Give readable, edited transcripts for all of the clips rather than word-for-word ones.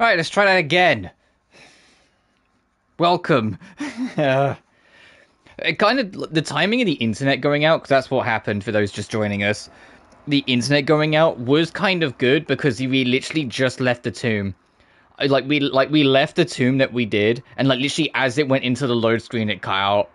Alright, let's try that again. Welcome. It kind of, the timing of the internet going out, because that's what happened for those just joining us. The internet going out was kind of good because we literally just left the tomb. We left the tomb that we did, and like literally as it went into the load screen, it cut out.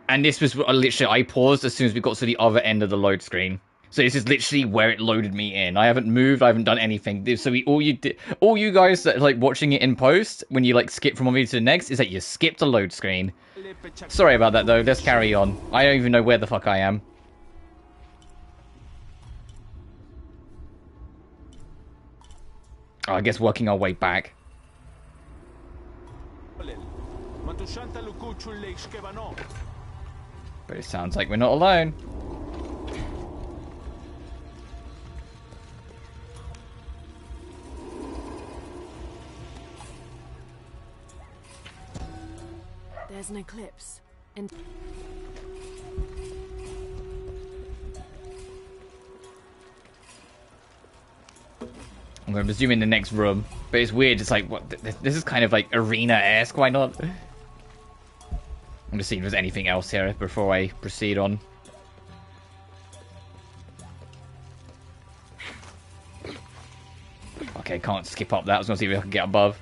And this was literally, I paused as soon as we got to the other end of the load screen. So this is literally where it loaded me in. I haven't moved, I haven't done anything. So all you guys that like watching it in post, when you like skip from one video to the next, is that you skipped a load screen. Sorry about that though, let's carry on. I don't even know where the fuck I am. Oh, I guess working our way back. But it sounds like we're not alone. There's an eclipse. And I'm going to presume in the next room. But it's weird, it's like, what? This is kind of like arena-esque, why not? I'm just seeing if there's anything else here before I proceed on. Okay, can't skip up that. I was going to see if I can get above.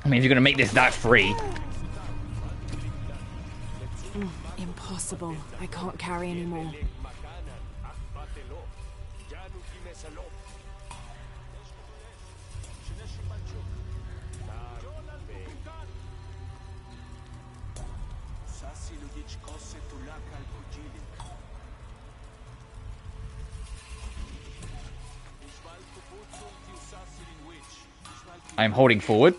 I mean, if you're going to make this that free. Impossible. I can't carry anymore. I'm holding forward.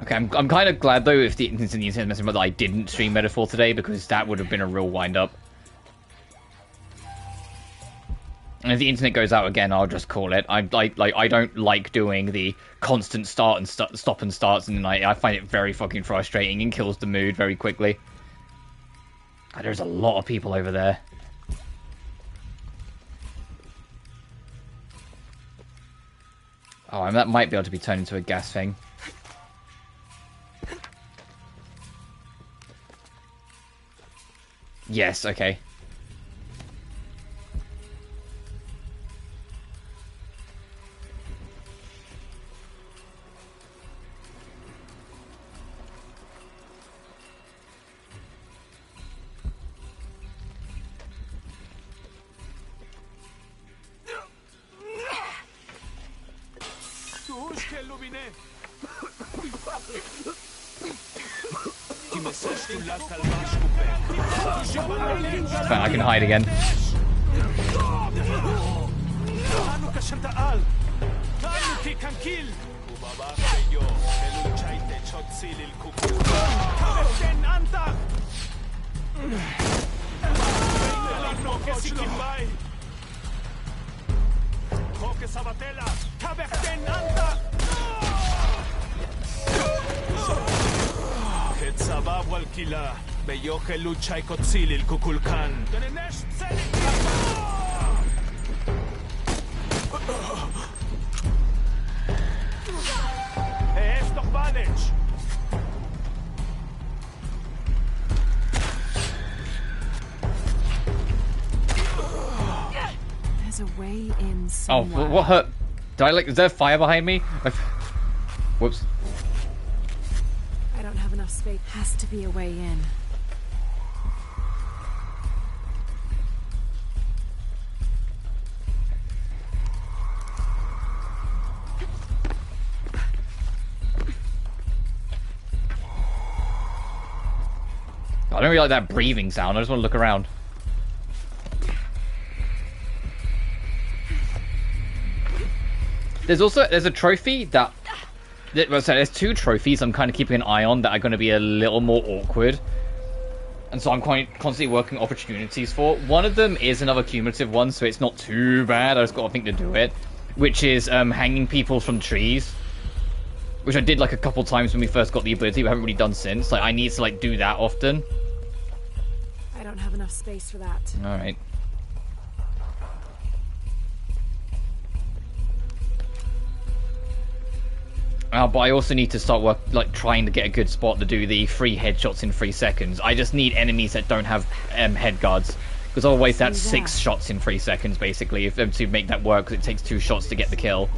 Okay, I'm kind of glad though if the internet message that I didn't stream Metaphor today, because that would have been a real wind-up. And if the internet goes out again, I'll just call it. I don't like doing the constant start and stop and starts in the night. I find it very fucking frustrating and kills the mood very quickly. There's a lot of people over there. Oh, and that might be able to be turned into a gas thing. Yes, okay. Fine, I can hide again. there's a way in somewhere. Oh, what hurt? Did I like? Is there fire behind me? Whoops. I don't have enough space. Has to be a way in. I don't really like that breathing sound. I just want to look around. There's a trophy that well, so there's 2 trophies I'm kind of keeping an eye on that are going to be a little more awkward. And so I'm constantly working opportunities for. One of them is another cumulative one, so it's not too bad. I just got to think to do it. Which is hanging people from trees. Which I did like a couple times when we first got the ability, but haven't really done since. Like, I need to like do that often. I don't have enough space for that. Alright. But I also need to start trying to get a good spot to do the 3 headshots in 3 seconds. I just need enemies that don't have head guards, because otherwise that's 6 shots in 3 seconds basically. If to make that work, because it takes 2 shots to get the kill.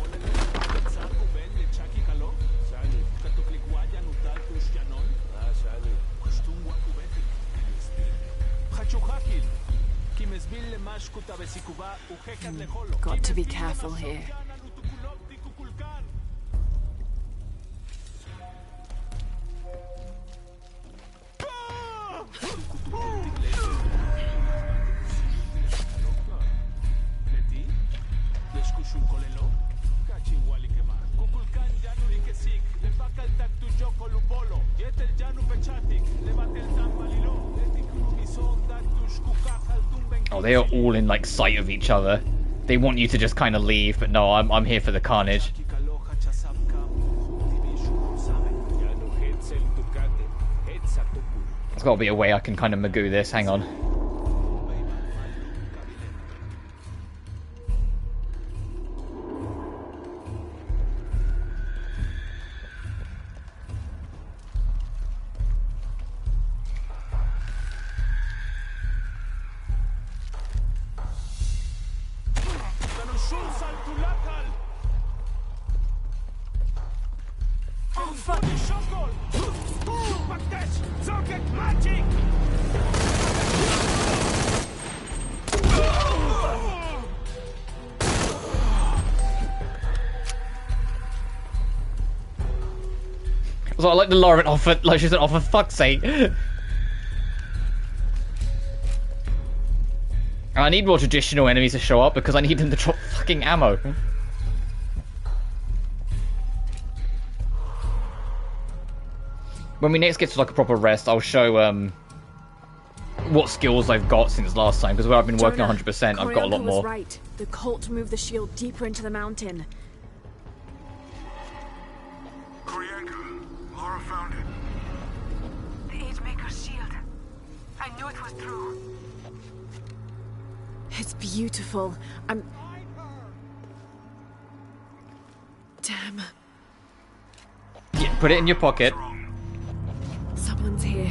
Got to be careful here. Oh, they are all in like sight of each other. They want you to just kind of leave, but no, I'm here for the carnage. There's got to be a way I can kind of magoo this. Hang on. So I like the Lauren offer, like she's an offer, fuck's sake. And I need more traditional enemies to show up because I need them to drop fucking ammo. When we next get to like a proper rest, I'll show what skills I've got since last time, because where I've been working 100%, I've got a lot more. Right. The cult moved the shield deeper into the mountain. Laura found it. The Agemaker's shield. I knew it was true. It's beautiful. Damn. Yeah, put it in your pocket. Someone's here.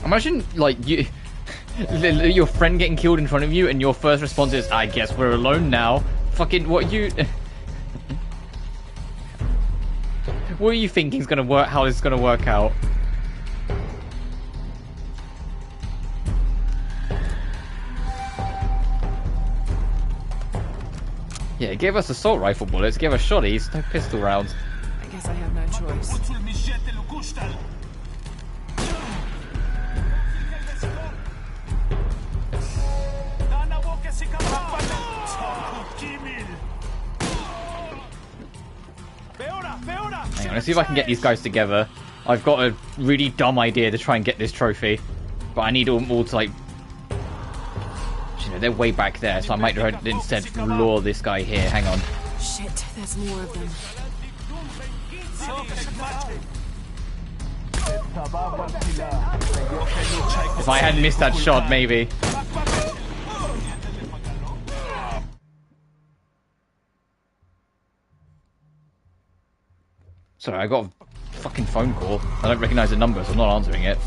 Imagine, like, your friend getting killed in front of you and your first response is, I guess we're alone now. Fucking, what you... What are you thinking is gonna work, how this is gonna work out? Yeah, give us assault rifle bullets, give us shotties, no pistol rounds. I guess I have no choice. Hang on, let's see if I can get these guys together. I've got a really dumb idea to try and get this trophy, but I need them all to, like... You know, they're way back there, so I might instead lure this guy here. Hang on. Shit, there's more of them. If I hadn't missed that shot, maybe. Sorry, I got a fucking phone call. I don't recognize the number, so I'm not answering it.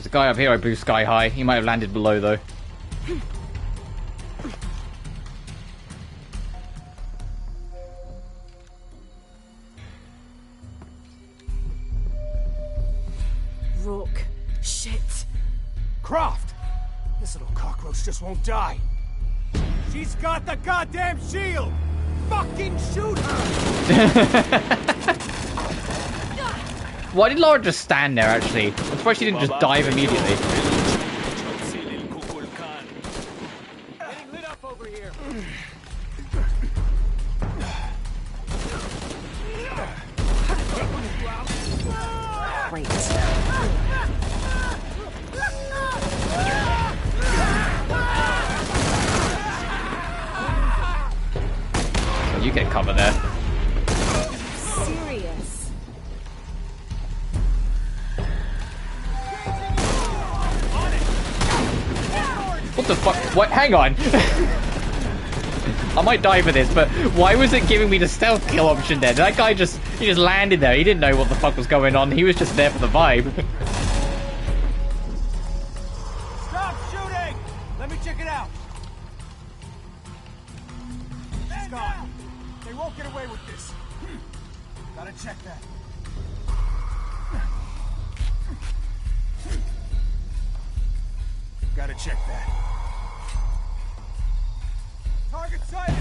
There's a guy up here I blew sky high. He might have landed below, though. Rook. Shit. Croft! This little cockroach just won't die. She's got the goddamn shield! Fucking shoot her! Why did Lara just stand there, actually? I'm surprised she didn't just dive immediately. Getting lit up over here. Great. You get cover there. Serious. What the fuck? What? Hang on. I might die for this, but why was it giving me the stealth kill option there? That guy just landed there. He didn't know what the fuck was going on. He was just there for the vibe. Stop shooting! Let me check it out. She's gone. They won't get away with this. Gotta check that. Gotta check that. Target sighted!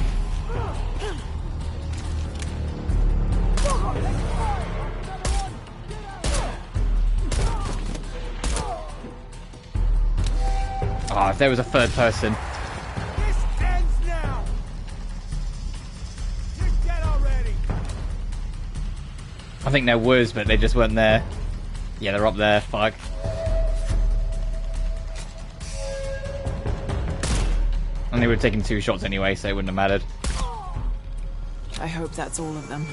Ah, if there was a third person. This ends now! You're dead already! I think there was, but they just weren't there. Yeah, they're up there. Fuck. And they would have taken 2 shots anyway, so it wouldn't have mattered. I hope that's all of them.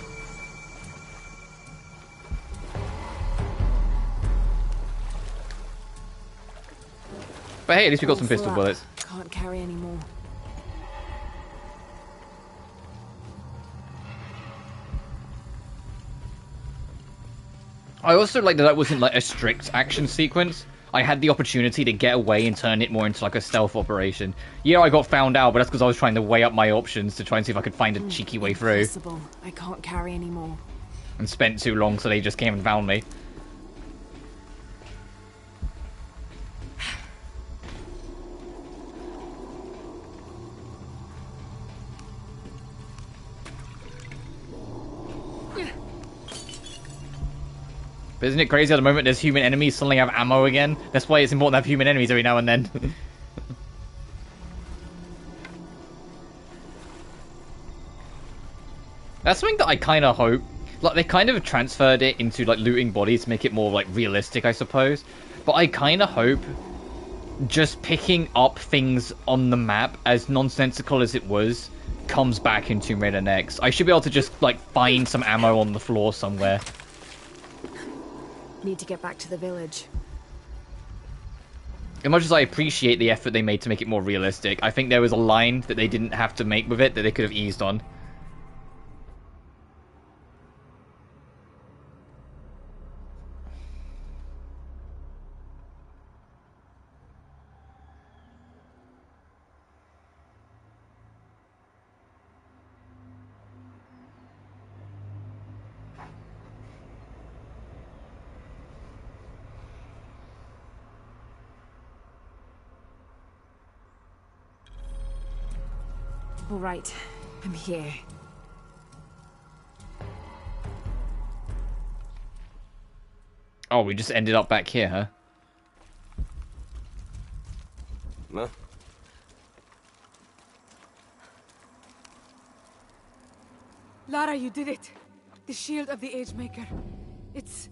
But hey, at least we got some All full pistol up. bullets. Can't carry any more. I also like that wasn't like a strict action sequence. I had the opportunity to get away and turn it more into like a stealth operation. Yeah, I got found out, but that's because I was trying to weigh up my options to try and see if I could find a cheeky way through. Impossible. I can't carry any more. And spent too long, so they just came and found me. But isn't it crazy at the moment there's human enemies suddenly have ammo again? That's why it's important to have human enemies every now and then. That's something that I kind of hope. Like, they kind of transferred it into, like, looting bodies to make it more, like, realistic, I suppose. But I kind of hope just picking up things on the map, as nonsensical as it was, comes back in Tomb Raider next. I should be able to just, like, find some ammo on the floor somewhere. Need to get back to the village. As much as I appreciate the effort they made to make it more realistic, I think there was a line that they didn't have to make with it that they could have eased on. All right, I'm here. Oh, we just ended up back here, huh? No? Lara, you did it. The shield of the Age Maker. It's...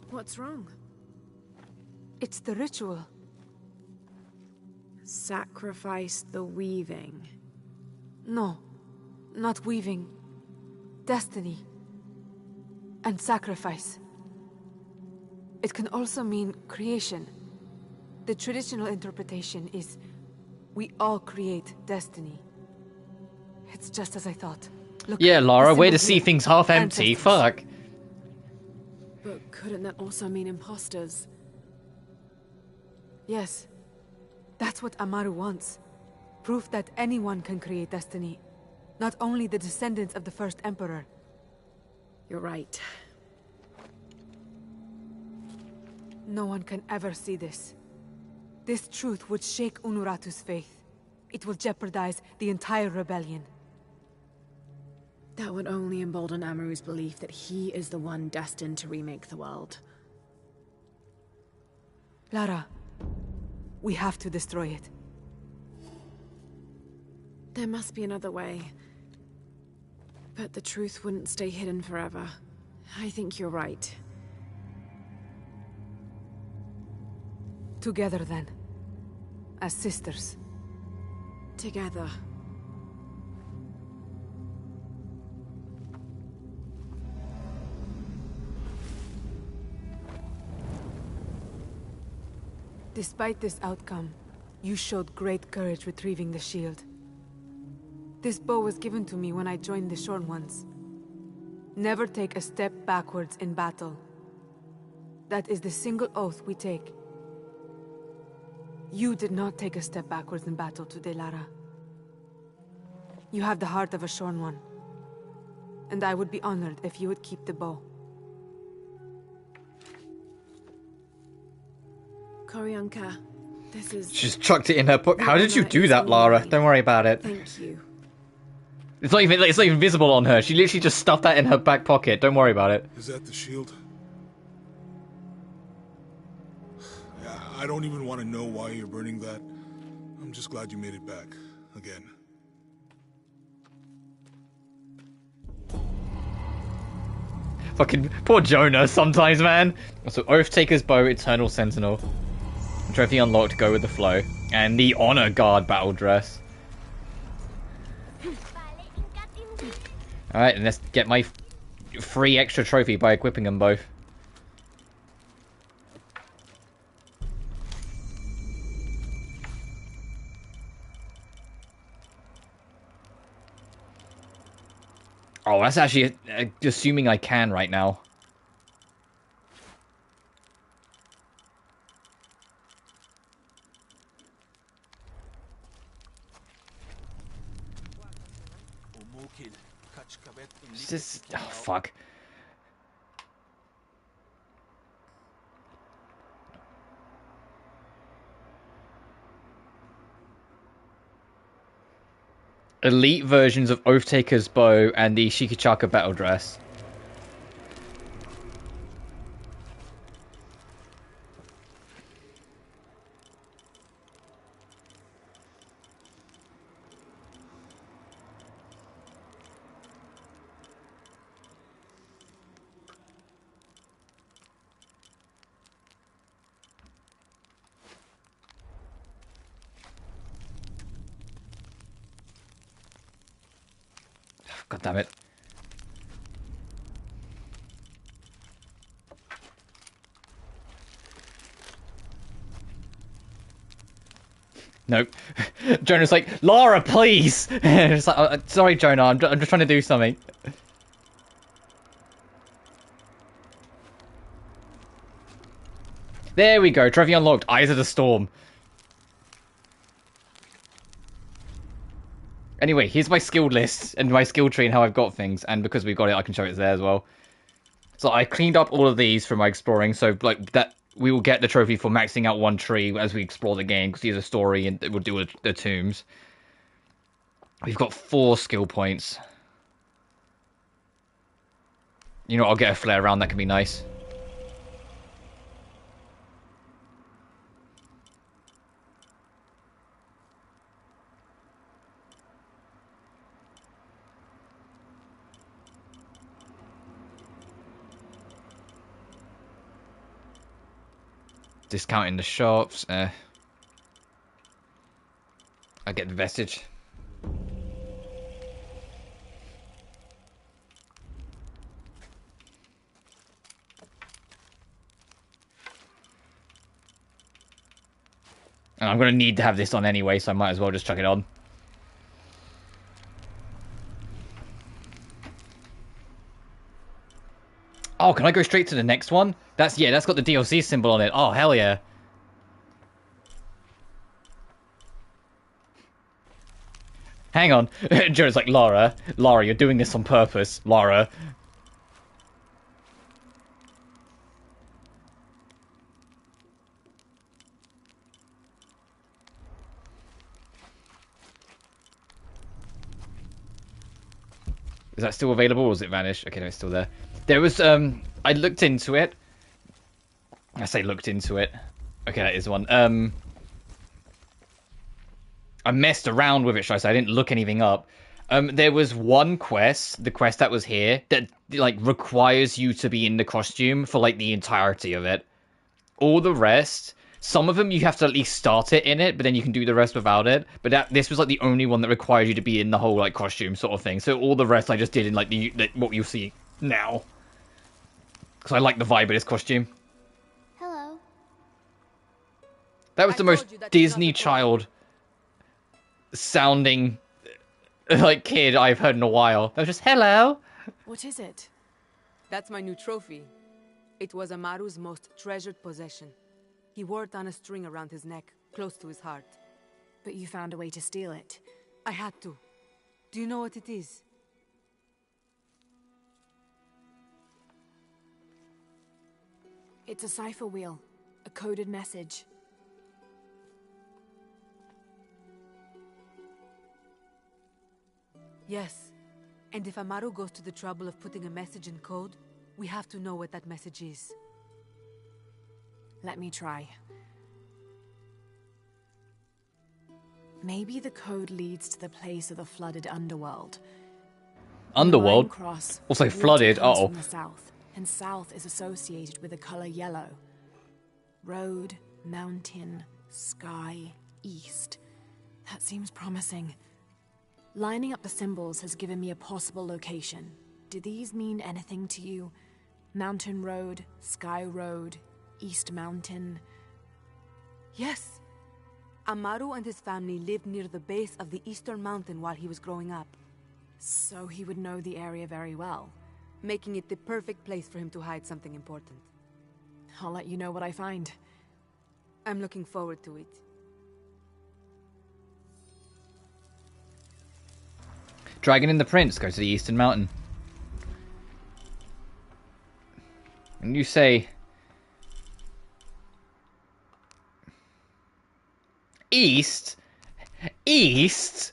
What's wrong? it's the ritual. Sacrifice the weaving. No, not weaving. Destiny. And sacrifice. It can also mean creation. The traditional interpretation is we all create destiny. It's just as I thought. Look, Yeah, Lara, the way to symbol see here. things half empty. Ancestors. Fuck. But couldn't that also mean imposters? Yes. That's what Amaru wants. Proof that anyone can create destiny. Not only the descendants of the first Emperor. You're right. No one can ever see this. This truth would shake Unuratu's faith. It will jeopardize the entire rebellion. That would only embolden Amaru's belief that he is the one destined to remake the world. Lara, we have to destroy it. There must be another way. But the truth wouldn't stay hidden forever. I think you're right. Together then. As sisters. Together. Despite this outcome, you showed great courage retrieving the shield. This bow was given to me when I joined the Shorn Ones. Never take a step backwards in battle. That is the single oath we take. You did not take a step backwards in battle today, Lara. You have the heart of a Shorn One. And I would be honored if you would keep the bow. Koryanka, this is... She just chucked it in her pocket. How did you do that, Lara? Don't worry about it. Thank you. It's not even visible on her. She literally just stuffed that in her back pocket. Don't worry about it. Is that the shield? I don't even want to know why you're burning that. I'm just glad you made it back. Again. Fucking poor Jonah sometimes, man. So Oath-Taker's Bow, Eternal Sentinel. Trophy unlocked, go with the flow. And the Honor Guard battle dress. Alright, and let's get my free extra trophy by equipping them both. Oh, that's actually assuming I can right now. Is this... Oh, fuck. Elite versions of Oath-Taker's Bow and the Shikichaka battle dress. God damn it. Nope. Jonah's like, Lara, please! It's like, oh, sorry, Jonah, I'm just trying to do something. There we go, trophy unlocked, Eyes of the Storm. Anyway, here's my skill list and my skill tree and how I've got things. And because we've got it, I can show it there as well. So I cleaned up all of these from my exploring. So like that, we will get the trophy for maxing out one tree as we explore the game. Because there's a story and we'll do the tombs. We've got 4 skill points. You know, I'll get a flare round. That can be nice. Discount in the shops. I get the vestige. And I'm going to need to have this on anyway, so I might as well just chuck it on. Oh, can I go straight to the next one? That's got the DLC symbol on it. Oh, hell yeah. Hang on. Joe's like, Lara, you're doing this on purpose, Lara. Is that still available, or has it vanished? Okay, no, it's still there. There was, I looked into it. I say looked into it. Okay, that is one. I messed around with it, should I say. I didn't look anything up. There was one quest, the quest that was here, that, like, requires you to be in the costume for, like, the entirety of it. All the rest, some of them you have to at least start it in it, but then you can do the rest without it. But this was, like, the only one that requires you to be in the whole, like, costume sort of thing. So all the rest I just did in, like, what you'll see now. Because I like the vibe of this costume. Hello. That was the most Disney child sounding like kid I've heard in a while. That was just, hello. What is it? That's my new trophy. It was Amaru's most treasured possession. He wore it on a string around his neck, close to his heart. But you found a way to steal it. I had to. Do you know what it is? It's a cipher wheel. A coded message. Yes. And if Amaru goes to the trouble of putting a message in code, we have to know what that message is. Let me try. Maybe the code leads to the place of the flooded underworld. Underworld? Cross, Also flooded, uh-oh. From the south, and south is associated with the color yellow. Road, mountain, sky, east. That seems promising. Lining up the symbols has given me a possible location. Do these mean anything to you? Mountain Road, Sky Road, East Mountain. Yes. Amaru and his family lived near the base of the Eastern Mountain while he was growing up. So he would know the area very well. Making it the perfect place for him to hide something important. I'll let you know what I find. I'm looking forward to it. Dragon and the Prince go to the Eastern Mountain. And you say... East? East?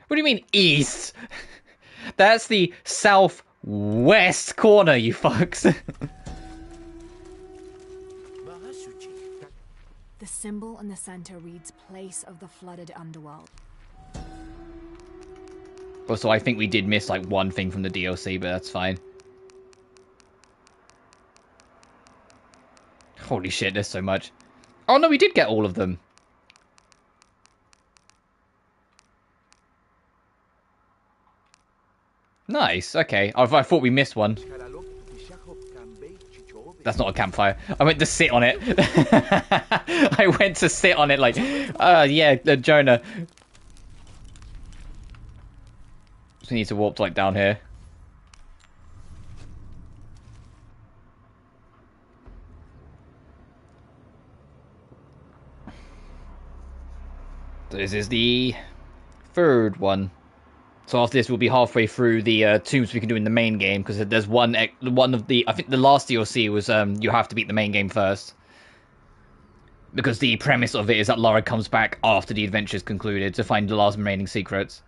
What do you mean, east? That's the southwest corner, you fucks. The symbol in the center reads Place of the Flooded Underworld. Also, I think we did miss, like, one thing from the DLC, but that's fine. Holy shit, there's so much. Oh, no, we did get all of them. Nice, okay. I thought we missed one. That's not a campfire. I went to sit on it. I went to sit on it like, yeah, Jonah. So we need to warp, like, down here. This is the third one. So after this, we'll be halfway through the tombs we can do in the main game, because there's one of the... I think the last DLC was you have to beat the main game first. Because the premise of it is that Lara comes back after the adventure's concluded to find the last remaining secrets.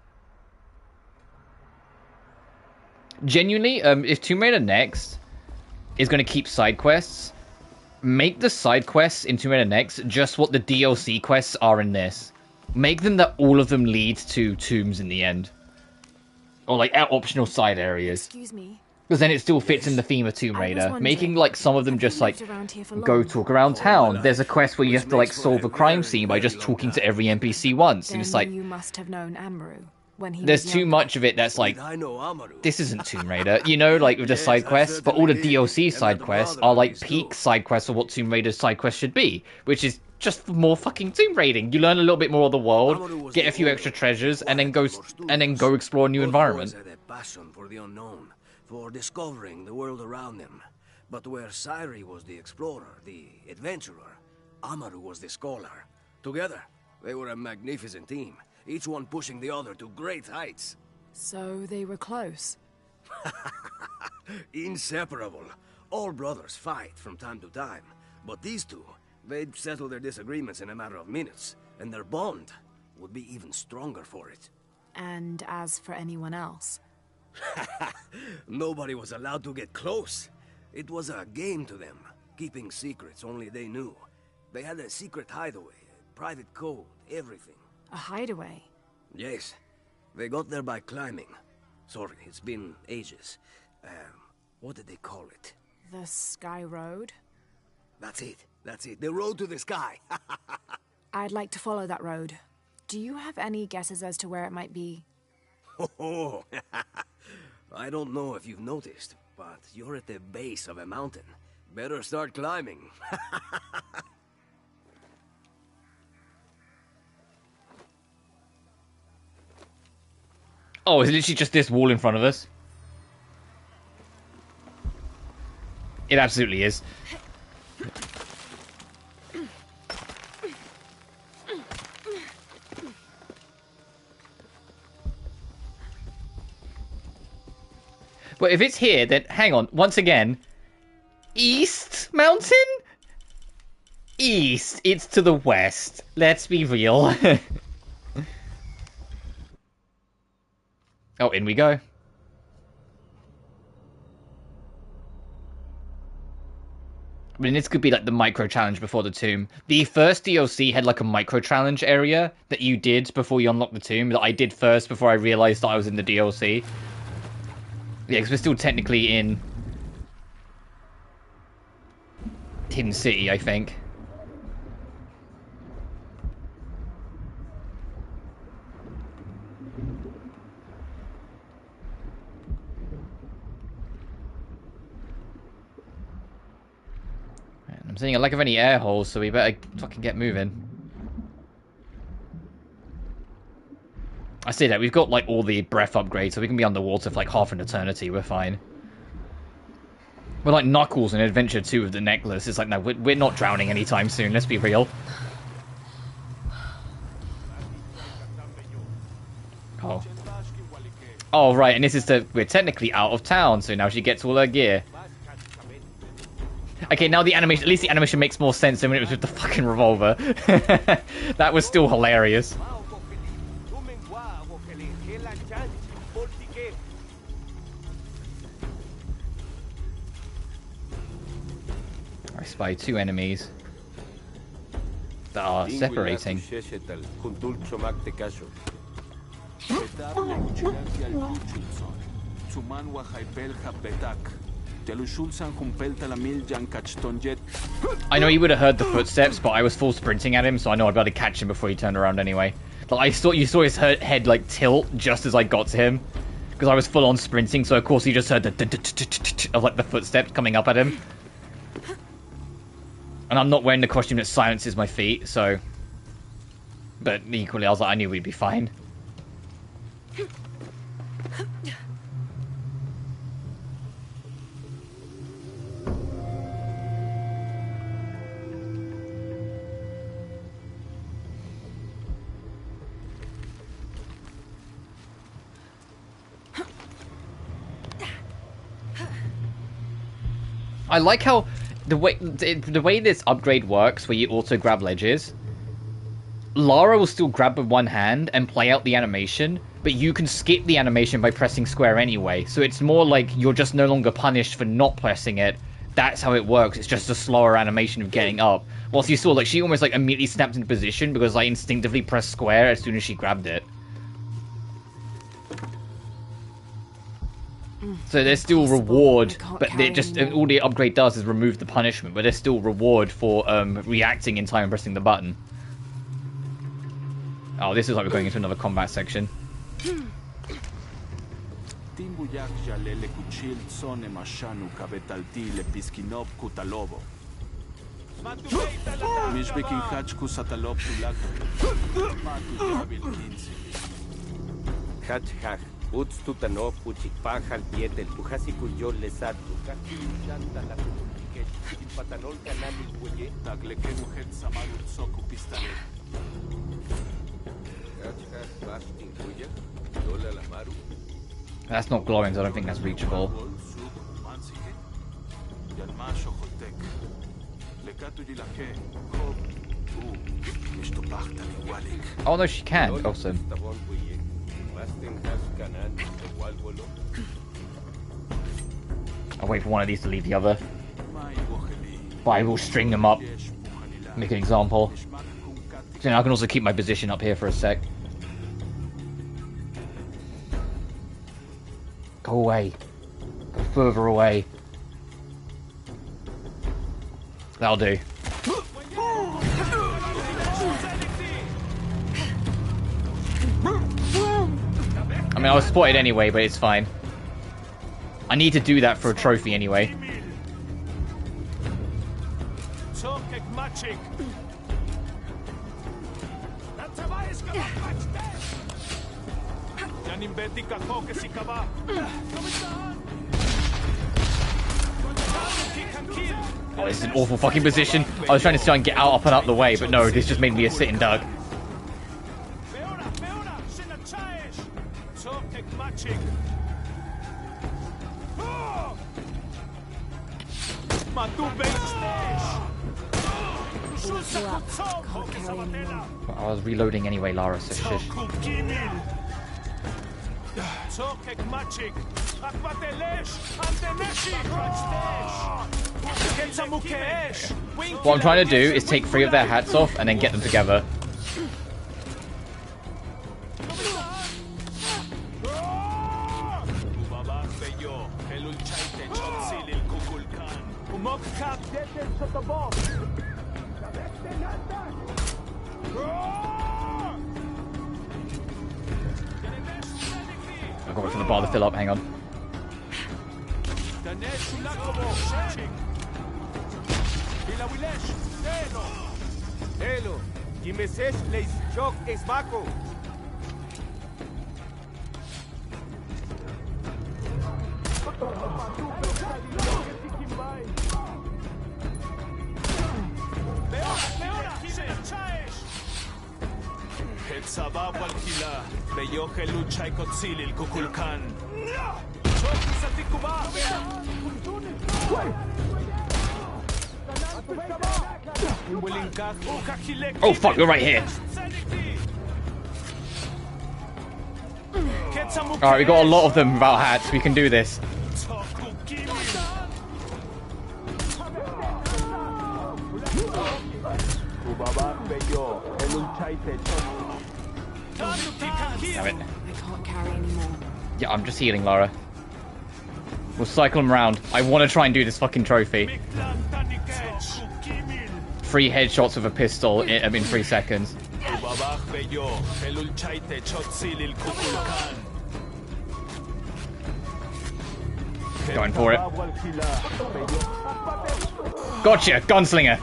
Genuinely, if Tomb Raider Next is going to keep side quests, make the side quests in Tomb Raider Next just what the DLC quests are in this. Make them that all of them lead to tombs in the end. Or, like, optional side areas. Excuse me. Because then it still fits in the theme of Tomb Raider. Making, like, some of them just, like, go talk around town. There's a quest where you have to, like, solve a crime scene by just talking to every NPC once. And it's like... you must have known Amaru when he there's was too young. much of it that's like... This isn't Tomb Raider. You know, like, with the side quests. But all the DLC side quests are, like, peak side quests of what Tomb Raider's side quests should be. Which is just more fucking tomb raiding. You learn a little bit more of the world, get a few extra treasures, and then go explore a new environment. passion for the unknown, for discovering the world around them. But where Sairi was the explorer, the adventurer, Amaru was the scholar. Together, they were a magnificent team, each one pushing the other to great heights. So they were close. Inseparable. All brothers fight from time to time, but these two, they'd settle their disagreements in a matter of minutes, and their bond would be even stronger for it. And as for anyone else? Nobody was allowed to get close. It was a game to them, keeping secrets only they knew. They had a secret hideaway, private code, everything. A hideaway? Yes. They got there by climbing. Sorry, it's been ages. What did they call it? The Sky Road? That's it. That's it. The road to the sky. I'd like to follow that road. Do you have any guesses as to where it might be? Oh, I don't know if you've noticed, but you're at the base of a mountain. Better start climbing. Oh, it's literally just this wall in front of us. It absolutely is. But if it's here, then hang on. Once again, East Mountain? East. It's to the west. Let's be real. Oh, in we go. I mean, this could be like the micro challenge before the tomb. The first DLC had like a micro challenge area that you did before you unlocked the tomb that I did first before I realized that I was in the DLC. Yeah, because we're still technically in Hidden City, I think. I'm seeing a lack of any air holes, so we better fucking get moving. I say that, we've got like all the breath upgrades, so we can be underwater for like half an eternity, we're fine. We're like Knuckles in Adventure 2 with the necklace. It's like, no, we're not drowning anytime soon, let's be real. Oh. Oh, right, and this is we're technically out of town, so now she gets all her gear. Okay, now the animation, at least the animation makes more sense than when it was with the fucking revolver. That was still hilarious. I spy 2 enemies that are separating. I know he would have heard the footsteps, but I was full sprinting at him, so I know I'd better catch him before he turned around anyway. Like, you saw his head like tilt just as I got to him, because I was full on sprinting. So of course he just heard the of like the footsteps coming up at him. And I'm not wearing the costume that silences my feet, so. But equally, I was like, I knew we'd be fine. I like how the way this upgrade works, where you auto grab ledges. Lara will still grab with one hand and play out the animation, but you can skip the animation by pressing square anyway. So it's more like you're just no longer punished for not pressing it. That's how it works. It's just a slower animation of getting up. Whilst you saw, like, she almost like immediately snapped into position because I instinctively pressed square as soon as she grabbed it. So there's still reward, but they just all the upgrade does is remove the punishment, but there's still reward for reacting in time and pressing the button. Oh, this is like we're going into another combat section. Utstutano puchikpaja pietel pujasicuyo lesat shanta la puchique il patanol canal cuye tagleke mujer samaru soku pistale. That's not glowing, so I don't think that's reachable. Oh no, she can. Awesome. I'll wait for one of these to leave the other. But I will string them up. Make an example. So now I can also keep my position up here for a sec. Go away. Go further away. That'll do. I mean, I was spotted anyway, but it's fine. I need to do that for a trophy anyway. Oh, this is an awful fucking position. I was trying to try and get out, up and out the way, but no, this just made me a sitting duck. I was reloading anyway, Lara, so shush. What I'm trying to do is take 3 of their hats off and then get them together. I've got to wait for the bar to fill up, hang on. Oh fuck, you're right here. Alright, we got a lot of them without hats. We can do this. Damn it. I can't carry anymore. Yeah, I'm just healing, Lara. We'll cycle them around. I want to try and do this fucking trophy. 3 headshots with a pistol in 3 seconds. Going for it. Gotcha, gunslinger.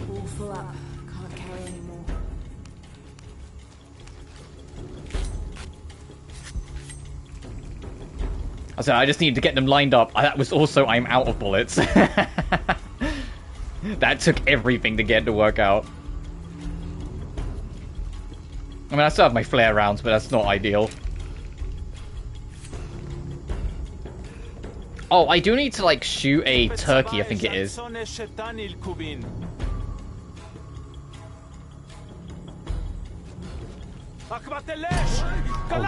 All full up. Can't carry anymore. I said I just need to get them lined up. That was also I'm out of bullets. That took everything to get to work out. I mean, I still have my flare rounds, but that's not ideal. Oh, I do need to, like, shoot a turkey, I think it is. Oh,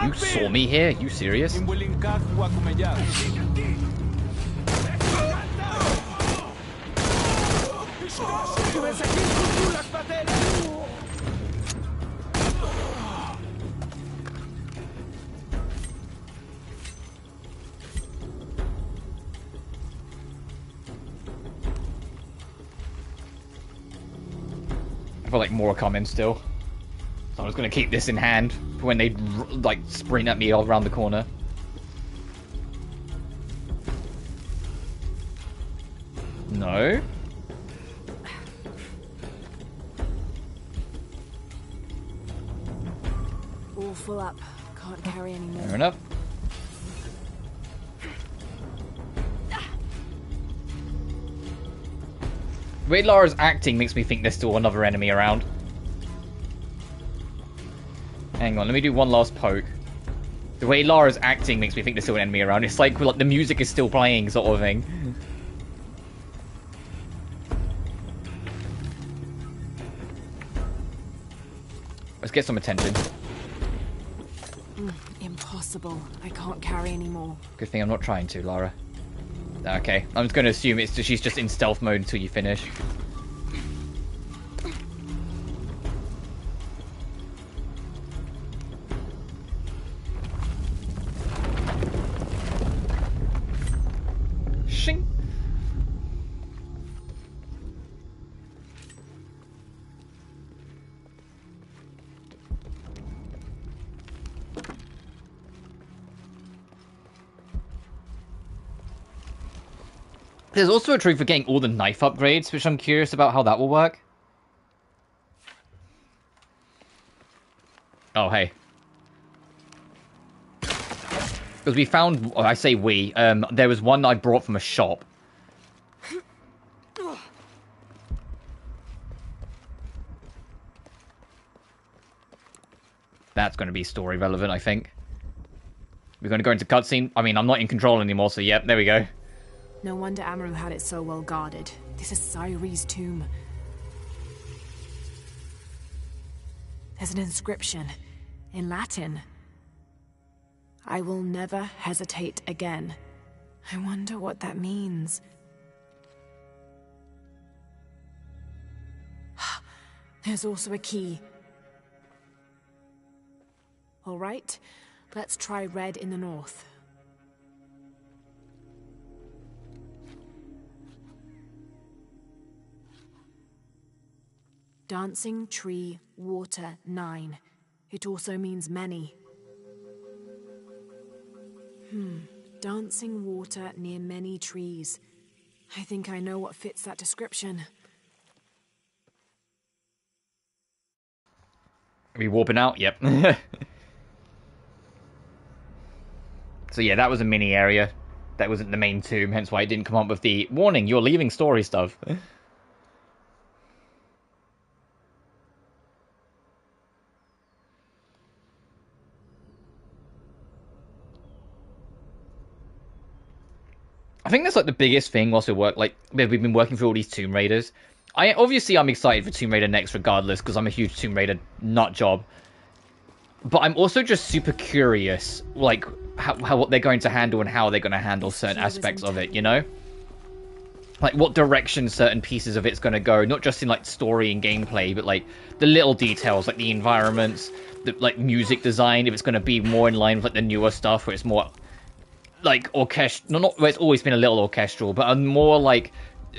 you saw me here? You serious? I feel like more are coming still. So I'm just going to keep this in hand for when they, like, sprint at me all around the corner. No? All full up. Can't carry any more. Fair enough. The way Lara's acting makes me think there's still another enemy around. Hang on, let me do one last poke. The way Lara's acting makes me think there's still an enemy around. It's like the music is still playing, sort of thing. Let's get some attention. Impossible. I can't carry any more. Good thing I'm not trying to, Lara. Okay, I'm just going to assume she's just in stealth mode until you finish. Shing. There's also a trick for getting all the knife upgrades, which I'm curious about how that will work. Oh, hey. Because we found, I say we, there was one I brought from a shop. That's going to be story relevant, I think. We're going to go into cutscene. I mean, I'm not in control anymore, so yep, there we go. No wonder Amaru had it so well guarded. This is Cyrie's tomb. There's an inscription in Latin. I will never hesitate again. I wonder what that means. There's also a key. All right, let's try red in the north. Dancing tree, water, 9. It also means many. Dancing water near many trees. I think I know what fits that description. Are we warping out? Yep. So yeah, that was a mini area. That wasn't the main tomb, hence why it didn't come up with the warning, you're leaving story stuff. I think that's like the biggest thing whilst we've been working through all these Tomb Raiders. I'm excited for Tomb Raider next regardless, because I'm a huge Tomb Raider nut job. But I'm also just super curious, like, how what they're going to handle and how they're going to handle certain aspects of it, you know? Like, what direction certain pieces of it's going to go, not just in, like, story and gameplay, but, like, the little details, like the environments, the, like, music design, if it's going to be more in line with, like, the newer stuff, where it's more, like, orchestral, not where it's always been a little orchestral, but a more, like,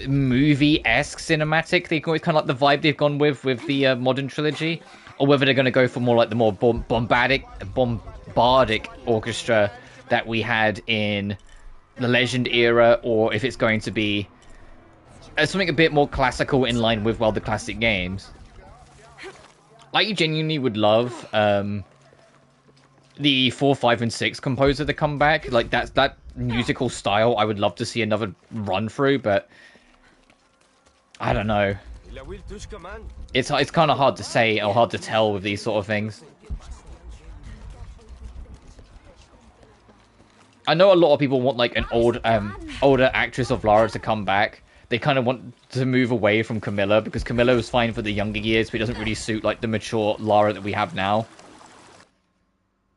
movie-esque cinematic. It's kind of like the vibe they've gone with the modern trilogy, or whether they're going to go for more like the more bombardic orchestra that we had in the Legend era, or if it's going to be something a bit more classical in line with, well, the classic games. I genuinely would love the 4, 5, and 6 composer to come back. Like, that musical style I would love to see another run through, but I don't know. It's kind of hard to say or hard to tell with these sort of things. I know a lot of people want, like, an older actress of Lara to come back. They kind of want to move away from Camilla, because Camilla was fine for the younger years, but it doesn't really suit, like, the mature Lara that we have now.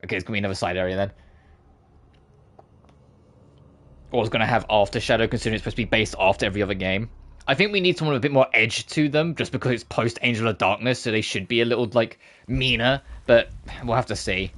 Okay, it's going to be another side area then. Or it's going to have After Shadow, considering it's supposed to be based after every other game. I think we need someone with a bit more edge to them, just because it's post Angel of Darkness, so they should be a little, like, meaner, but we'll have to see.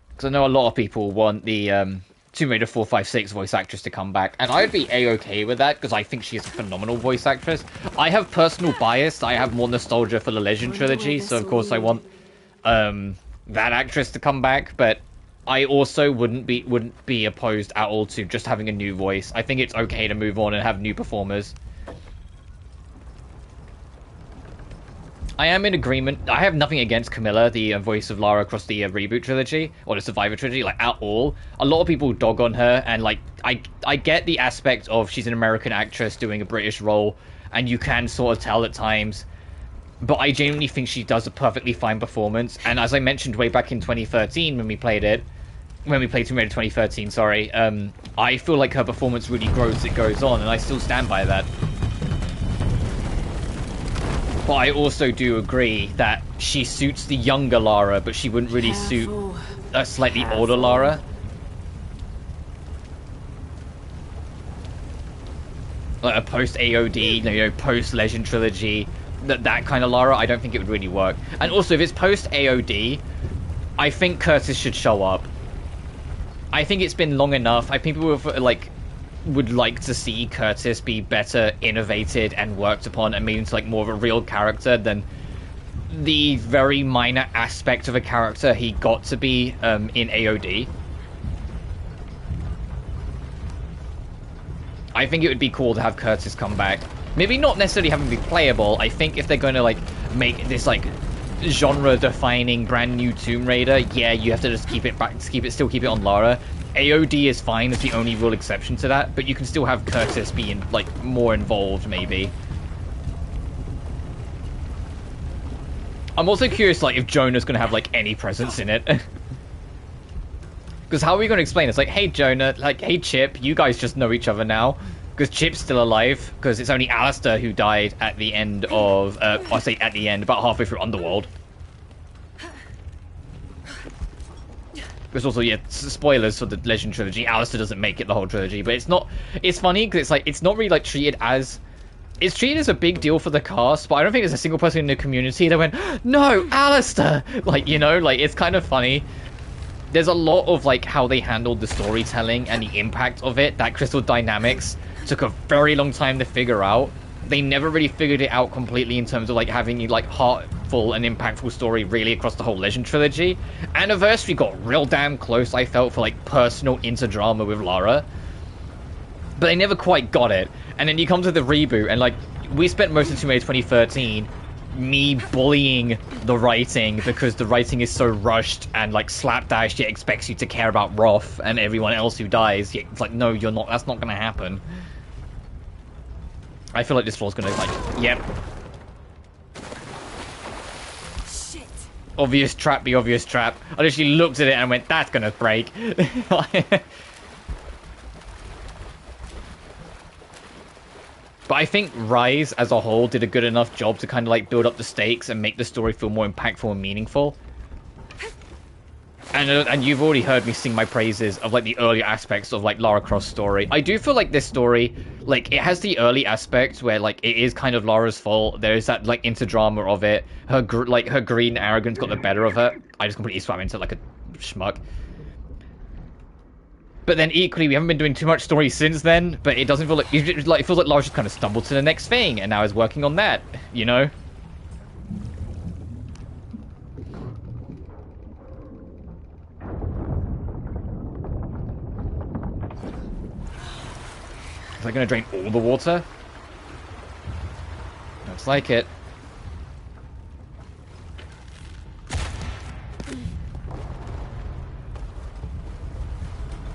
Because I know a lot of people want the Tomb Raider 456 voice actress to come back, and I'd be a-okay with that because I think she is a phenomenal voice actress. I have personal bias. I have more nostalgia for the Legend trilogy, so of course I want that actress to come back, but I also wouldn't be opposed at all to just having a new voice. I think it's okay to move on and have new performers. I am in agreement. I have nothing against Camilla, the voice of Lara across the reboot trilogy, or the Survivor trilogy, like, at all. A lot of people dog on her, and, like, I get the aspect of she's an American actress doing a British role, and you can sort of tell at times, but I genuinely think she does a perfectly fine performance, and as I mentioned way back in 2013 when we played Tomb Raider 2013, sorry, I feel like her performance really grows as it goes on, and I still stand by that. But I also do agree that she suits the younger Lara, but she wouldn't really suit a slightly older Lara. Like a post-AOD, you know, post-Legend trilogy, that kind of Lara, I don't think it would really work. And also, if it's post-AOD, I think Curtis should show up. I think it's been long enough. I think people would like to see Curtis be better innovated and worked upon and made into like more of a real character than the very minor aspect of a character he got to be in AOD. I think it would be cool to have Curtis come back. Maybe not necessarily have him be playable. I think if they're going to like make this like genre-defining brand new Tomb Raider, yeah, you have to just keep it back, still keep it on Lara. AOD is fine as the only real exception to that, but you can still have Curtis being like more involved, maybe. I'm also curious, like, if Jonah's gonna have like any presence in it. Because how are we gonna explain this? Like, hey Jonah, like, hey Chip, you guys just know each other now. Because Chip's still alive, because it's only Alistair who died at the end of, I say at the end, about halfway through Underworld. There's also, yeah, spoilers for the Legend trilogy. Alistair doesn't make it the whole trilogy, but it's not. It's funny because it's like it's not really like treated as. It's treated as a big deal for the cast, but I don't think there's a single person in the community that went, "No, Alistair!" Like, you know, like it's kind of funny. There's a lot of like how they handled the storytelling and the impact of it. That Crystal Dynamics took a very long time to figure out. They never really figured it out completely in terms of like having like heartful and impactful story really across the whole Legend trilogy. Anniversary got real damn close, I felt, for like personal inter-drama with Lara, but they never quite got it. And then you come to the reboot and like we spent most of 2013 me bullying the writing because the writing is so rushed and like slapdash. It expects you to care about Roth and everyone else who dies. It's like, no, you're not. That's not gonna happen. I feel like this floor's gonna, like, yep. Shit. Obvious trap, the obvious trap. I literally looked at it and went, that's gonna break. But I think Rise as a whole did a good enough job to kind of like build up the stakes and make the story feel more impactful and meaningful. And you've already heard me sing my praises of like the earlier aspects of like Lara Croft's story. I do feel like this story, like it has the early aspects where like it is kind of Lara's fault. There is that like inter-drama of it. Her her green arrogance got the better of her. I just completely swam into like a schmuck. But then equally, we haven't been doing too much story since then. But it doesn't feel like it feels like Lara just kind of stumbled to the next thing and now is working on that. You know. Is that going to drain all the water? Looks like it.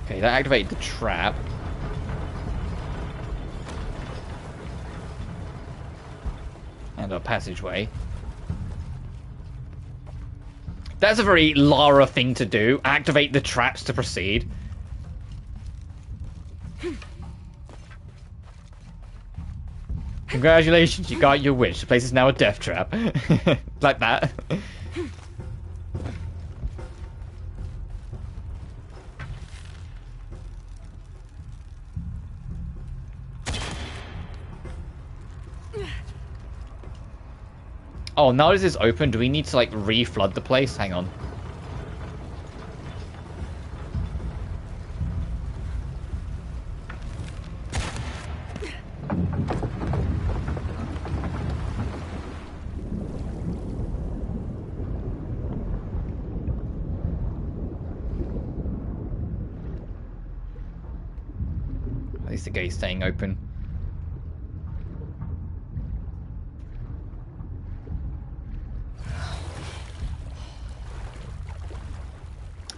Okay, that activated the trap. And a passageway. That's a very Lara thing to do. Activate the traps to proceed. Congratulations, you got your wish. The place is now a death trap. Like that. Oh, now this is open, do we need to like re-flood the place? Hang on. At least the gate's staying open.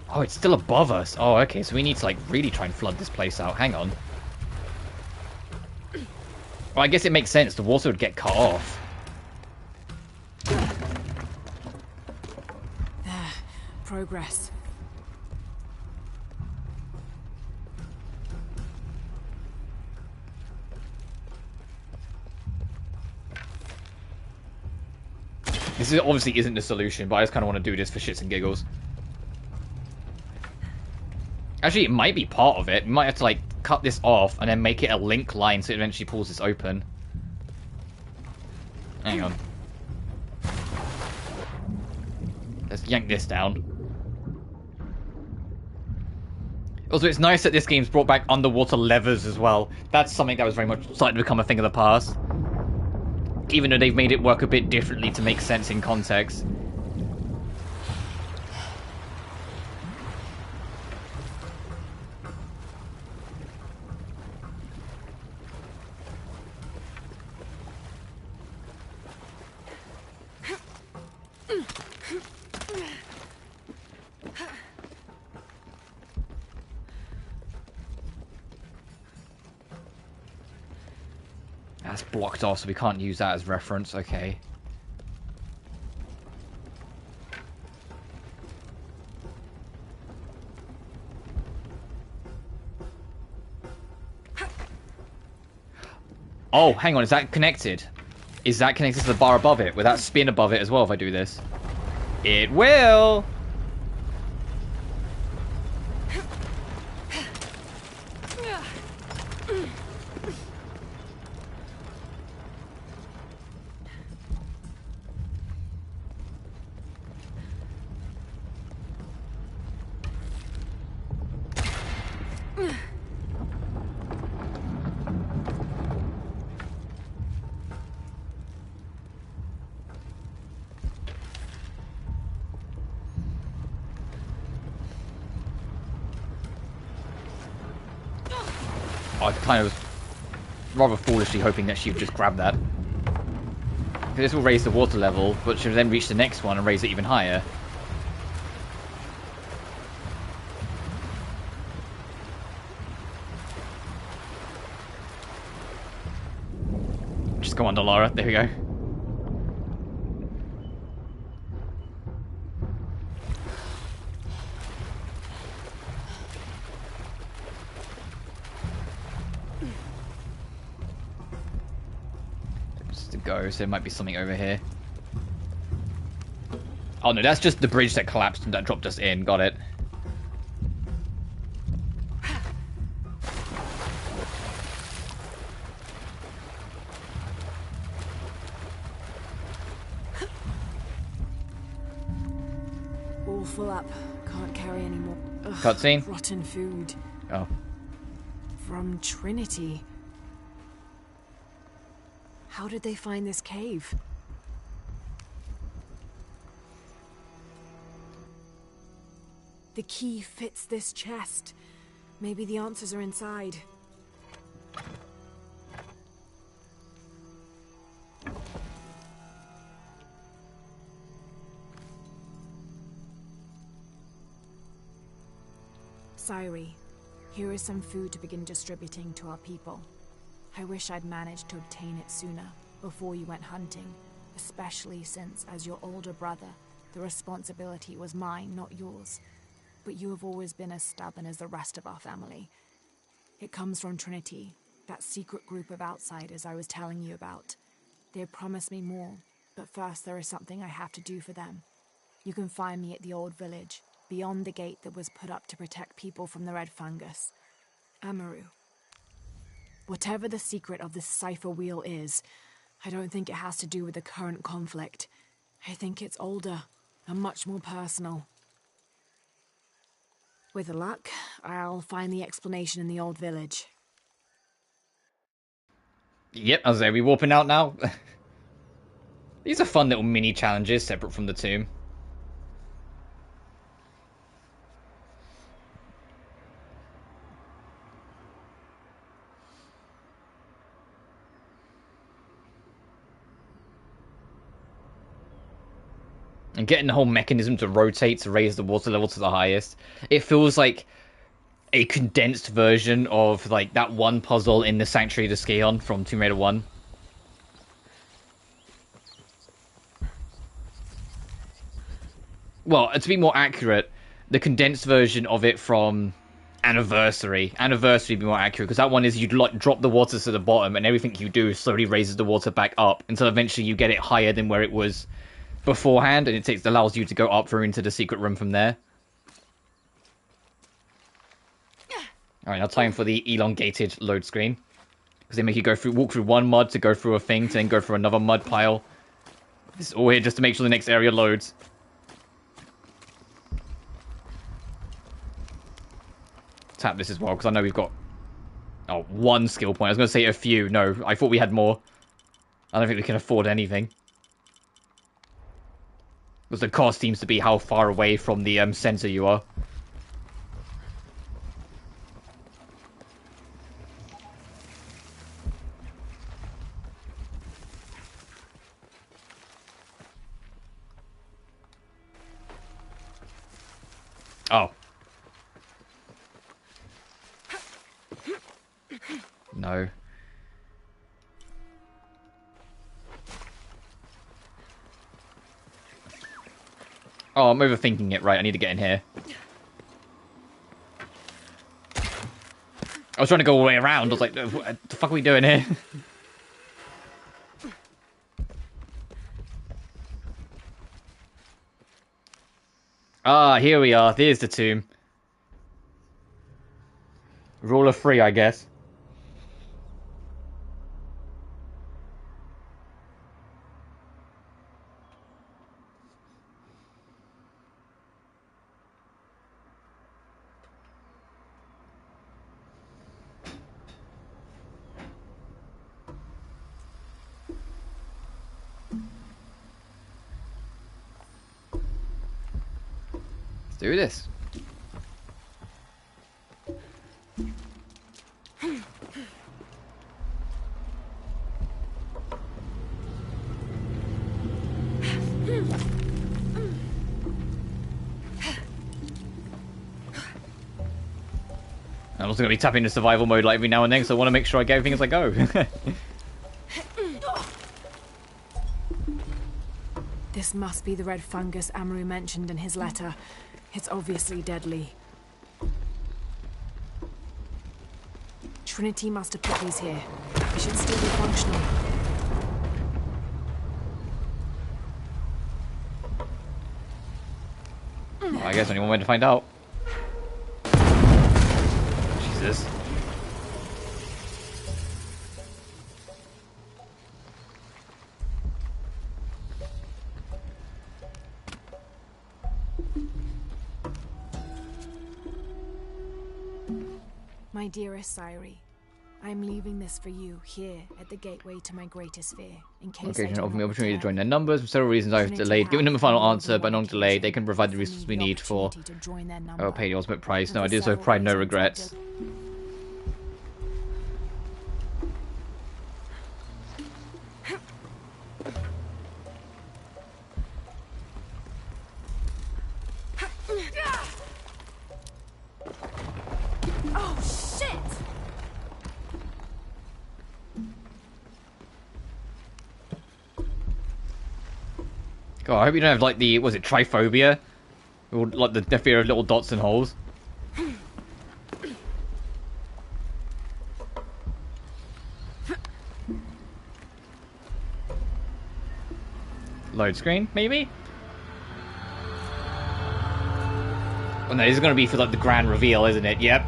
Oh, it's still above us. Oh, okay, so we need to, like, really try and flood this place out. Hang on. Well, I guess it makes sense. The water would get cut off. There. Progress. This obviously isn't the solution, but I just kind of want to do this for shits and giggles. Actually, it might be part of it. We might have to, like, cut this off and then make it a link line so it eventually pulls this open. Hang on. Let's yank this down. Also, it's nice that this game's brought back underwater levers as well. That's something that was very much starting to become a thing of the past. Even though they've made it work a bit differently to make sense in context. That's blocked off, so we can't use that as reference. Okay. Oh, hang on. Is that connected? Is that connected to the bar above it? Will that spin above it as well if I do this? It will! I kind of was rather foolishly hoping that she would just grab that. This will raise the water level, but she'll then reach the next one and raise it even higher. Just go under, Lara. There we go. Go, so there might be something over here. Oh no, that's just the bridge that collapsed and that dropped us in. Got it. All full up. Can't carry any more. Cutscene? Rotten food. Oh. From Trinity. How did they find this cave? The key fits this chest. Maybe the answers are inside. Sairi, here is some food to begin distributing to our people. I wish I'd managed to obtain it sooner, before you went hunting, especially since, as your older brother, the responsibility was mine, not yours. But you have always been as stubborn as the rest of our family. It comes from Trinity, that secret group of outsiders I was telling you about. They have promised me more, but first there is something I have to do for them. You can find me at the old village, beyond the gate that was put up to protect people from the red fungus. Amaru. Whatever the secret of this cipher wheel is, I don't think it has to do with the current conflict. I think it's older and much more personal. With luck, I'll find the explanation in the old village. Yep, I was there. We warping out now? These are fun little mini challenges separate from the tomb. And getting the whole mechanism to rotate to raise the water level to the highest, it feels like a condensed version of like that one puzzle in the Sanctuary of the Scion from Tomb Raider 1. Well, to be more accurate, the condensed version of it from Anniversary would be more accurate, because that one is you'd like drop the water to the bottom and everything you do slowly raises the water back up until eventually you get it higher than where it was beforehand, and it allows you to go up through into the secret room from there. Alright, now time for the elongated load screen, because they make you walk through one mud to go through a thing to then go through another mud pile. This is all here just to make sure the next area loads. Tap this as well, because I know we've got one skill point. I was going to say a few. No, I thought we had more. I don't think we can afford anything, because the cost seems to be how far away from the center you are. Oh. No. Oh, I'm overthinking it. Right, I need to get in here. I was trying to go all the way around. I was like, what the fuck are we doing here? Ah, here we are. There's the tomb. Rule of 3, I guess. Let's do this. I'm also going to be tapping into survival mode like every now and then, so I want to make sure I get everything as I go. This must be the red fungus Amaru mentioned in his letter. It's obviously deadly. Trinity must have put these here. They should still be functional. Well, I guess only one way to find out. Jesus. My dearest Sairi, I'm leaving this for you here at the gateway to my greatest fear. In case Okay, I do offer me not opportunity to return. join their numbers. For several reasons I've delayed giving them a final answer, but non delay. They can provide the resources we need for I will pay the ultimate price. No, I did so with pride, no regrets. Oh shit! God, I hope you don't have like the, was it triphobia? Or like the fear of little dots and holes. Load screen, maybe? Oh no, this is going to be for like the grand reveal, isn't it? Yep.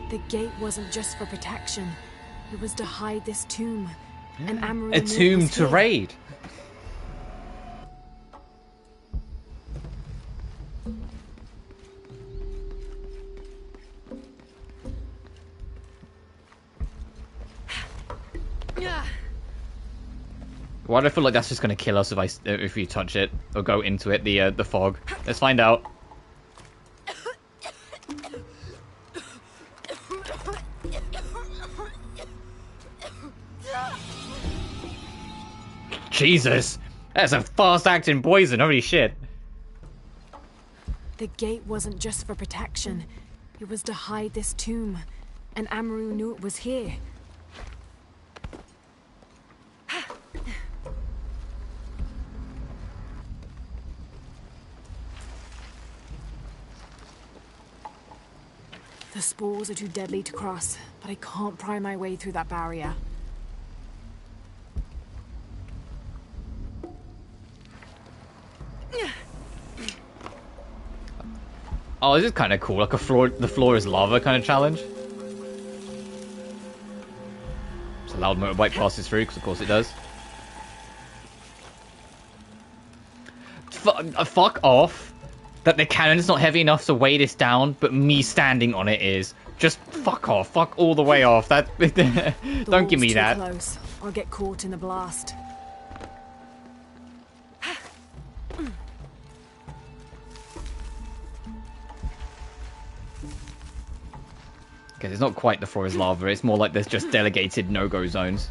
The gate wasn't just for protection. It was to hide this tomb. And Amaru A knew it tomb was to here. raid. Why do I feel like that's just going to kill us if we touch it or go into it? The fog. Let's find out. Jesus, that's a fast-acting poison. Holy shit. The gate wasn't just for protection. It was to hide this tomb. And Amaru knew it was here. The spores are too deadly to cross, but I can't pry my way through that barrier. Oh, this is kind of cool, like the floor is lava kind of challenge. It's a loud motorbike passes through, because of course it does. Fuck off. That the cannon's not heavy enough to weigh this down, but me standing on it is. Just fuck off. Fuck all the way off. That don't give me that. Close. I'll get caught in the blast. Because it's not quite the floor is lava, it's more like there's just delegated no-go zones.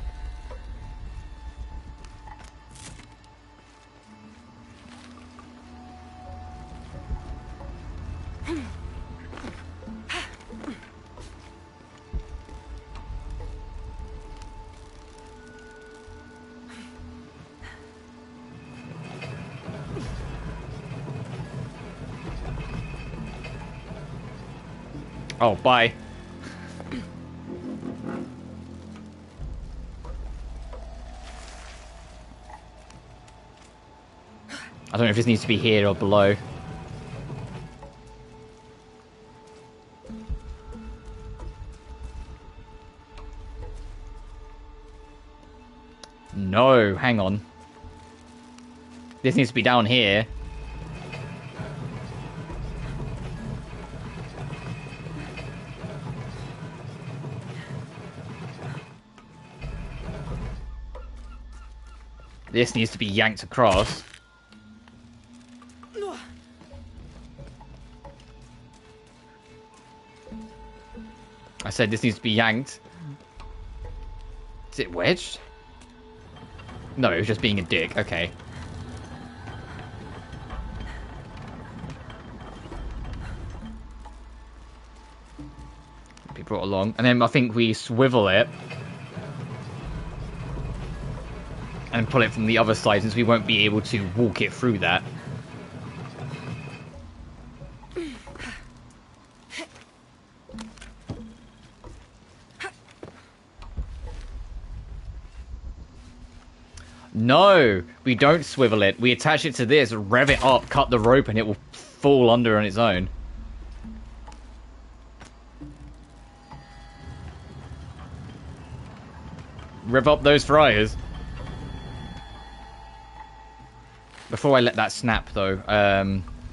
Oh, bye. I don't know if this needs to be here or below. No, hang on. This needs to be down here. This needs to be yanked across. I said this needs to be yanked. Is it wedged? No, it was just being a dick. Okay. Be brought along. And then I think we swivel it. And pull it from the other side, since we won't be able to walk it through that. No, we don't swivel it. We attach it to this, rev it up, cut the rope, and it will fall under on its own. Rev up those fryers. Before I let that snap, though,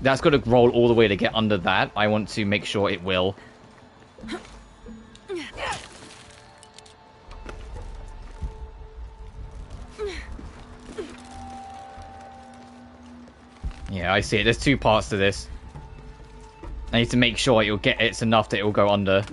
that's got to roll all the way to get under that. I want to make sure it will. Yeah, I see it. There's two parts to this. I need to make sure it'll get it's enough that it will go under.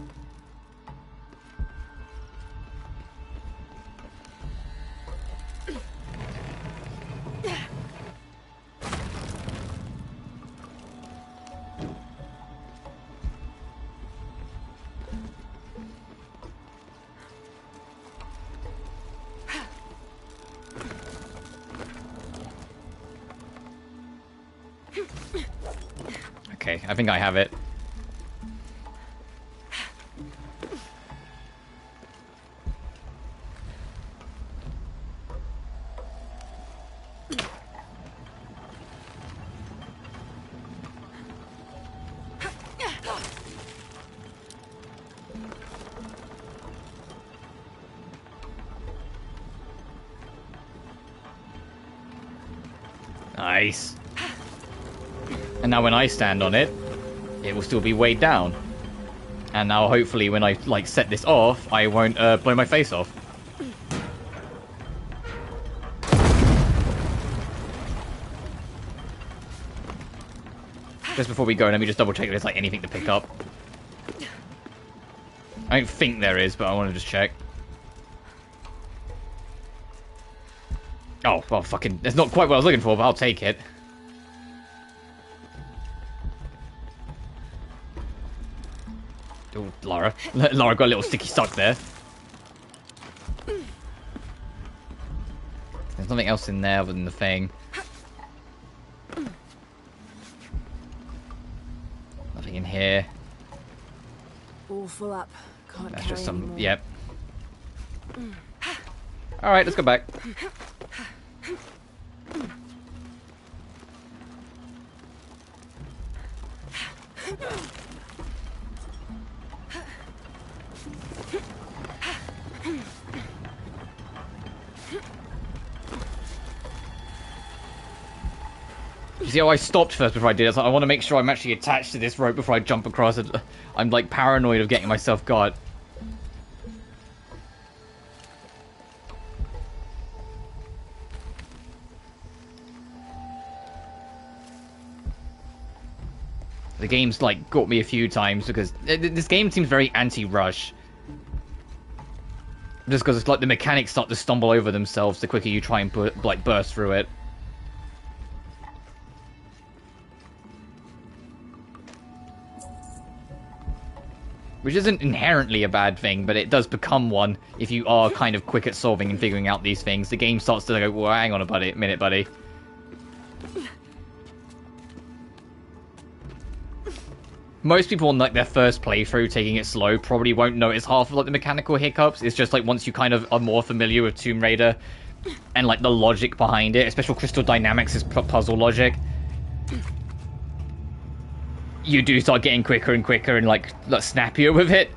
Okay, I think I have it. Nice. And now when I stand on it, it will still be weighed down. And now hopefully when I like set this off, I won't blow my face off. Just before we go, let me just double check if there's like anything to pick up. I don't think there is, but I want to just check. Oh, well, fucking... It's not quite what I was looking for, but I'll take it. Oh, Lara. Lara got a little sticky stuck there. There's nothing else in there other than the thing. Nothing in here. All full up. Can't That's carry just some... anymore. Yep. Alright, let's go back. You see how I stopped first before I did it? So I want to make sure I'm actually attached to this rope before I jump across it. I'm like paranoid of getting myself got. The game's like got me a few times because this game seems very anti-rush. Just because it's like the mechanics start to stumble over themselves the quicker you try and like burst through it. Which isn't inherently a bad thing, but it does become one if you are kind of quick at solving and figuring out these things. The game starts to go, well, hang on a minute, buddy. Most people on like their first playthrough taking it slow probably won't notice half of like the mechanical hiccups. It's just like once you kind of are more familiar with Tomb Raider and like the logic behind it, especially Crystal Dynamics' puzzle logic, you do start getting quicker and quicker and like snappier with it.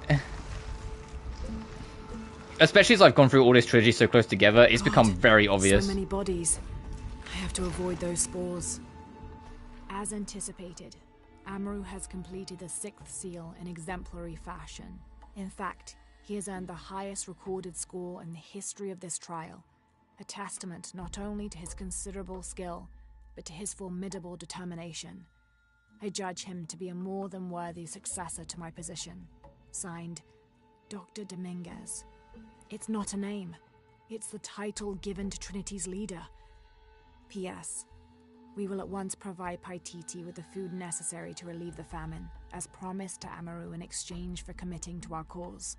Especially as I've gone through all this trilogy so close together, it's become very obvious. So many bodies. I have to avoid those spores. As anticipated, Amaru has completed the 6th seal in exemplary fashion. In fact, he has earned the highest recorded score in the history of this trial, a testament not only to his considerable skill, but to his formidable determination. I judge him to be a more than worthy successor to my position. Signed, Dr. Dominguez. It's not a name. It's the title given to Trinity's leader. P.S. We will at once provide Paititi with the food necessary to relieve the famine, as promised to Amaru in exchange for committing to our cause.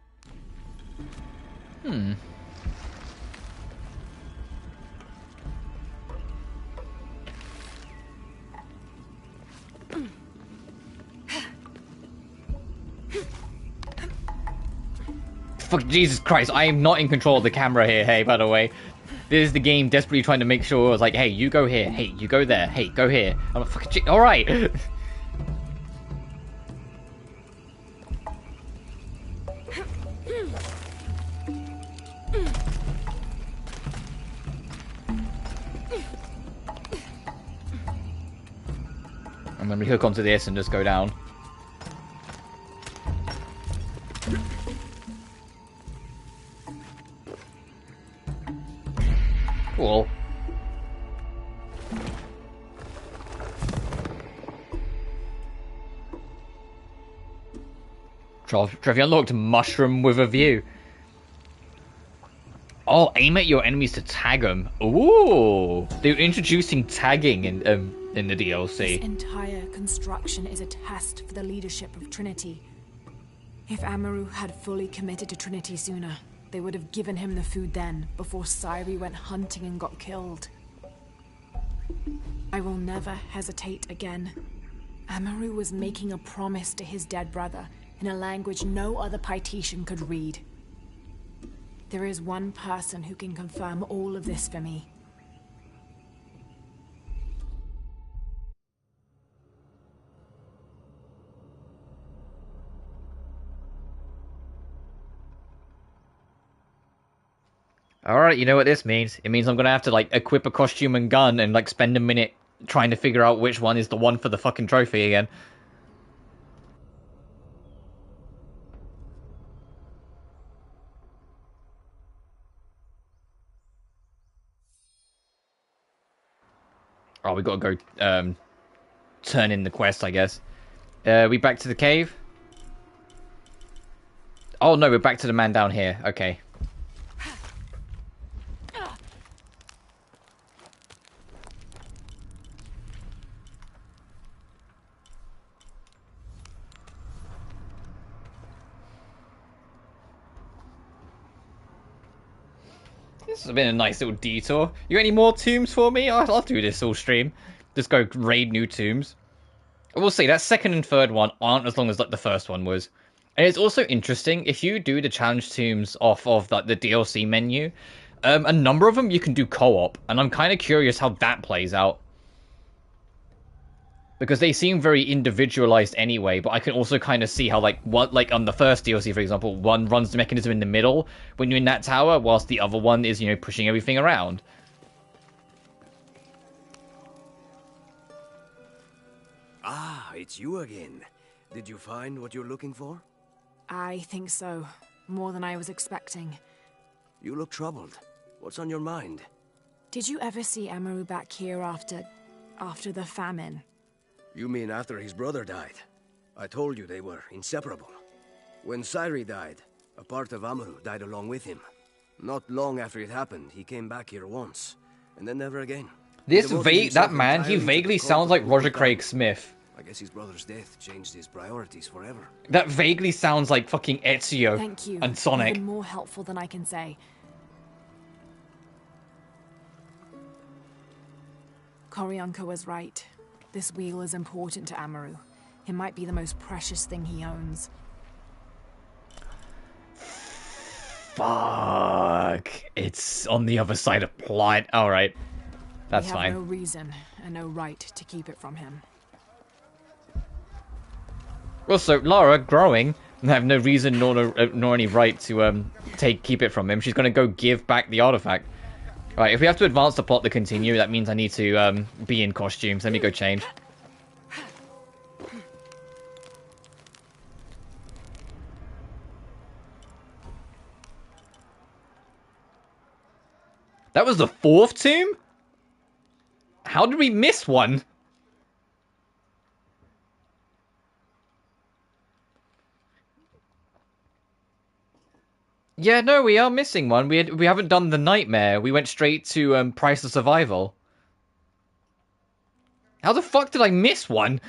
Fuck, Jesus Christ, I am not in control of the camera here, hey, by the way. This is the game desperately trying to make sure, it's like, hey, you go here, hey, you go there, hey, go here. I'm like, fucking alright! And then we hook onto this and just go down. Cool. Trophy unlocked. Mushroom with a view. Oh, aim at your enemies to tag them. Ooh, they're introducing tagging in the DLC. This entire construction is a test for the leadership of Trinity. If Amaru had fully committed to Trinity sooner, they would have given him the food then, before Sairi went hunting and got killed. I will never hesitate again. Amaru was making a promise to his dead brother in a language no other Paititian could read. There is one person who can confirm all of this for me. Alright, you know what this means? It means I'm gonna have to, like, equip a costume and gun and, like, spend a minute trying to figure out which one is the one for the fucking trophy again. Oh, we gotta go, turn in the quest, I guess. We back to the cave? Oh, no, we're back to the man down here. Okay. This has been a nice little detour. You got any more tombs for me? I'll do this all stream. Just go raid new tombs. I will say that second and third one aren't as long as like the first one was. And it's also interesting, if you do the challenge tombs off of like the DLC menu, a number of them you can do co-op, and I'm kind of curious how that plays out. Because they seem very individualized anyway, but I can also kind of see how, like, on the first DLC, for example, one runs the mechanism in the middle when you're in that tower, whilst the other one is, you know, pushing everything around. Ah, it's you again. Did you find what you're looking for? I think so. More than I was expecting. You look troubled. What's on your mind? Did you ever see Amaru back here after the famine? You mean after his brother died? I told you they were inseparable. When Sairi died, a part of Amaru died along with him. Not long after it happened, he came back here once, and then never again. That man, he vaguely sounds like Roger Craig Smith. I guess his brother's death changed his priorities forever. That vaguely sounds like fucking Ezio Thank you. and Sonic. Even more helpful than I can say. Koryanka was right. This wheel is important to Amaru. It might be the most precious thing he owns. Fuck. It's on the other side of plot. Alright. That's fine. We have no reason and no right to keep it from him. Also, Lara, growing, have no reason nor any right to keep it from him. She's gonna go give back the artifact. Right, if we have to advance the plot to continue, that means I need to be in costumes. Let me go change. That was the fourth tomb? How did we miss one? Yeah, no, we are missing one. We haven't done the nightmare. We went straight to Price of Survival. How the fuck did I miss one?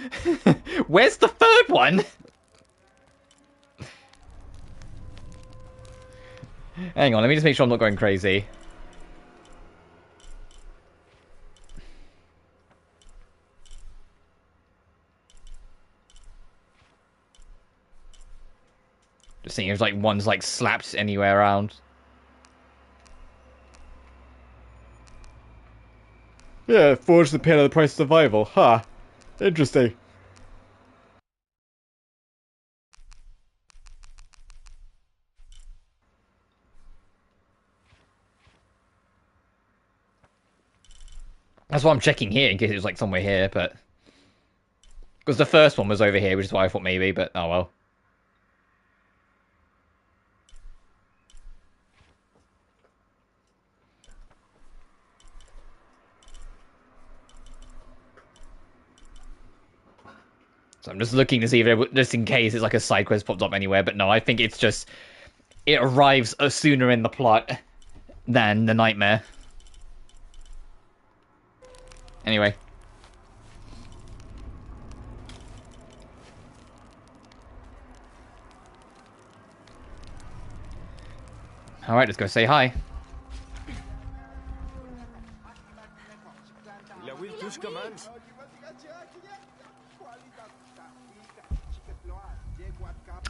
Where's the third one? Hang on, let me just make sure I'm not going crazy. Just seeing if like one's like slapped anywhere around. Yeah, forged the pin of the Price of Survival. Huh. Interesting. That's why I'm checking here in case it was like somewhere here, but because the first one was over here, which is why I thought maybe, but oh well. So I'm just looking to see if just in case it's like a side quest pops up anywhere, but no, I think it's just it arrives sooner in the plot than the nightmare. Anyway. Alright, let's go say hi.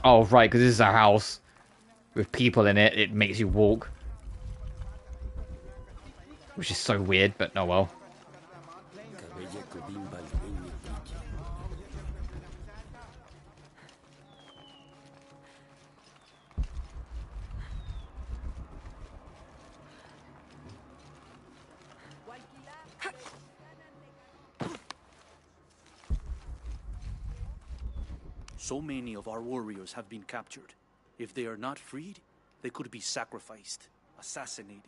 Oh, right, because this is a house with people in it. It makes you walk. Which is so weird, but oh well. So many of our warriors have been captured. If they are not freed, they could be sacrificed, assassinated.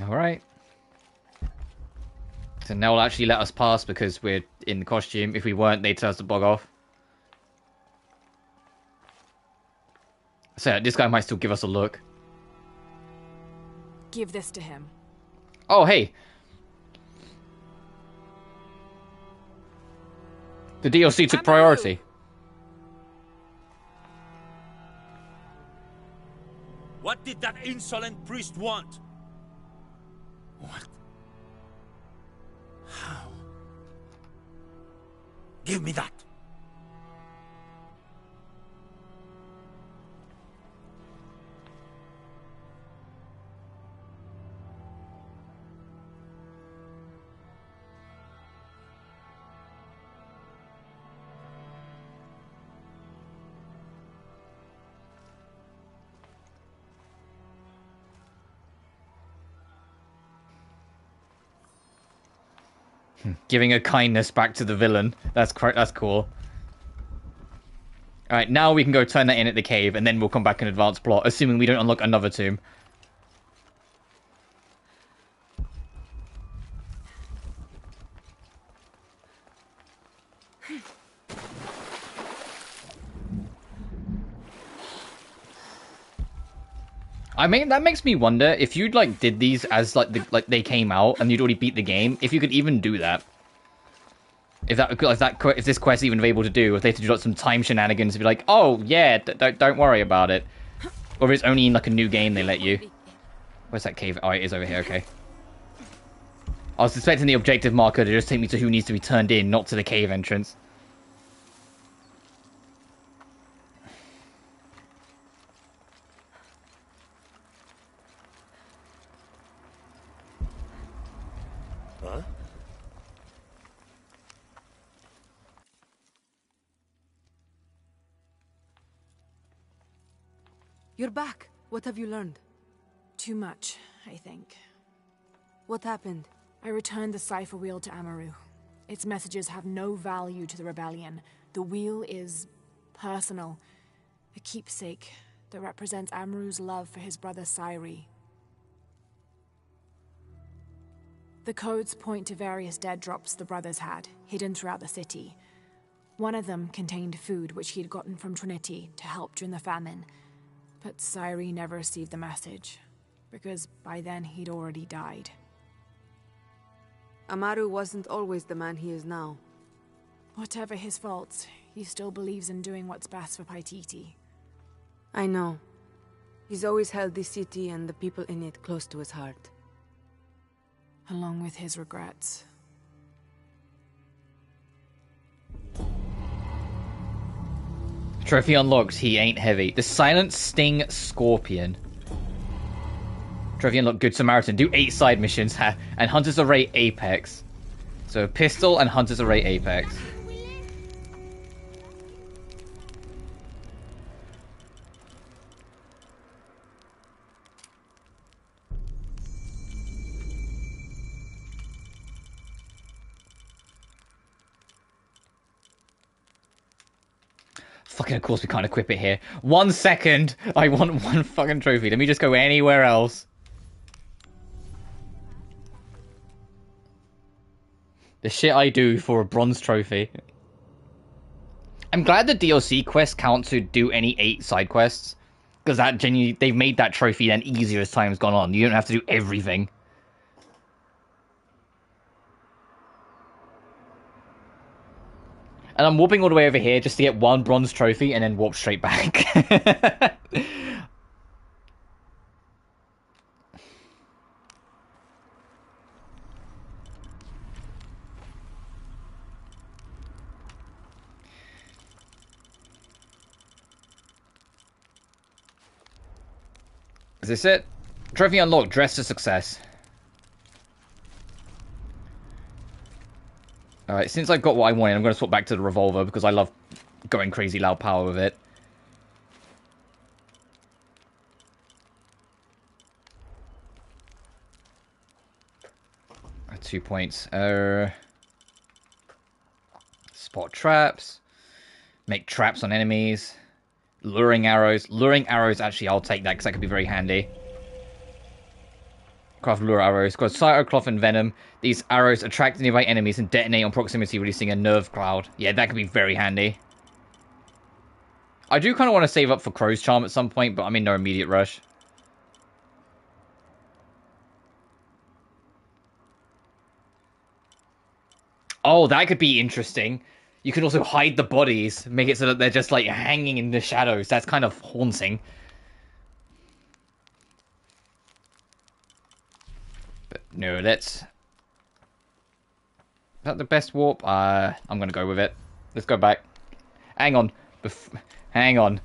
Alright. So now will actually let us pass because we're in costume. If we weren't, they'd tell us to bog off. So this guy might still give us a look. Give this to him. Oh, hey. The DLC took priority. did that insolent priest want? What? How? Give me that. Giving a kindness back to the villain. That's cool. Alright, now we can go turn that in at the cave, and then we'll come back and advance plot, assuming we don't unlock another tomb. I mean, that makes me wonder if you'd like did these as like they came out and you'd already beat the game, if you could even do that. If this quest even able to do, if they had to do like some time shenanigans to be like, oh yeah, don't worry about it, or if it's only in like a new game they let you. Where's that cave? Oh, it is over here. Okay. I was expecting the objective marker to just take me to who needs to be turned in, not to the cave entrance. Huh? You're back. What have you learned? Too much, I think. What happened? I returned the cipher wheel to Amaru. Its messages have no value to the rebellion. The wheel is personal. A keepsake that represents Amaru's love for his brother Sairi. The codes point to various dead drops the brothers had, hidden throughout the city. One of them contained food which he'd gotten from Trinity to help during the famine. But Sairi never received the message, because by then he'd already died. Amaru wasn't always the man he is now. Whatever his faults, he still believes in doing what's best for Paititi. I know. He's always held this city and the people in it close to his heart. Along with his regrets. Trophy unlocked, he ain't heavy. The Silent Sting Scorpion. Trophy unlocked, Good Samaritan. Do 8 side missions, and Hunter's Array Apex. So pistol and Hunter's Array Apex. Fucking, of course we can't equip it here. 1 second! I want 1 fucking trophy. Let me just go anywhere else. The shit I do for a bronze trophy. I'm glad the DLC quests count to do any 8 side quests. Because that genuinely, they've made that trophy then easier as time's gone on. You don't have to do everything. And I'm warping all the way over here just to get 1 bronze trophy and then warp straight back. Is this it? Trophy unlocked, dress to success. Alright, since I've got what I wanted, I'm going to swap back to the revolver because I love going crazy loud power with it. At 2 points. Spot traps. Make traps on enemies. Luring arrows. Luring arrows, actually, I'll take that because that could be very handy. Craft lure arrows. Got cytocloth and venom. These arrows attract nearby enemies and detonate on proximity, releasing a nerve cloud. Yeah, that could be very handy. I do kind of want to save up for Crow's Charm at some point, but I'm in no immediate rush. Oh, that could be interesting. You can also hide the bodies, make it so that they're just like hanging in the shadows. That's kind of haunting. No, let's... Is that the best warp? I'm gonna go with it. Let's go back. Hang on. Hang on.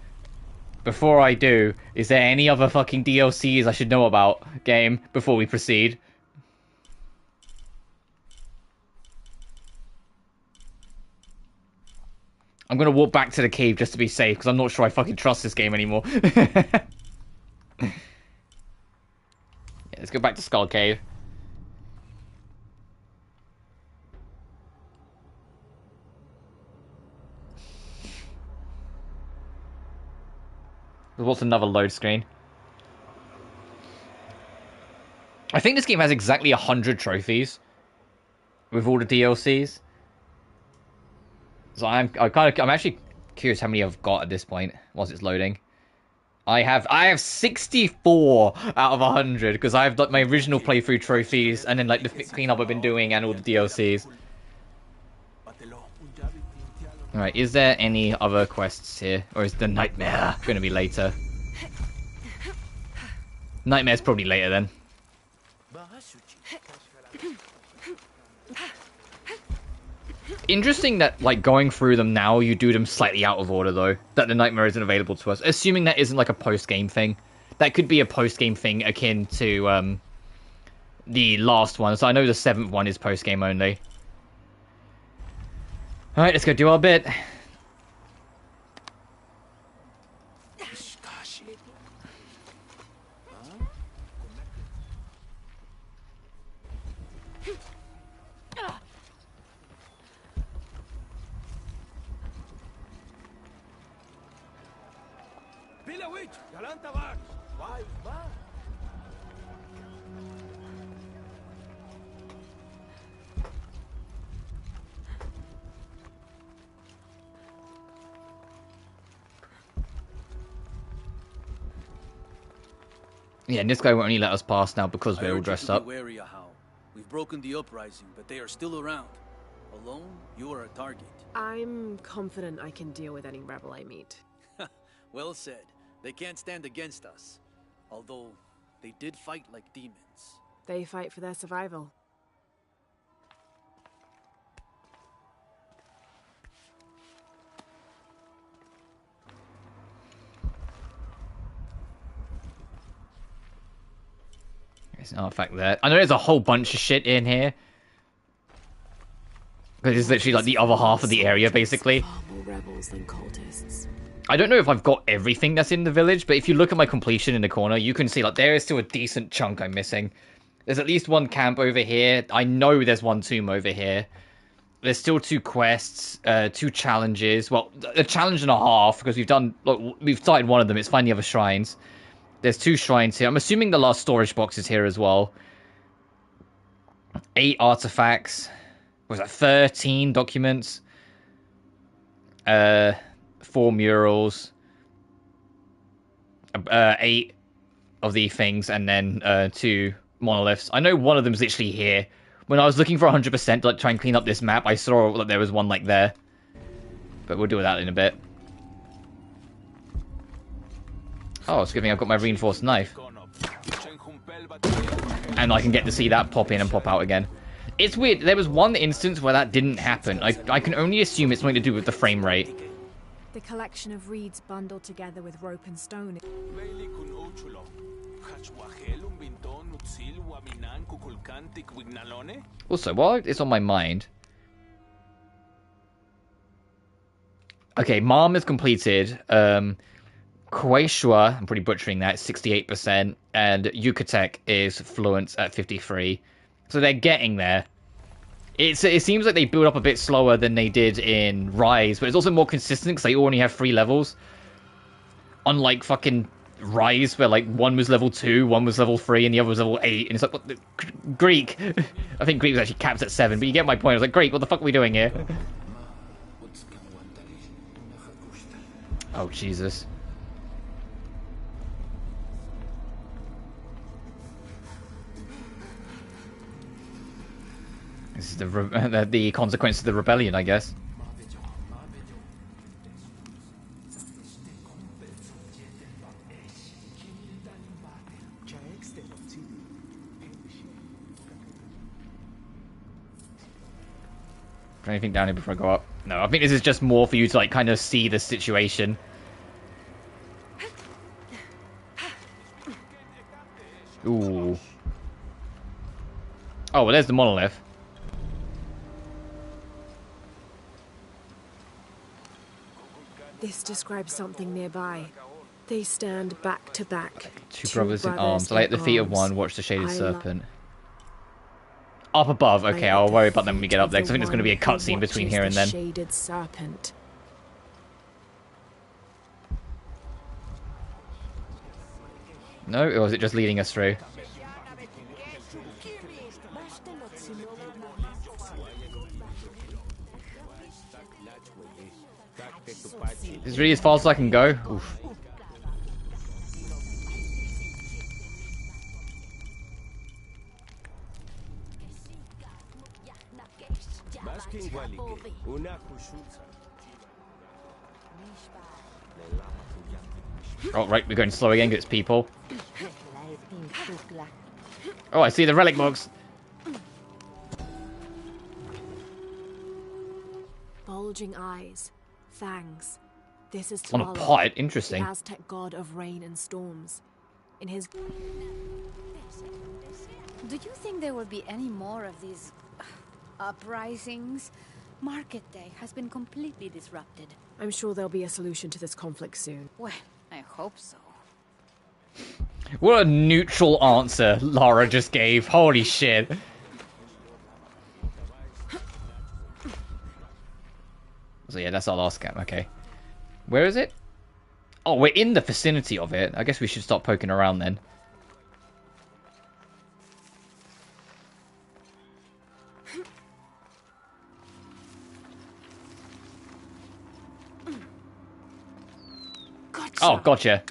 Before I do, is there any other fucking DLCs I should know about, game, before we proceed? I'm gonna walk back to the cave just to be safe, because I'm not sure I fucking trust this game anymore. Yeah, let's go back to Skull Cave. What's another load screen? I think this game has exactly 100 trophies with all the DLCs. So I'm actually curious how many I've got at this point whilst it's loading. I have 64 out of 100 because I have like my original playthrough trophies and then like the cleanup I've been doing and all the DLCs. Alright, is there any other quests here? Or is the nightmare going to be later? Nightmare's probably later then. Interesting that, like, going through them now, you do them slightly out of order, though. That the nightmare isn't available to us. Assuming that isn't, like, a post-game thing. That could be a post-game thing akin to, the last one. So I know the 7th one is post-game only. Alright, let's go do our bit. Yeah, and this guy won't only let us pass now because we're all dressed up. Wary of how. We've broken the uprising, but they are still around. Alone, you are a target. I'm confident I can deal with any rebel I meet. Well said. They can't stand against us. Although, they did fight like demons. They fight for their survival. There's an artifact there. I know there's a whole bunch of shit in here. But it's literally like the other half of the area, basically. Far more rebels than cultists. I don't know if I've got everything that's in the village, but if you look at my completion in the corner, you can see like there is still a decent chunk I'm missing. There's at least one camp over here. I know there's one tomb over here. There's still 2 quests, 2 challenges. Well, a challenge and a half, because we've started one of them. It's find the other shrines. There's 2 shrines here. I'm assuming the last storage box is here as well. 8 artifacts. What was that? 13 documents. 4 murals. 8 of the things, and then 2 monoliths. I know one of them's literally here. When I was looking for 100% to like, try and clean up this map, I saw that there was one like there. But we'll deal with that in a bit. Oh, it's good thing I've got my reinforced knife. And I can get to see that pop in and pop out again. It's weird. There was one instance where that didn't happen. I can only assume it's something to do with the frame rate. The collection of reeds bundled together with rope and stone. Also, while it's on my mind... Okay, Mom is completed. Quechua, I'm pretty butchering that, 68%. And Yucatec is fluent at 53%. So they're getting there. It seems like they build up a bit slower than they did in Rise, but it's also more consistent because they only have 3 levels. Unlike fucking Rise, where like one was level 2, one was level 3, and the other was level 8. And it's like, what the... Greek. I think Greek was actually capped at 7, but you get my point. I was like, Greek, what the fuck are we doing here? Oh, Jesus. This is the consequence of the rebellion, I guess. anything down here before I go up? No, I think this is just more for you to, like, kind of see the situation. Ooh. Oh, well, there's the monolith. This describes something nearby. They stand back to back. Two brothers in arms. Lay at the feet of one, watch the shaded serpent. Up above. Okay, I'll worry about them when we get up there, because I think there's going to be a cutscene between here and then. Shaded serpent. No, or is it just leading us through? This is really as far as I can go. Oof. Oh, right, we're going slow again because it's people. Oh, I see the relic box. Bulging eyes, fangs. This is On a pot, interesting. the Aztec god of rain and storms. In his... Do you think there will be any more of these uprisings? Market day has been completely disrupted. I'm sure there'll be a solution to this conflict soon. Well, I hope so. What a neutral answer Lara just gave. Holy shit. So yeah, that's our last camp. Okay. Where is it? Oh, we're in the vicinity of it. I guess we should start poking around then. Gotcha. Oh, gotcha.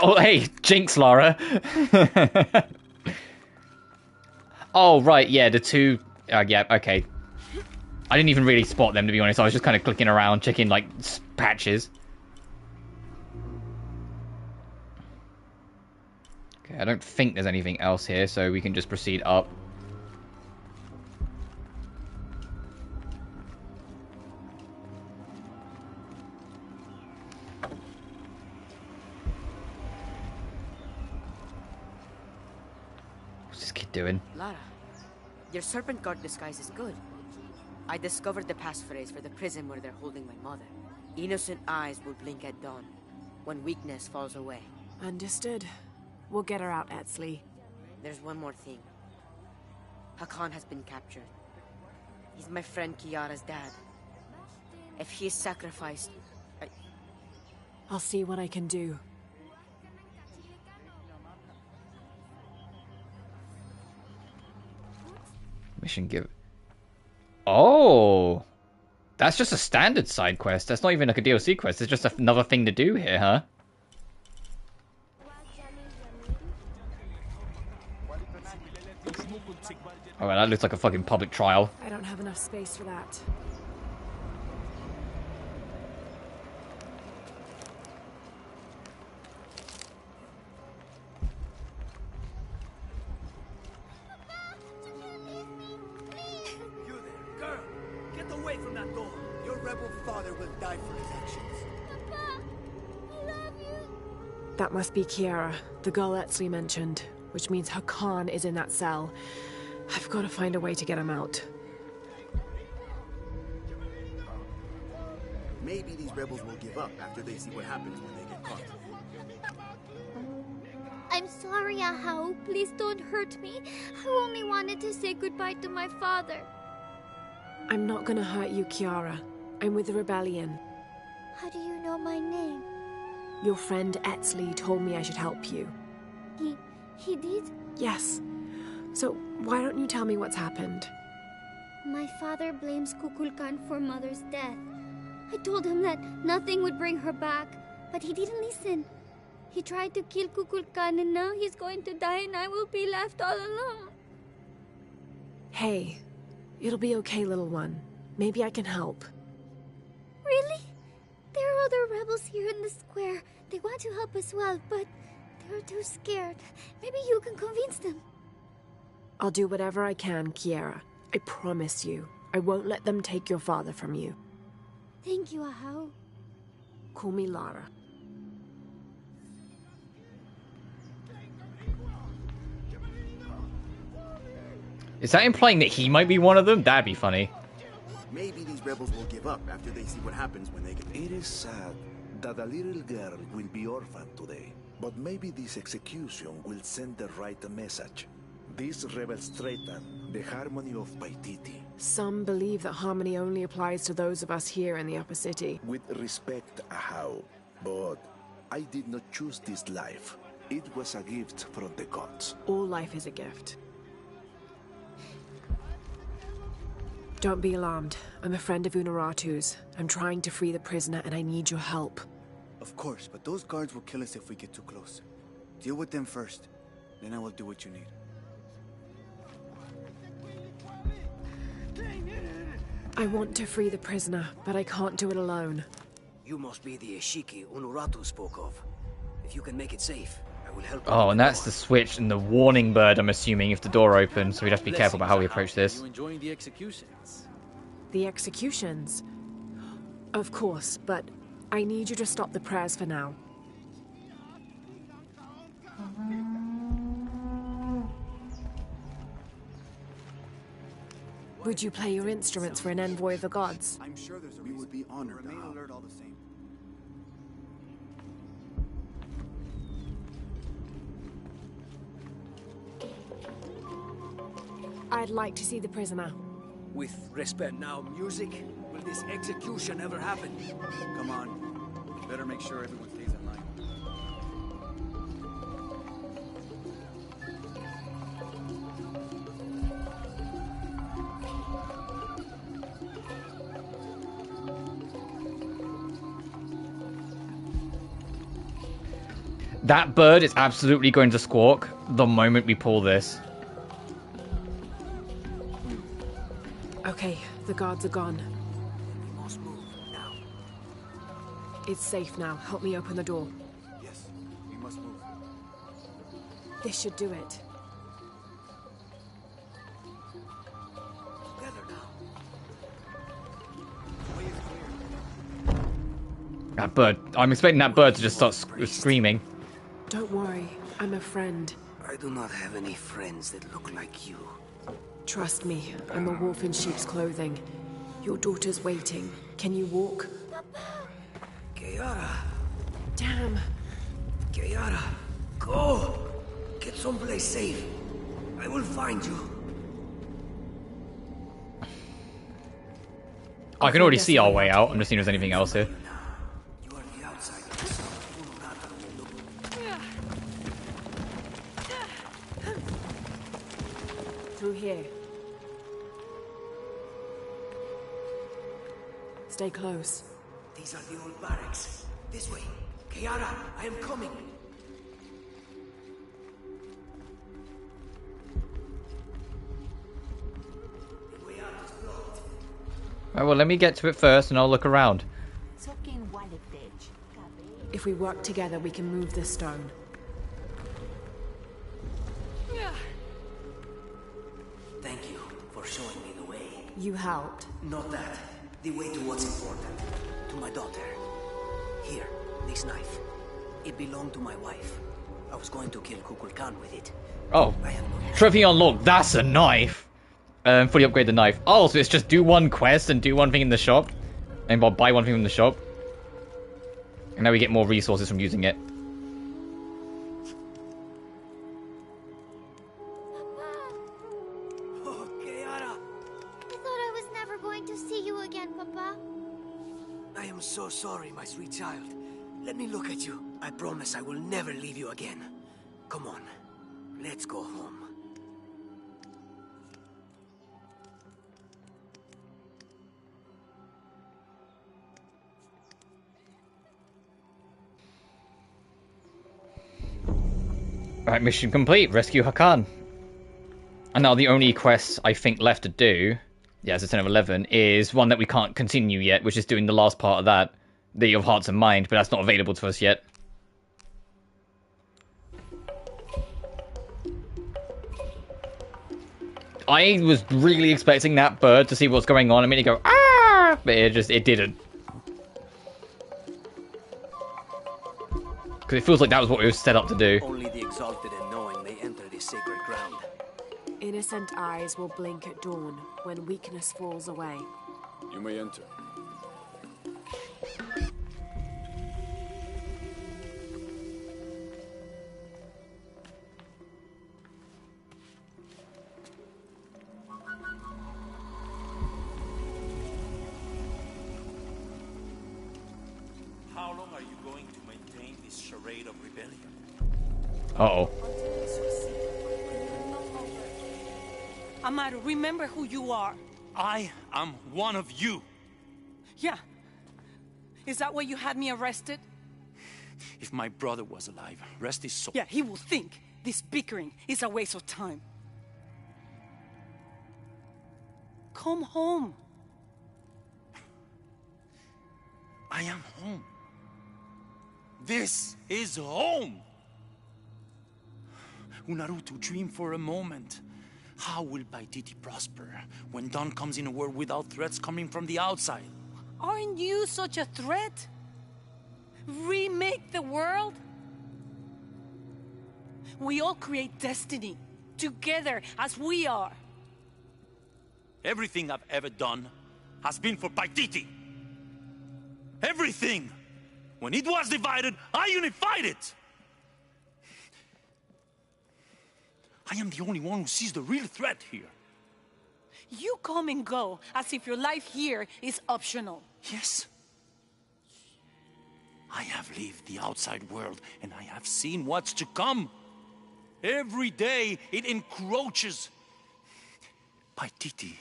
Oh, hey, jinx, Lara. Oh, right, yeah, the two... yeah, okay. I didn't even really spot them, to be honest. I was just kind of clicking around, checking, like, patches. Okay, I don't think there's anything else here, so we can just proceed up. What's this kid doing? Lara, your serpent guard disguise is good. I discovered the passphrase for the prison where they're holding my mother. Innocent eyes will blink at dawn, when weakness falls away. Understood. We'll get her out, Etzli. There's one more thing. Hakan has been captured. He's my friend Kiara's dad. If he is sacrificed, I'll see what I can do. Mission give. Oh, that's just a standard side quest. That's not even like a DLC quest. It's just another thing to do here, huh? Oh, well, that looks like a fucking public trial. I don't have enough space for that. That must be Kiara, the girl Etzli mentioned, which means Hakan is in that cell. I've got to find a way to get him out. Maybe these rebels will give up after they see what happens when they get caught. I'm sorry, Ahau. Please don't hurt me. I only wanted to say goodbye to my father. I'm not gonna hurt you, Kiara. I'm with the rebellion. How do you know my name? Your friend Etzli told me I should help you. He did? Yes. So, why don't you tell me what's happened? My father blames Kukulkan for Mother's death. I told him that nothing would bring her back, but he didn't listen. He tried to kill Kukulkan and now he's going to die and I will be left all alone. Hey, it'll be okay, little one. Maybe I can help. Really? There are other rebels here in the square. They want to help as well, but they're too scared. Maybe you can convince them. I'll do whatever I can, Kiara. I promise you. I won't let them take your father from you. Thank you, Ahau. Call me Lara. Is that implying that he might be one of them? That'd be funny. Maybe these rebels will give up after they see what happens when they get... It is sad that a little girl will be orphaned today. But maybe this execution will send the right message. These rebels threaten the harmony of Paititi. Some believe that harmony only applies to those of us here in the upper city. With respect, Ahau, but I did not choose this life. It was a gift from the gods. All life is a gift. Don't be alarmed. I'm a friend of Unuratu's. I'm trying to free the prisoner and I need your help. Of course, but those guards will kill us if we get too close. Deal with them first, then I will do what you need. I want to free the prisoner, but I can't do it alone. You must be the Ishiki Unuratu spoke of. If you can make it safe, I will help you. Oh, and that's the switch and the warning bird, I'm assuming, if the door opens, so we'd have to be careful about how we approach this. You enjoying the executions? The executions? Of course, but I need you to stop the prayers for now. Would you play your instruments for an envoy of the gods? I'm sure there's a reason. We would be honored. Remain alert all the same. I'd like to see the prisoner. With respect now, music, will this execution ever happen? Come on. Better make sure everyone stays in line. That bird is absolutely going to squawk the moment we pull this. Okay, the guards are gone. We must move now. It's safe now. Help me open the door. Yes, we must move. This should do it. Together now. The way is clear. That bird. I'm expecting that bird to just start screaming. Don't worry, I'm a friend. I do not have any friends that look like you. Trust me, I'm a wolf in sheep's clothing. Your daughter's waiting. Can you walk? Kiara. Damn. Kiara, go! Get someplace safe. I will find you. I can already see our way out. I'm just seeing if there's anything else here. You are the outsider. Through here. Stay close. These are the old barracks. This way. Kiara, I am coming. The way out is blocked. Right, well, let me get to it first and I'll look around. If we work together, we can move this stone. Thank you for showing me the way. You helped. Not that. The way to what's important. To my daughter. Here, this knife. It belonged to my wife. I was going to kill Kukulkan with it. Oh, trophy unlocked. That's a knife. Fully upgrade the knife. Oh, so it's just do one quest and do one thing in the shop. And buy one thing from the shop. And now we get more resources from using it. Oh, Kiara! I thought I was never going to see you again, Papa. I am so sorry, my sweet child. Let me look at you. I promise I will never leave you again. Come on. Let's go home. Right, mission complete. Rescue Hakan. And now the only quest I think left to do, yeah, it's a 10 of 11, is one that we can't continue yet, which is doing the last part of that, the of Hearts and Mind, but that's not available to us yet. I was really expecting that bird to see what's going on. I mean, it go ah, but it didn't. Because it feels like that was what it was set up to do. Only the exalted and knowing may enter this sacred ground. Innocent eyes will blink at dawn when weakness falls away. You may enter. How long are you going to maintain this charade of rebellion? Uh-oh. Amaru, remember who you are. I am one of you. Yeah. Is that why you had me arrested? If my brother was alive, rest his soul. Yeah, he will think this bickering is a waste of time. Come home. I am home. This is home. Unaruto, dream for a moment. How will Paititi prosper when Dawn comes in a world without threats coming from the outside? Aren't you such a threat? Remake the world? We all create destiny, together as we are. Everything I've ever done has been for Paititi. Everything! When it was divided, I unified it! I am the only one who sees the real threat here. You come and go as if your life here is optional. Yes. I have lived the outside world, and I have seen what's to come. Every day, it encroaches. Paititi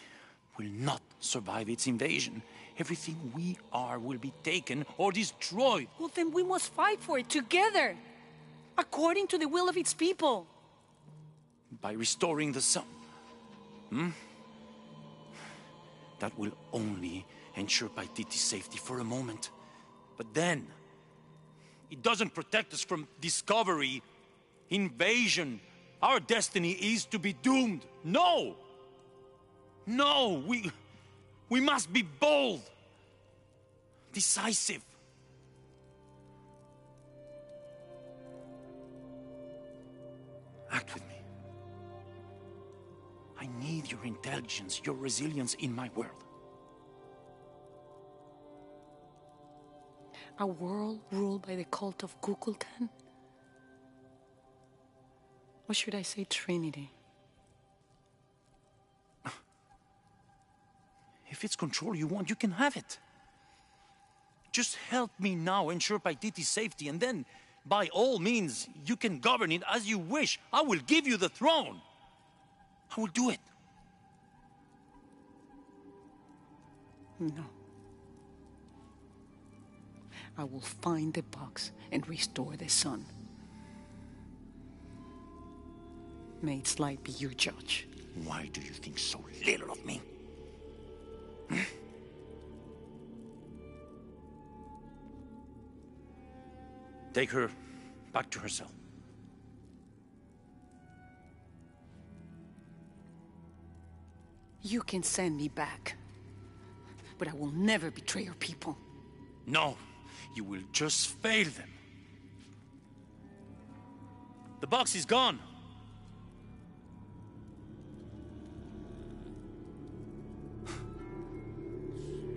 will not survive its invasion. Everything we are will be taken or destroyed. Well, then we must fight for it together, according to the will of its people. By restoring the sun. That will only ensure Paititi's safety for a moment. But then, it doesn't protect us from discovery, invasion. Our destiny is to be doomed. No! No, we must be bold, decisive. Act with me. I need your intelligence, your resilience in my world. A world ruled by the cult of Kukulkan? Or should I say Trinity? If it's control you want, you can have it. Just help me now ensure Paititi's safety, and then, by all means, you can govern it as you wish. I will give you the throne. I will do it. No. I will find the box and restore the sun. May its light be your judge. Why do you think so little of me? Take her back to her cell. You can send me back, but I will never betray your people. No, you will just fail them. The box is gone.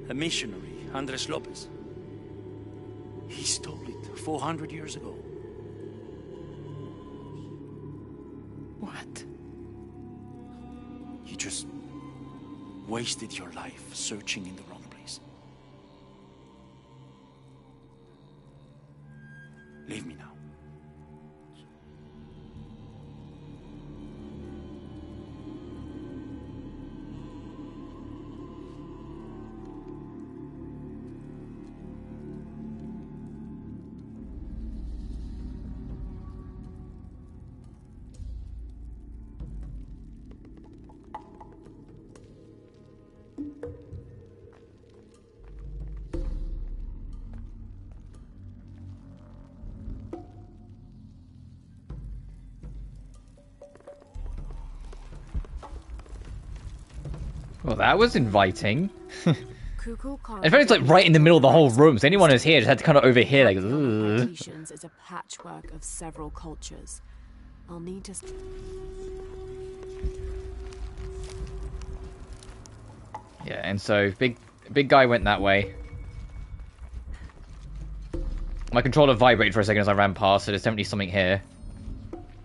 A missionary, Andres Lopez. He stole it 400 years ago. What? You just wasted your life searching in the wrong place. Leave me now. Well, that was inviting. Kukulkan In fact, it's like right in the middle of the whole room, so anyone who's here just had to kind of overhear, like, ugh. Partitions is a patchwork of several cultures. I'll need to. Yeah, and so big guy went that way. My controller vibrated for a second as I ran past, so there's definitely something here.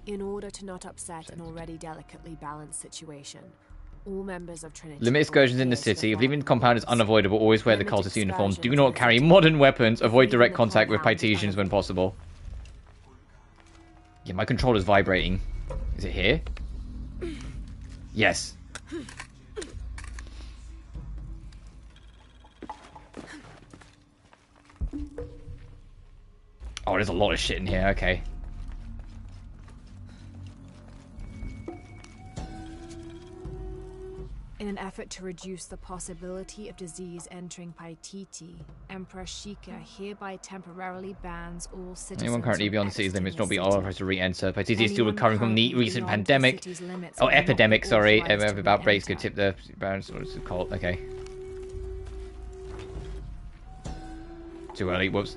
In order to not upset an already delicately balanced situation, all members of Trinity. Limit excursions in the city. If leaving the compound is unavoidable, always wear the cultist uniform. Do not carry modern weapons. Avoid direct contact with Pythesians when possible. Yeah, my controller's vibrating. Is it here? Yes. Oh, there's a lot of shit in here. Okay. In an effort to reduce the possibility of disease entering Paititi, Emperor Sheikah hereby temporarily bans all citizens. Anyone currently beyond the city's limits not be authorized to re-enter. Paititi is still recovering from the recent pandemic. Oh, epidemic, sorry. If outbreaks could tip the balance. What is it called? Okay. Too early. Whoops.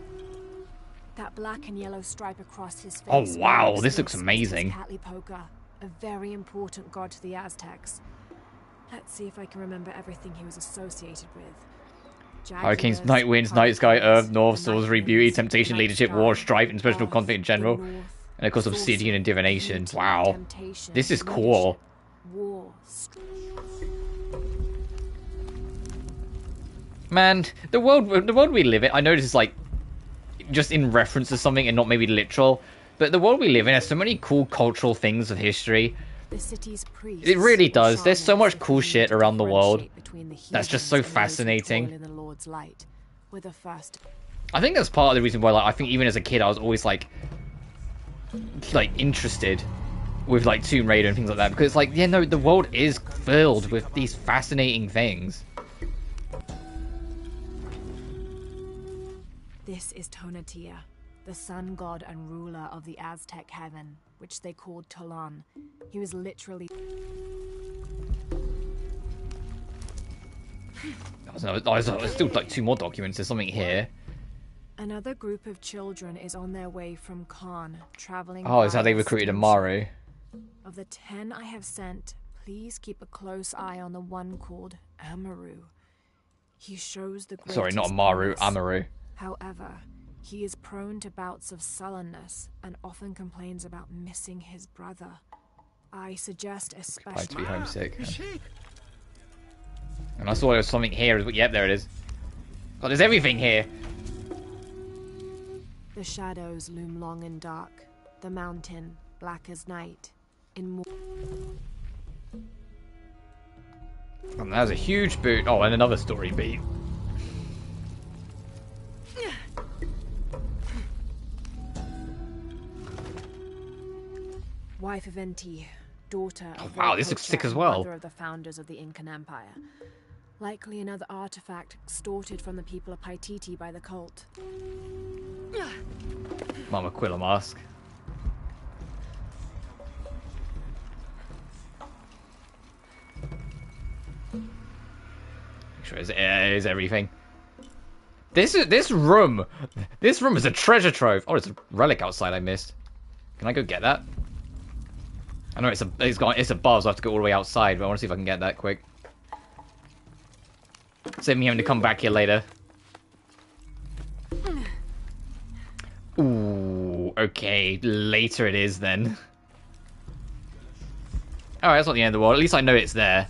That black and yellow stripe across his face. Oh, wow. This looks amazing. Patlipoca, a very important god to the Aztecs. Let's see if I can remember everything he was associated with. Hurricanes, night winds, night sky, earth, north, sorcery, beauty, temptation, leadership, war, strife, and special conflict in general. And of course, obsidian and divination. Wow. This is cool. Man, the world we live in, I know this is like just in reference to something and not maybe literal, but the world we live in has so many cool cultural things of history. The city's priests, it really does. There's so much cool shit around the world that's just so fascinating. In the Lord's light, with the first. I think that's part of the reason why, like, I think even as a kid I was always like interested with like Tomb Raider and things like that, because it's like, yeah, no, the world is filled with these fascinating things. This is Tonatiuh, the sun god and ruler of the Aztec heaven, which they called Tolan. He was literally... There's still like 2 more documents. There's something here. Another group of children is on their way from Khan, traveling... Oh, is how they recruited Amaru. Of the 10 I have sent, please keep a close eye on the one called Amaru. He shows the greatest... Sorry, not Amaru, Amaru. However, he is prone to bouts of sullenness and often complains about missing his brother. I suggest especially... To be homesick. And I saw there was something here. Yep, there it is. God, there's everything here. The shadows loom long and dark. The mountain, black as night. In And that was a huge boot. Oh, and another story beat. Wife of Enti, daughter of wow, this looks sick as well. Mother of the founders of the Incan Empire. Likely another artifact extorted from the people of Paititi by the cult. Mama Quilla mask. Make sure it is everything. This room is a treasure trove. Oh, there's a relic outside I missed. Can I go get that? I know it's above, so I have to go all the way outside, but I want to see if I can get that quick. Save me having to come back here later. Ooh, okay, later it is then. Alright, that's not the end of the world. At least I know it's there.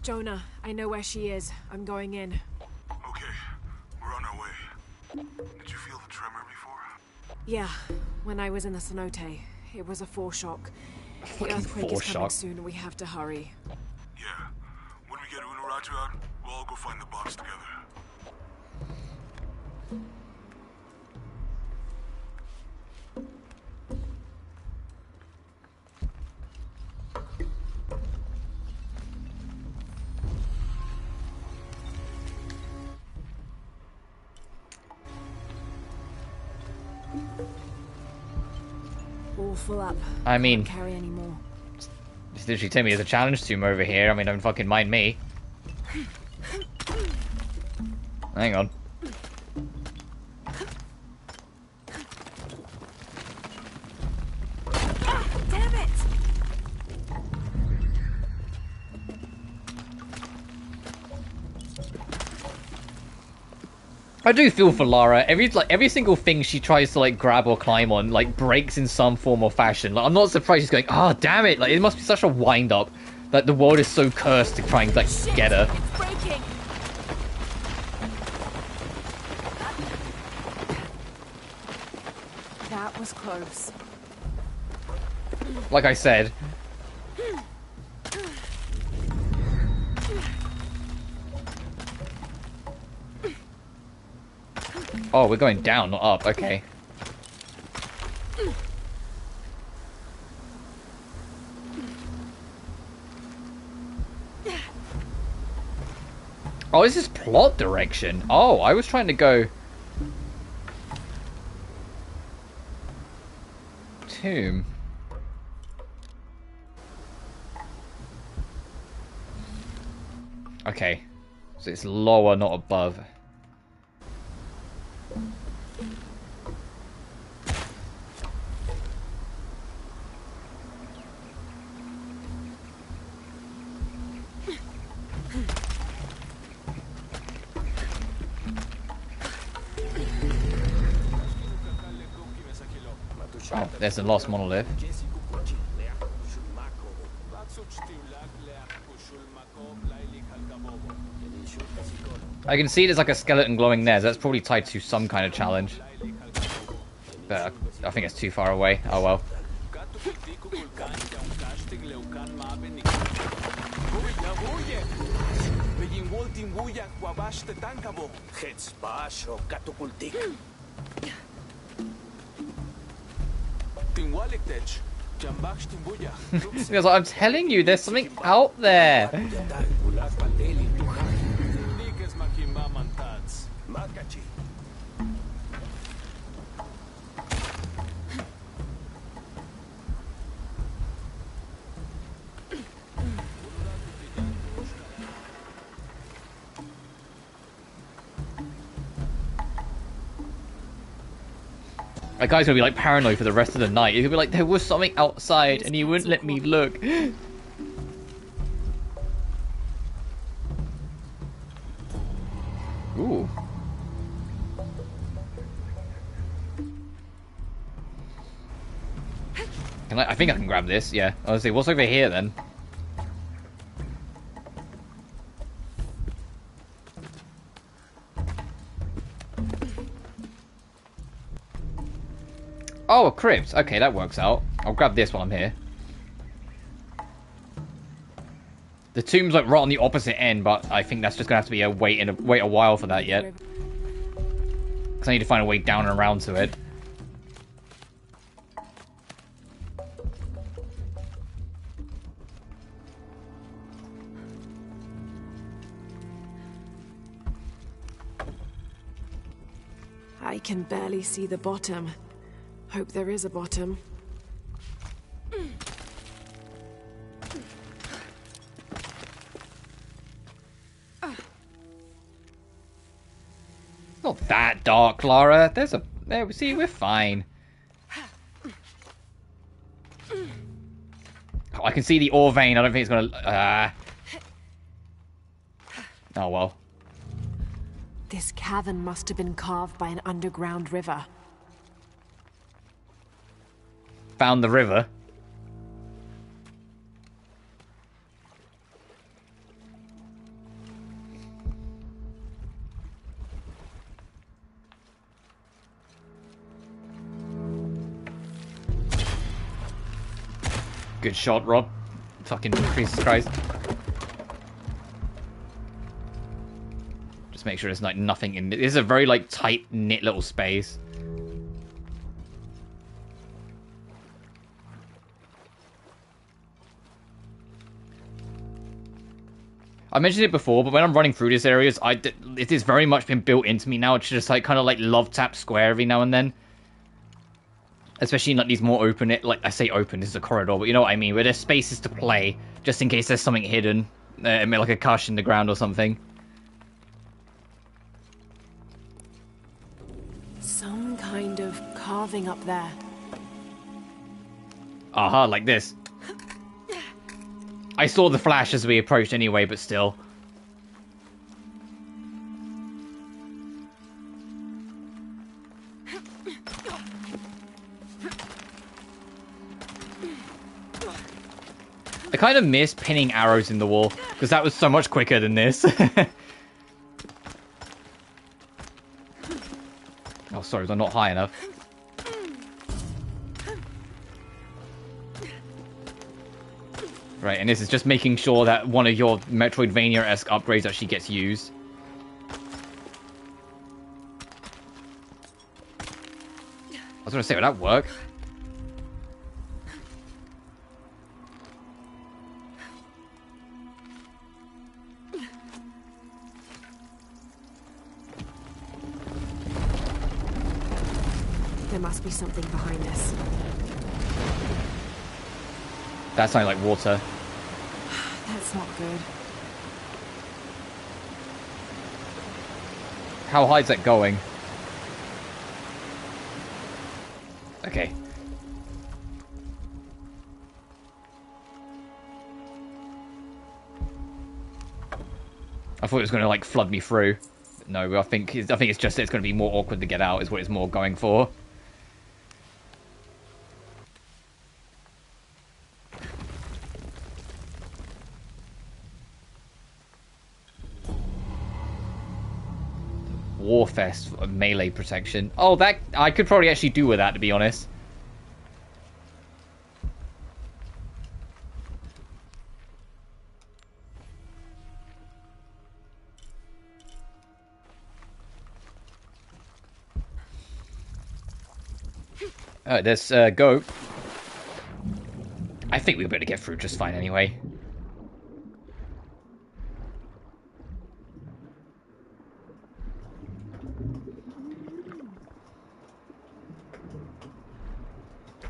Jonah, I know where she is. I'm going in. Okay, we're on our way. Did you feel the tremor before? Yeah, when I was in the cenote. It was a foreshock. The earthquake is coming soon. We have to hurry. Yeah. When we get Unuratu out, we'll all go find the box together. all full up. I mean, Can't carry any more. Just literally tell me there's a challenge tomb over here. I mean, don't fucking mind me. Hang on. Damn it! I do feel for Lara. Every single thing she tries to like grab or climb on like breaks in some form or fashion. Like I'm not surprised she's going, oh damn it! Like it must be such a wind up that the world is so cursed to try and like get her. It's breaking. That was close. Like I said. Oh, we're going down, not up. Okay. Oh, this is plot direction. Oh, I was trying to go... Tomb. Okay. So it's lower, not above. Oh, there's a lost monolith. I can see there's like a skeleton glowing there, so that's probably tied to some kind of challenge. But I think it's too far away. Oh well. Because I'm telling you, there's something out there. That guy's gonna be like paranoid for the rest of the night. He's gonna be like, there was something outside and you wouldn't let me look. Ooh. I think I can grab this, yeah. I was say, what's over here then? Oh, a crypt. Okay, that works out. I'll grab this while I'm here. The tomb's like right on the opposite end, but I think that's just gonna have to be a wait a while for that yet. Because I need to find a way down and around to it. I can barely see the bottom. Hope there is a bottom. Not that dark, Lara. There, see, we're fine. Oh, I can see the ore vein. I don't think it's gonna... Oh, well. This cavern must have been carved by an underground river. Found the river. Good shot, Rob. Fucking Jesus Christ. Just make sure there's like nothing in it. This is a very like tight knit little space. I mentioned it before, but when I'm running through these areas, it has very much been built into me now to just like kind of like love tap square every now and then. Especially in like these more open, like I say open, this is a corridor, but you know what I mean, where there's spaces to play, just in case there's something hidden, like a cache in the ground or something. Some kind of carving up there. Aha, like this. I saw the flash as we approached anyway, but still. I kind of miss pinning arrows in the wall, because that was so much quicker than this. Oh, sorry, was I not high enough? Right, and this is just making sure that one of your Metroidvania-esque upgrades actually gets used. I was going to say, would that work? There must be something behind this. That sounded like water. That's not good. How high is that going? Okay. I thought it was going to like flood me through. But no, I think it's just it's going to be more awkward to get out is what it's more going for. Warfest melee protection. Oh, that I could probably actually do with that, to be honest. Alright, let's go. I think we'll be able to get through just fine anyway.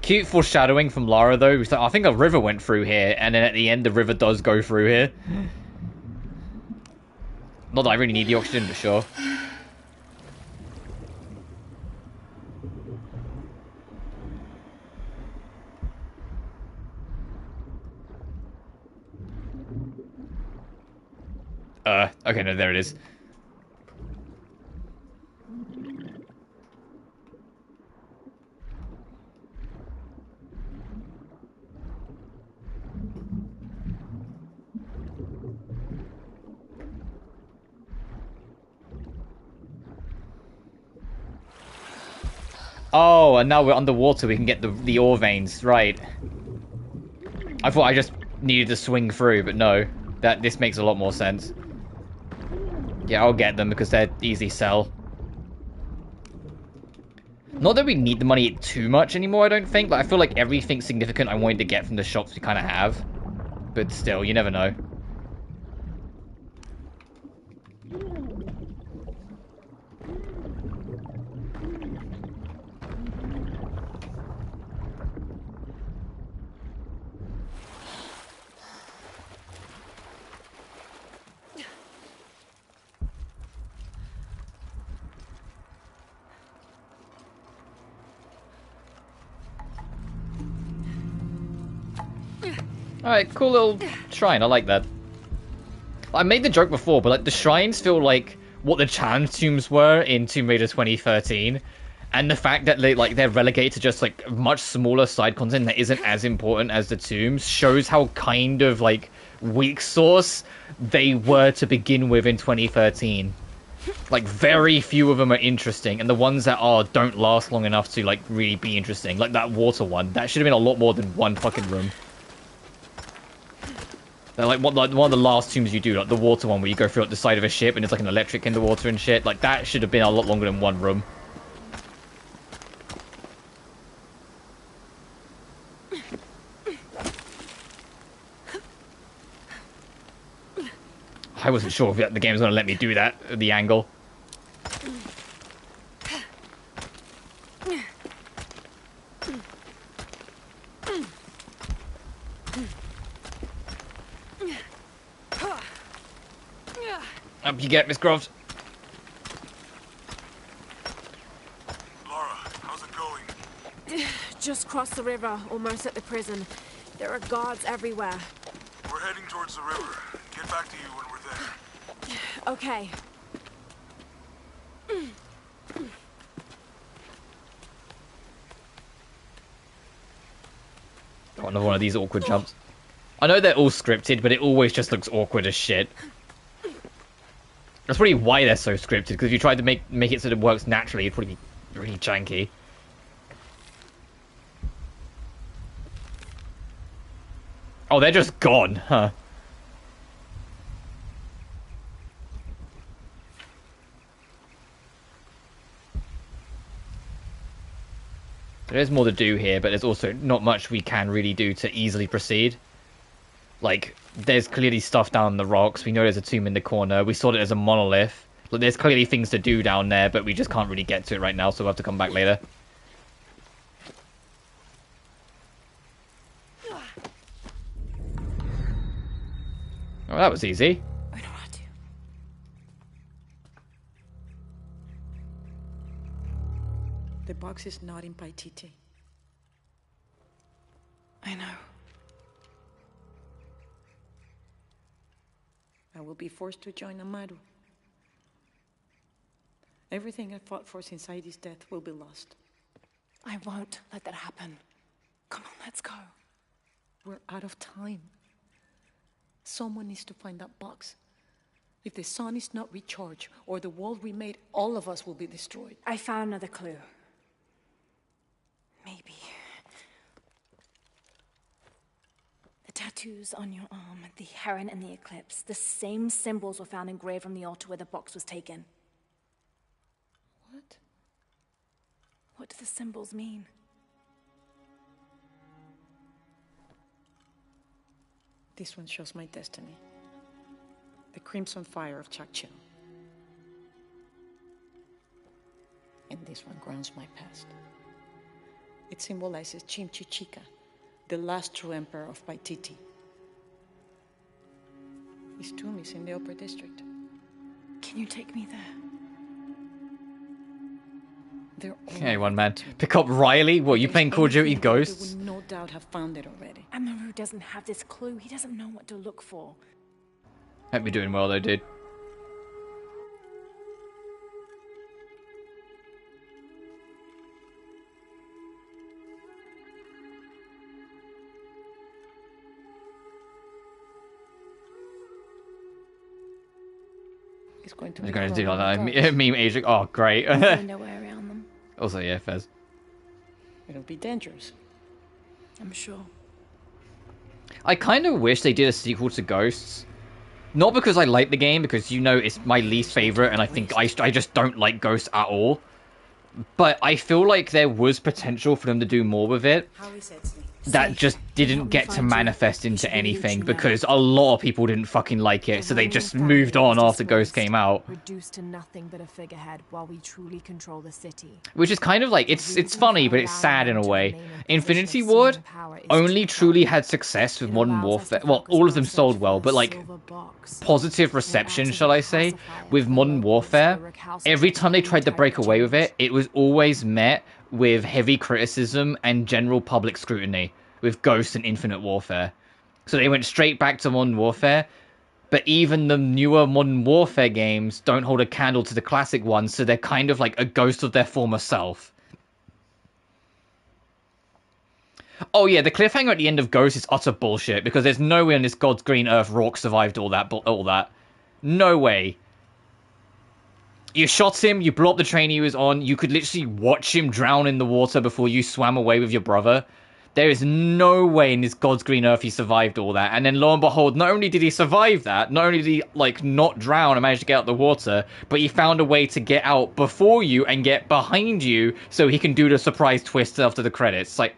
Cute foreshadowing from Lara, though. I think a river went through here, and then at the end, the river does go through here. Not that I really need the oxygen, but sure. Okay, no, there it is. Oh, and now we're underwater, we can get the ore veins, right. I thought I just needed to swing through, but no. This makes a lot more sense. Yeah, I'll get them because they're easy sell. Not that we need the money too much anymore, I don't think. Like, I feel like everything significant I wanted to get from the shops we kind of have. But still, you never know. Alright, cool little shrine. I like that. I made the joke before, but like the shrines feel like what the challenge tombs were in Tomb Raider 2013. And the fact that they're relegated to just like much smaller side content that isn't as important as the tombs shows how kind of like weak sauce they were to begin with in 2013. Like very few of them are interesting, and the ones that are don't last long enough to like really be interesting. Like that water one, that should have been a lot more than one fucking room. They're like one of the last tombs you do, like the water one where you go through the side of a ship and it's like an electric in the water and shit. Like that should have been a lot longer than one room. I wasn't sure if the game was going to let me do that at the angle. Up you get, Miss Groves. Laura, how's it going? Just crossed the river, almost at the prison. There are guards everywhere. We're heading towards the river. Get back to you when we're there. Okay. Got another one of these awkward jumps. I know they're all scripted, but it always just looks awkward as shit. That's probably why they're so scripted, because if you tried to make it so that it works naturally, it'd probably be really janky. Oh, they're just gone, huh? There is more to do here, but there's also not much we can really do to easily proceed. Like, there's clearly stuff down the rocks. We know there's a tomb in the corner. We saw it as a monolith. Like, there's clearly things to do down there, but we just can't really get to it right now, so we'll have to come back later. Oh, that was easy. The box is not in Paititi. I know. I will be forced to join Amaru. Everything I fought for since Heidi's death will be lost. I won't let that happen. Come on, let's go. We're out of time. Someone needs to find that box. If the sun is not recharged, or the world we made, all of us will be destroyed. I found another clue. Maybe. The tattoos on your arm, the heron and the eclipse, the same symbols were found engraved on the altar where the box was taken. What? What do the symbols mean? This one shows my destiny. The crimson fire of Chakchil. And this one grounds my past. It symbolizes Chimchichica, the last true emperor of Paititi. His tomb is in the upper district. Can you take me there? Hey, one man. Pick up Riley? What, you playing Call of Duty Ghosts? They would no doubt have found it already. Amaru doesn't have this clue. He doesn't know what to look for. Hope you're doing well though, dude. It's going to I'm be going to do crawling like with that. guards. Meme Asia. Oh, great. Find a way around them. Also, yeah, Fez. It'll be dangerous. I'm sure. I kind of wish they did a sequel to Ghosts. Not because I like the game, because you know it's my least favorite, and I think I just don't like Ghosts at all. But I feel like there was potential for them to do more with it. That just didn't get to manifest into anything because a lot of people didn't fucking like it, so they just moved on after Ghost came out. Reduced to nothing but a figurehead while we truly control the city. Which is kind of like, it's funny, but it's sad in a way. Infinity Ward only truly had success with Modern Warfare. Well, all of them sold well, but like, positive reception, shall I say, with Modern Warfare. Every time they tried to break away with it, it was always met with heavy criticism and general public scrutiny with Ghost and Infinite Warfare. So they went straight back to Modern Warfare, but even the newer Modern Warfare games don't hold a candle to the classic ones, so they're kind of like a ghost of their former self. Oh yeah, the cliffhanger at the end of Ghost is utter bullshit, because there's no way on this God's green earth Rourke survived all that. No way. You shot him, you blew up the train he was on, you could literally watch him drown in the water before you swam away with your brother. There is no way in this God's green earth he survived all that. And then lo and behold, not only did he survive that, not only did he, like, not drown and manage to get out the water, but he found a way to get out before you and get behind you so he can do the surprise twist after the credits. It's like,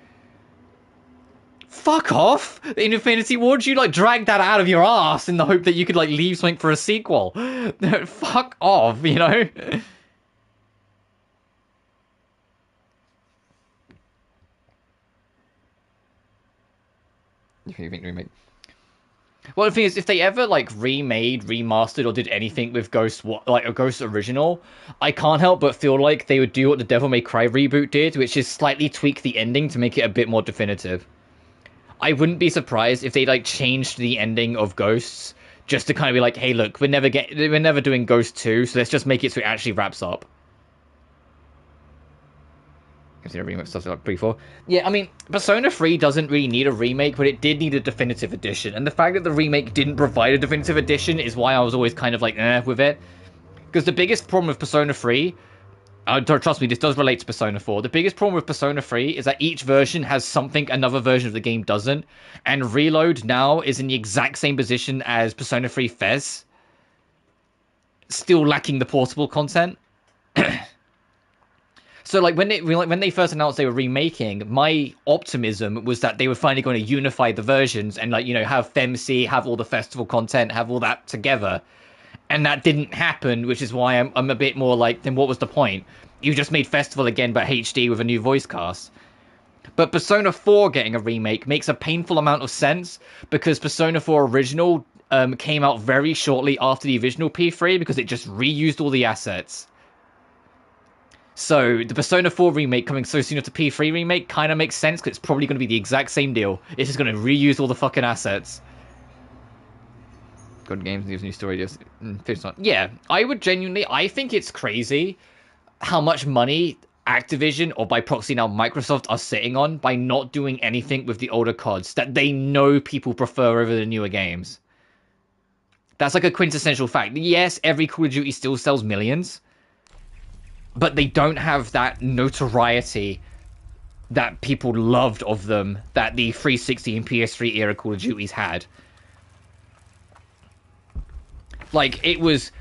fuck off! In Infinity Ward, you, like, dragged that out of your ass in the hope that you could, like, leave something for a sequel. Fuck off, you know? If you think remake. Well, the thing is, if they ever like remade, remastered, or did anything with Ghost, like a Ghost original, I can't help but feel like they would do what the Devil May Cry reboot did, which is slightly tweak the ending to make it a bit more definitive. I wouldn't be surprised if they like changed the ending of Ghosts just to kind of be like, hey, look, we're never doing Ghost 2, so let's just make it so it actually wraps up. Yeah, I mean, Persona 3 doesn't really need a remake, but it did need a definitive edition. And the fact that the remake didn't provide a definitive edition is why I was always kind of like, with it. Because the biggest problem with Persona 3, trust me, this does relate to Persona 4. The biggest problem with Persona 3 is that each version has something another version of the game doesn't. And Reload now is in the exact same position as Persona 3 Fez. Still lacking the portable content. So, like, when they first announced they were remaking, my optimism was that they were finally going to unify the versions and, like, you know, have FemC, have all the festival content, have all that together. And that didn't happen, which is why I'm a bit more like, then what was the point? You just made Festival again, but HD with a new voice cast. But Persona 4 getting a remake makes a painful amount of sense, because Persona 4 Original came out very shortly after the original P3, because it just reused all the assets. So, the Persona 4 remake coming so soon after P3 remake kind of makes sense, because it's probably going to be the exact same deal. It's just going to reuse all the fucking assets. Good games, new story, just... Yeah, I think it's crazy how much money Activision, or by proxy now Microsoft, are sitting on by not doing anything with the older CODs that they know people prefer over the newer games. That's like a quintessential fact. Yes, every Call of Duty still sells millions, but they don't have that notoriety that people loved of them that the 360 and PS3 era Call of Duties had. Like, it was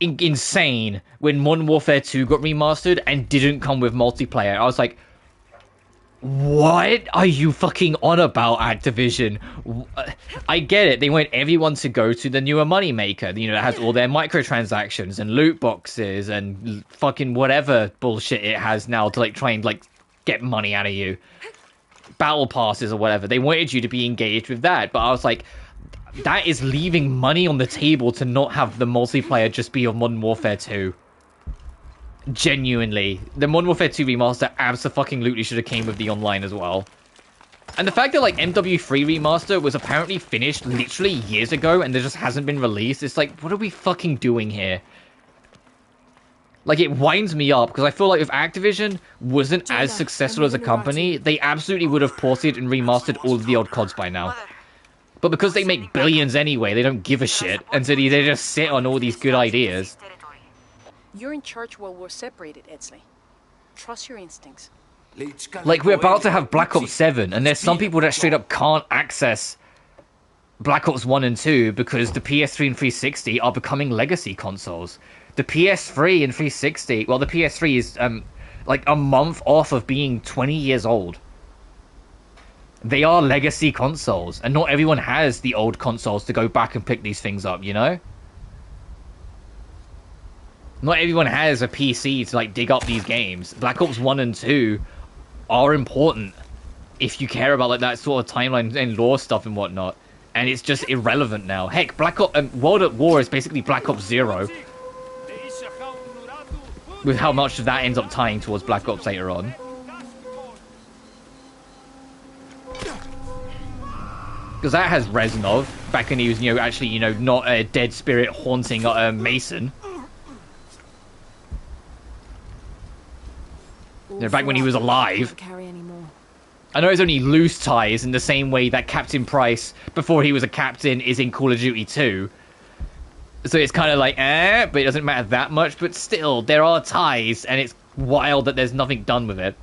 insane when Modern Warfare 2 got remastered and didn't come with multiplayer. I was like, what are you fucking on about, Activision? I get it. They want everyone to go to the newer moneymaker, you know, that has all their microtransactions and loot boxes and fucking whatever bullshit it has now to, like, try and, like, get money out of you. Battle passes or whatever. They wanted you to be engaged with that, but I was like, that is leaving money on the table to not have the multiplayer just be of Modern Warfare 2. Genuinely. The Modern Warfare 2 remaster abso-fucking-lutely should have came with the online as well. And the fact that, like, MW3 remaster was apparently finished literally years ago and there just hasn't been released, it's like, what are we fucking doing here? Like, it winds me up, because I feel like if Activision wasn't as successful as a company, they absolutely would have ported and remastered all of the old CODs by now. But because they make billions anyway, they don't give a shit, and so they just sit on all these good ideas. You're in charge while we're separated, Edsley. Trust your instincts. Like, we're about to have Black Ops 7, and there's some people that straight up can't access Black Ops 1 and 2 because the PS3 and 360 are becoming legacy consoles. The PS3 and 360, well, the PS3 is, like, a month off of being 20 years old. They are legacy consoles, and not everyone has the old consoles to go back and pick these things up, you know? Not everyone has a PC to, like, dig up these games. Black Ops 1 and 2 are important if you care about, like, that sort of timeline and lore stuff and whatnot. And it's just irrelevant now. Heck, World at War is basically Black Ops 0. With how much of that ends up tying towards Black Ops later on. Because that has Reznov, back when he was, you know, actually, you know, not a dead spirit haunting Mason. You know, back when he was alive. I know it's only loose ties in the same way that Captain Price, before he was a captain, is in Call of Duty 2. So it's kind of like, but it doesn't matter that much. But still, there are ties, and it's wild that there's nothing done with it.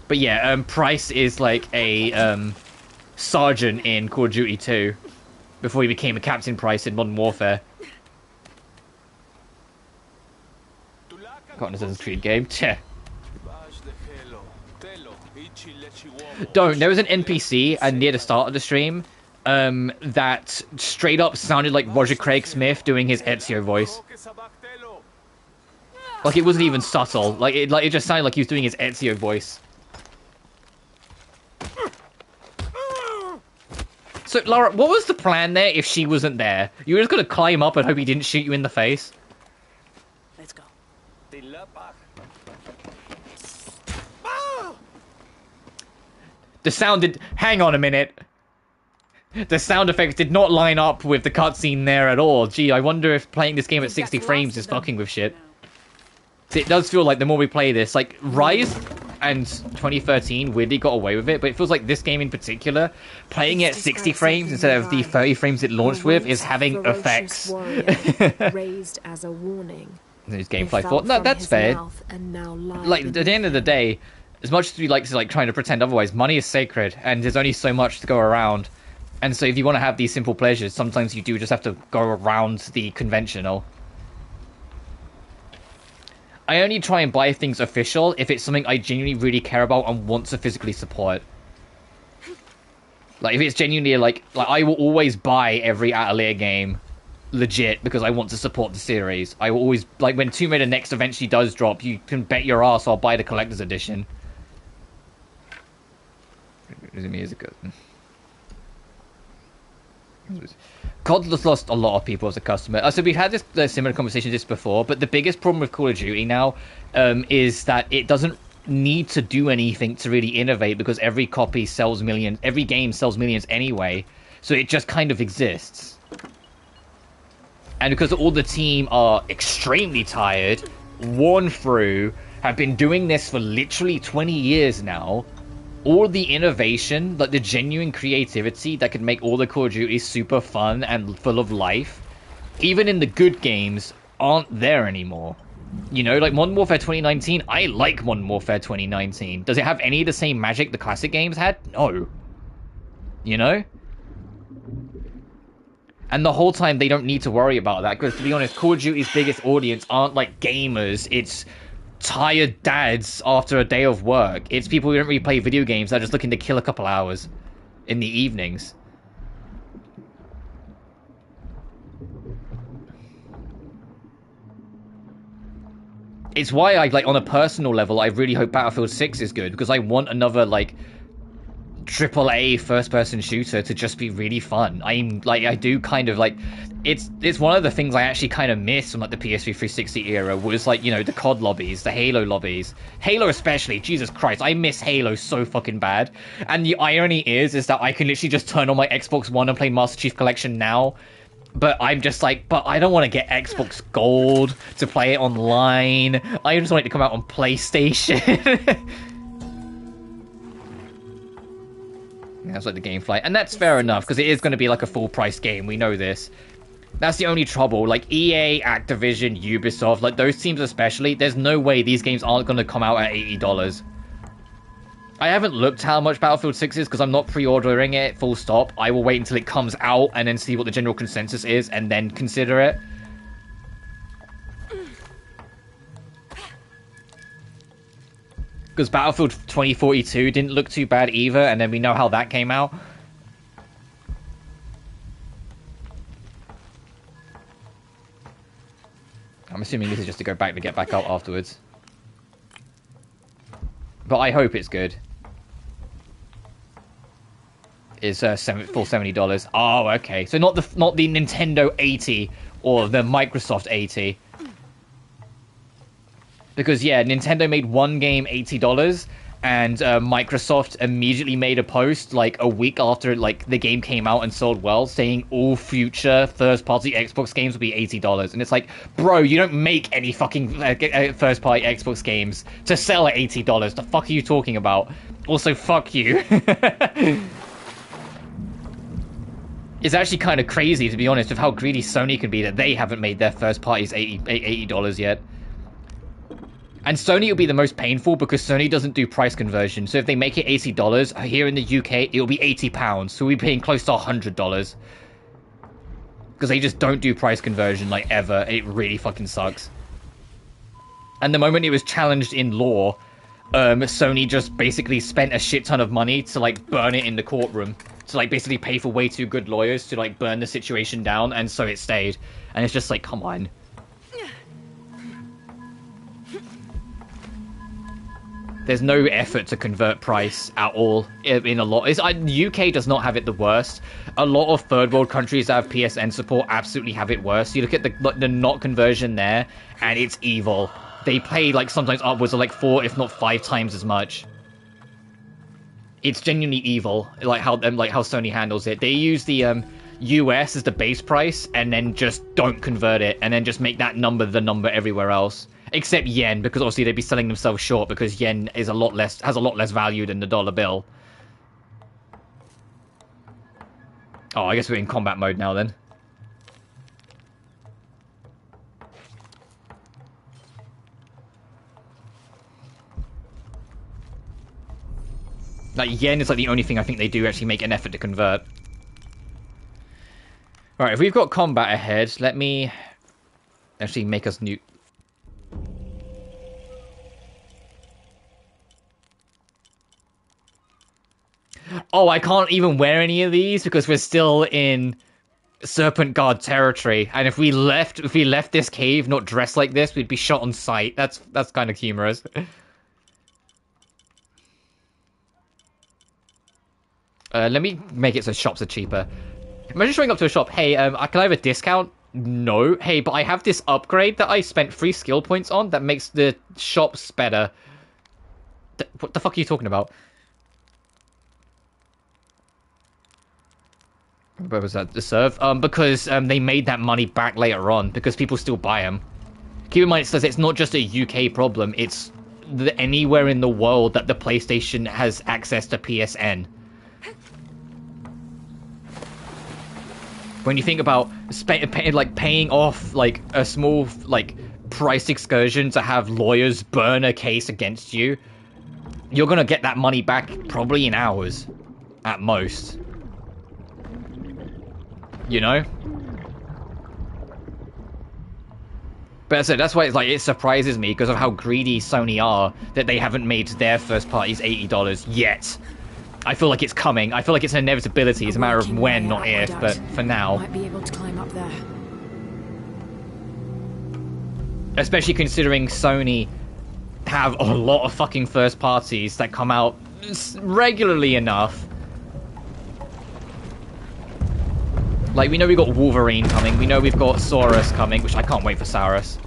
But yeah, Price is like a sergeant in Call of Duty 2 before he became a Captain Price in Modern Warfare. Got an Assassin's Creed game. There was an NPC near the start of the stream that straight up sounded like Roger Craig Smith doing his Ezio voice. Like, it wasn't even subtle. Like it just sounded like he was doing his Ezio voice. So, Laura, what was the plan there if she wasn't there? You were just gonna climb up and hope he didn't shoot you in the face? Let's go. The sound did... Hang on a minute. The sound effects did not line up with the cutscene there at all. Gee, I wonder if playing this game at 60 frames is fucking with shit. It does feel like the more we play this, like, Rise and 2013 weirdly got away with it, but it feels like this game in particular, playing it at 60 frames instead of the 30 frames it launched with, is having effects. Raised as a warning. There's gameplay for... No, that's fair. Like, at the end of the day, as much as we like to, like, trying to pretend otherwise, money is sacred, and there's only so much to go around. And so if you want to have these simple pleasures, sometimes you do just have to go around the conventional. I only try and buy things official if it's something I genuinely really care about and want to physically support. Like, if it's genuinely, like I will always buy every Atelier game legit because I want to support the series. I will always, like, when Tomb Raider Next eventually does drop, you can bet your ass I'll buy the collector's edition. Is it good? COD has lost a lot of people as a customer. So we've had this similar conversation just before, but the biggest problem with Call of Duty now is that it doesn't need to do anything to really innovate because every copy sells millions, every game sells millions anyway, so it just kind of exists. And because all the team are extremely tired, worn through, have been doing this for literally 20 years now, all the innovation, like the genuine creativity that could make all the Call of Duty super fun and full of life, even in the good games, aren't there anymore. You know, like Modern Warfare 2019, I like Modern Warfare 2019. Does it have any of the same magic the classic games had? No. You know? And the whole time they don't need to worry about that, because to be honest, Call of Duty's biggest audience aren't like gamers, it's tired dads after a day of work. It's people who don't really play video games that are just looking to kill a couple hours in the evenings. It's why I, like, on a personal level, I really hope Battlefield 6 is good, because I want another, like, AAA first-person shooter to just be really fun. I do kind of, like, it's one of the things I actually kind of miss from, like, the PS3 360 era was, like, you know, the COD lobbies, the Halo lobbies. Halo especially, Jesus Christ, I miss Halo so fucking bad. And the irony is that I can literally just turn on my Xbox One and play Master Chief Collection now, but I'm just like, but I don't want to get Xbox Gold to play it online. I just want it to come out on PlayStation. Yeah, that's like the GameFly, and that's fair enough because it is going to be like a full-price game. We know this. That's the only trouble. Like EA, Activision, Ubisoft, like those teams especially, there's no way these games aren't going to come out at $80. I haven't looked how much Battlefield 6 is because I'm not pre-ordering it, full stop. I will wait until it comes out and then see what the general consensus is and then consider it. Because Battlefield 2042 didn't look too bad either, and then we know how that came out. I'm assuming this is just to go back to get back out afterwards. But I hope it's good. It's full $70. Oh, okay. So not the Nintendo 80 or the Microsoft 80. Because, yeah, Nintendo made one game $80, and Microsoft immediately made a post, like, a week after, like, the game came out and sold well, saying all future first-party Xbox games will be $80. And it's like, bro, you don't make any fucking first-party Xbox games to sell at $80. The fuck are you talking about? Also, fuck you. It's actually kind of crazy, to be honest, with how greedy Sony can be that they haven't made their first parties $80 yet. And Sony will be the most painful because Sony doesn't do price conversion. So if they make it $80, here in the UK, it'll be £80. So we'll be paying close to $100. Because they just don't do price conversion, like, ever. It really fucking sucks. And the moment it was challenged in law, Sony just basically spent a shit ton of money to, like, burn it in the courtroom. To, like, basically pay for way too good lawyers to, like, burn the situation down. And so it stayed. And it's just like, come on. There's no effort to convert price at all in a lot. UK does not have it the worst. A lot of third world countries that have PSN support absolutely have it worse. You look at the not conversion there, and it's evil. They pay like sometimes upwards of like 4, if not 5 times as much. It's genuinely evil, like how Sony handles it. They use the US as the base price, and then just don't convert it, and then just make that number the number everywhere else. Except yen, because obviously they'd be selling themselves short has a lot less value than the dollar bill. Oh, I guess we're in combat mode now then. Like, yen is like the only thing I think they do actually make an effort to convert. Alright, if we've got combat ahead, let me actually make us new... Oh, I can't even wear any of these because we're still in Serpent Guard territory. And if we left this cave not dressed like this, we'd be shot on sight. That's kind of humorous. Let me make it so shops are cheaper. Imagine showing up to a shop, hey, can I have a discount? No. Hey, but I have this upgrade that I spent 3 skill points on that makes the shops better. What the fuck are you talking about? Where was that? The serve? Because they made that money back later on, because people still buy them. Keep in mind, it says it's not just a UK problem, it's anywhere in the world that the PlayStation has access to PSN. When you think about paying off like a small price excursion to have lawyers burn a case against you, you're gonna get that money back probably in hours, at most. You know? But that's why it surprises me because of how greedy Sony are that they haven't made their first parties $80 yet. I feel like it's coming. I feel like it's an inevitability. It's a matter of when, not if. But for now, might be able to climb up there. Especially considering Sony have a lot of fucking first parties that come out regularly enough. Like, we know we've got Wolverine coming. We know we've got Saurus coming, which I can't wait for Saurus.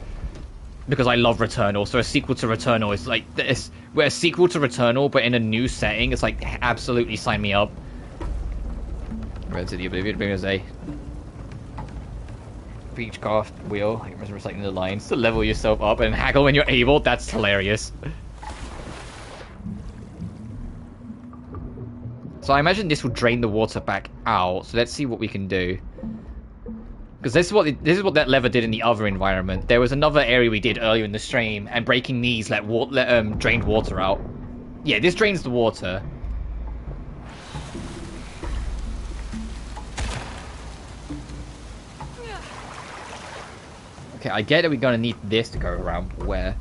Because I love Returnal, so a sequel to Returnal is like this. We're a sequel to Returnal, but in a new setting. It's like, absolutely sign me up. Red City Oblivion, there's a Beechcraft wheel. You're reciting the lines to level yourself up and haggle when you're able. That's hilarious. So I imagine this will drain the water back out. So let's see what we can do. Because this is what that lever did in the other environment. There was another area we did earlier in the stream, and breaking these drained water out. Yeah, this drains the water. Okay, I get that we're gonna need this to go around, but where?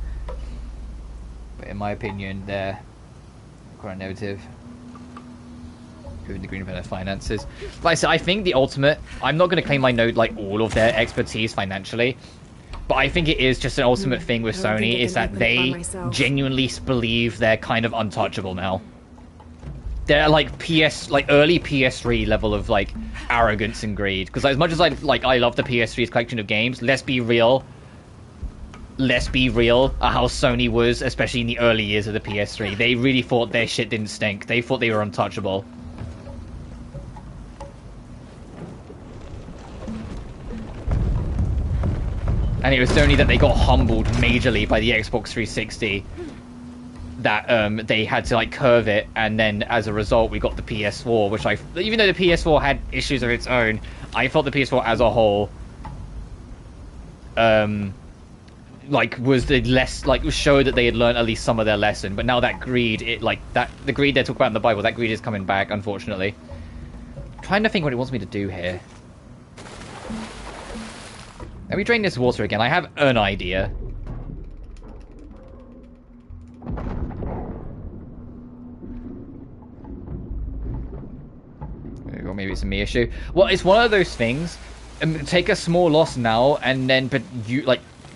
But in my opinion, they're quite negative. Giving the green better finances. Like I said, I think the ultimate, I'm not going to claim I know like all of their expertise financially, but I think it is just an ultimate thing with Sony is that they genuinely believe they're kind of untouchable now. They're like early PS3 level of like arrogance and greed. Because as much as I love the PS3's collection of games, let's be real at how Sony was, especially in the early years of the PS3. They really thought their shit didn't stink. They thought they were untouchable. And it was only that they got humbled majorly by the Xbox 360 that they had to like curve it, and then as a result we got the PS4, which even though the PS4 had issues of its own, I felt the PS4 as a whole showed that they had learned at least some of their lesson. But now that greed, the greed they talk about in the Bible, that greed is coming back, unfortunately. I'm trying to think what it wants me to do here. Let me drain this water again. I have an idea. Or maybe it's a me issue. Well, it's one of those things. Take a small loss now, and then, but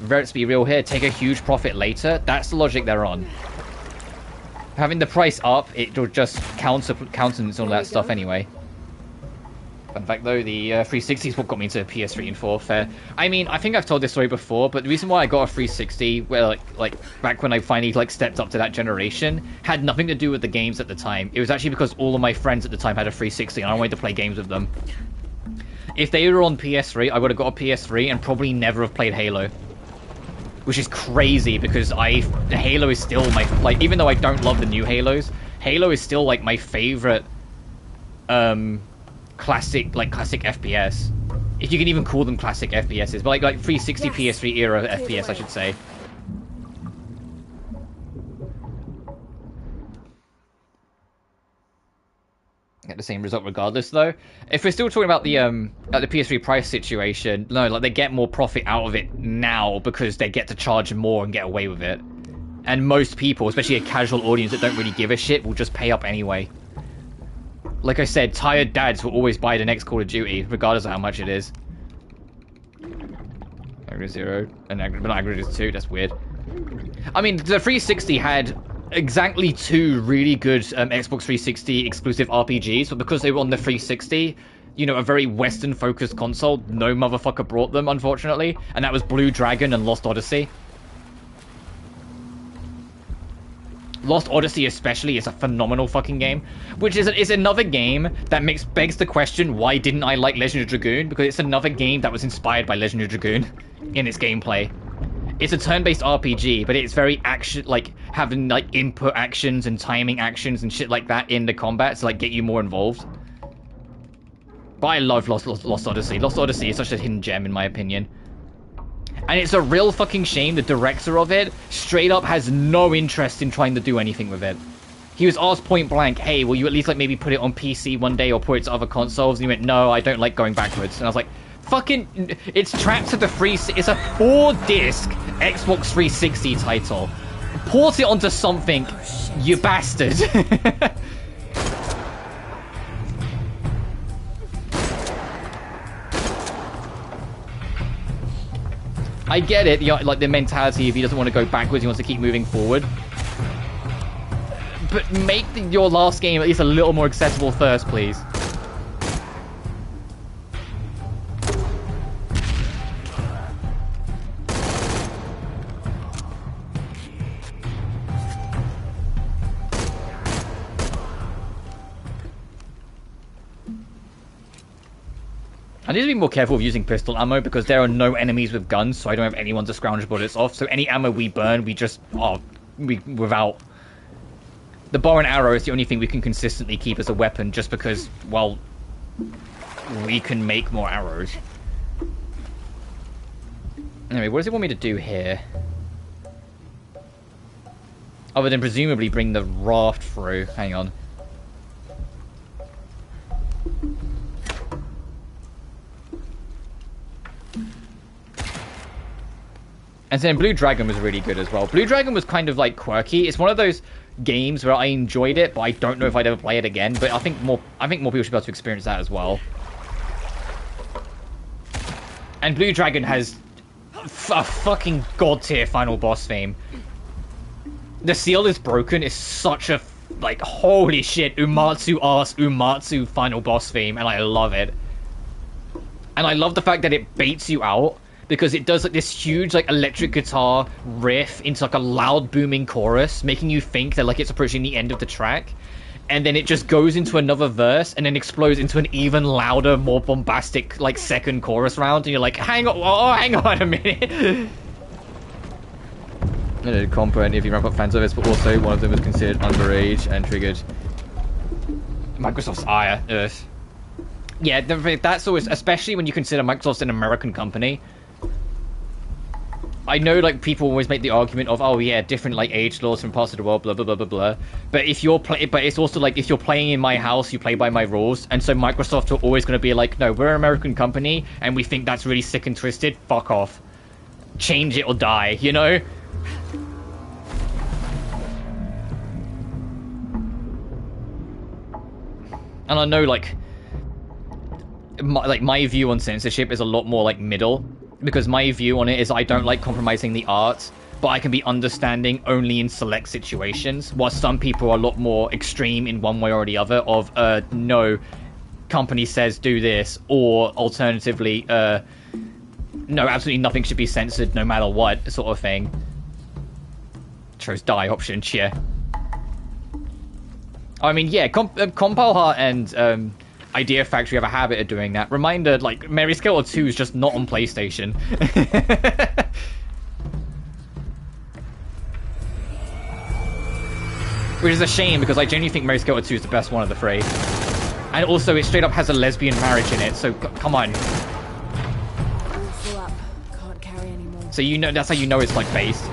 let's be real here, take a huge profit later. That's the logic they're on. Having the price up, it'll just countenance all that stuff anyway. Fun fact though, the 360 is what got me into PS3 and 4. Fair. I mean, I think I've told this story before, but the reason why I got a 360, well, like back when I finally like stepped up to that generation, had nothing to do with the games at the time. It was actually because all of my friends at the time had a 360, and I wanted to play games with them. If they were on PS3, I would have got a PS3 and probably never have played Halo. Which is crazy because Halo is still my, like, even though I don't love the new Halos, Halo is still like my favorite classic FPS. If you can even call them classic FPSs, but like 360 PS3 era FPS, I should say. Get the same result regardless, though. If we're still talking about the PS3 price situation, no, like they get more profit out of it now because they get to charge more and get away with it. And most people, especially a casual audience that don't really give a shit, will just pay up anyway. Like I said, tired dads will always buy the next Call of Duty, regardless of how much it is. Aggregate 0, and Aggregate 2, that's weird. I mean, the 360 had exactly 2 really good Xbox 360 exclusive RPGs, but because they were on the 360, you know, a very Western-focused console, no motherfucker brought them, unfortunately, and that was Blue Dragon and Lost Odyssey. Lost Odyssey especially is a phenomenal fucking game, which is another game that begs the question, why didn't I like Legend of Dragoon? Because it's another game that was inspired by Legend of Dragoon in its gameplay. It's a turn-based RPG, but it's very action, like having like input actions and timing actions and shit like that in the combat to like get you more involved. But I love Lost Odyssey. Lost Odyssey is such a hidden gem in my opinion. And it's a real fucking shame the director of it straight up has no interest in trying to do anything with it. He was asked point blank, hey, will you at least like maybe put it on PC one day or put it to other consoles? And he went, no, I don't like going backwards. And I was like, fucking, it's trapped to the it's a 4-disc Xbox 360 title. Port it onto something, you bastard. I get it, like the mentality if he doesn't want to go backwards, he wants to keep moving forward. But make your last game at least a little more accessible first, please. I need to be more careful with using pistol ammo because there are no enemies with guns, so I don't have anyone to scrounge bullets off. So any ammo we burn, we just without. The bow and arrow is the only thing we can consistently keep as a weapon, just because, well, we can make more arrows. Anyway, what does it want me to do here? Other than presumably bring the raft through. Hang on. And then Blue Dragon was really good as well. Blue Dragon was kind of like quirky. It's one of those games where I enjoyed it, but I don't know if I'd ever play it again. But I think more people should be able to experience that as well. And Blue Dragon has a fucking god tier final boss theme. The Seal is Broken is such a like holy shit Umatsu ass Umatsu final boss theme, and I love it. And I love the fact that it baits you out. Because it does like this huge like electric guitar riff into like a loud booming chorus, making you think that like it's approaching the end of the track, and then it just goes into another verse and then explodes into an even louder, more bombastic like second chorus round, and you're like, hang on a minute. I did comprehend if you ramp up fan service, but also one of them was considered underage and triggered Microsoft's ire. Yeah, that's always, especially when you consider Microsoft's an American company. I know, like, people always make the argument of, oh yeah, different like age laws from parts of the world, blah blah blah blah blah. But if you're but it's also like if you're playing in my house, you play by my rules, and so Microsoft are always going to be like, no, we're an American company, and we think that's really sick and twisted. Fuck off, change it or die, you know. And I know, like my view on censorship is a lot more like middle. Because my view on it is I don't like compromising the art but I can be understanding only in select situations, while some people are a lot more extreme in one way or the other of, no, company says do this, or alternatively, no, absolutely nothing should be censored no matter what, sort of thing. Chose die option, yeah. I mean, yeah, Compile Heart and Idea Factory have a habit of doing that. Reminder, like, Mary Skeletor 2 is just not on PlayStation. Which is a shame, because I genuinely think Mary Skeletor 2 is the best one of the three. And also, it straight up has a lesbian marriage in it, so come on. Full up. Can't carry anymore. So you know, that's how you know it's, like, based.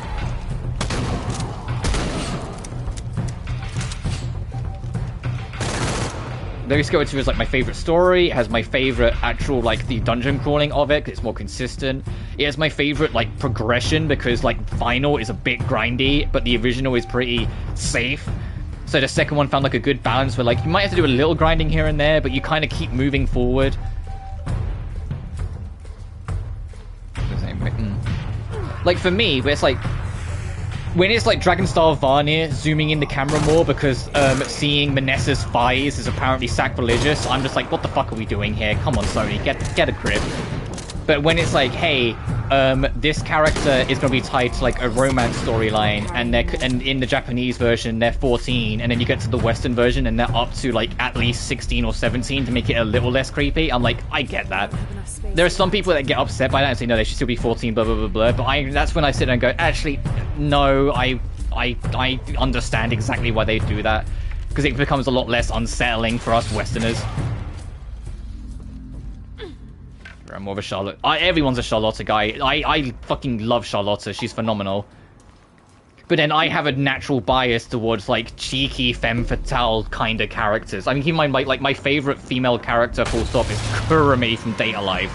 Mary Skeletor 2 is like my favorite story. It has my favorite actual, like, the dungeon crawling of it, because it's more consistent. It has my favorite, like, progression, because, like, final is a bit grindy, but the original is pretty safe. So the second one found, like, a good balance where, like, you might have to do a little grinding here and there, but you kind of keep moving forward. Like, for me, where it's like, when it's like Dragonstar Varnir zooming in the camera more because seeing Manessa's thighs is apparently sacrilegious, I'm just like, what the fuck are we doing here? Come on, Sony, get a grip. But when it's like, hey, this character is going to be tied to like a romance storyline, and in the Japanese version they're 14, and then you get to the Western version and they're up to like at least 16 or 17 to make it a little less creepy, I'm like, I get that. There are some people that get upset by that and say, no, they should still be 14, blah, blah, blah, blah. But that's when I sit there and go, actually, no, I understand exactly why they do that. Because it becomes a lot less unsettling for us Westerners. I'm more of a Charlotte. Everyone's a Charlotte guy. I fucking love Charlotte. She's phenomenal. But then I have a natural bias towards, like, cheeky, femme fatale kind of characters. I mean, keep in mind, like, my favorite female character, full stop, is Kurumi from Date A Live.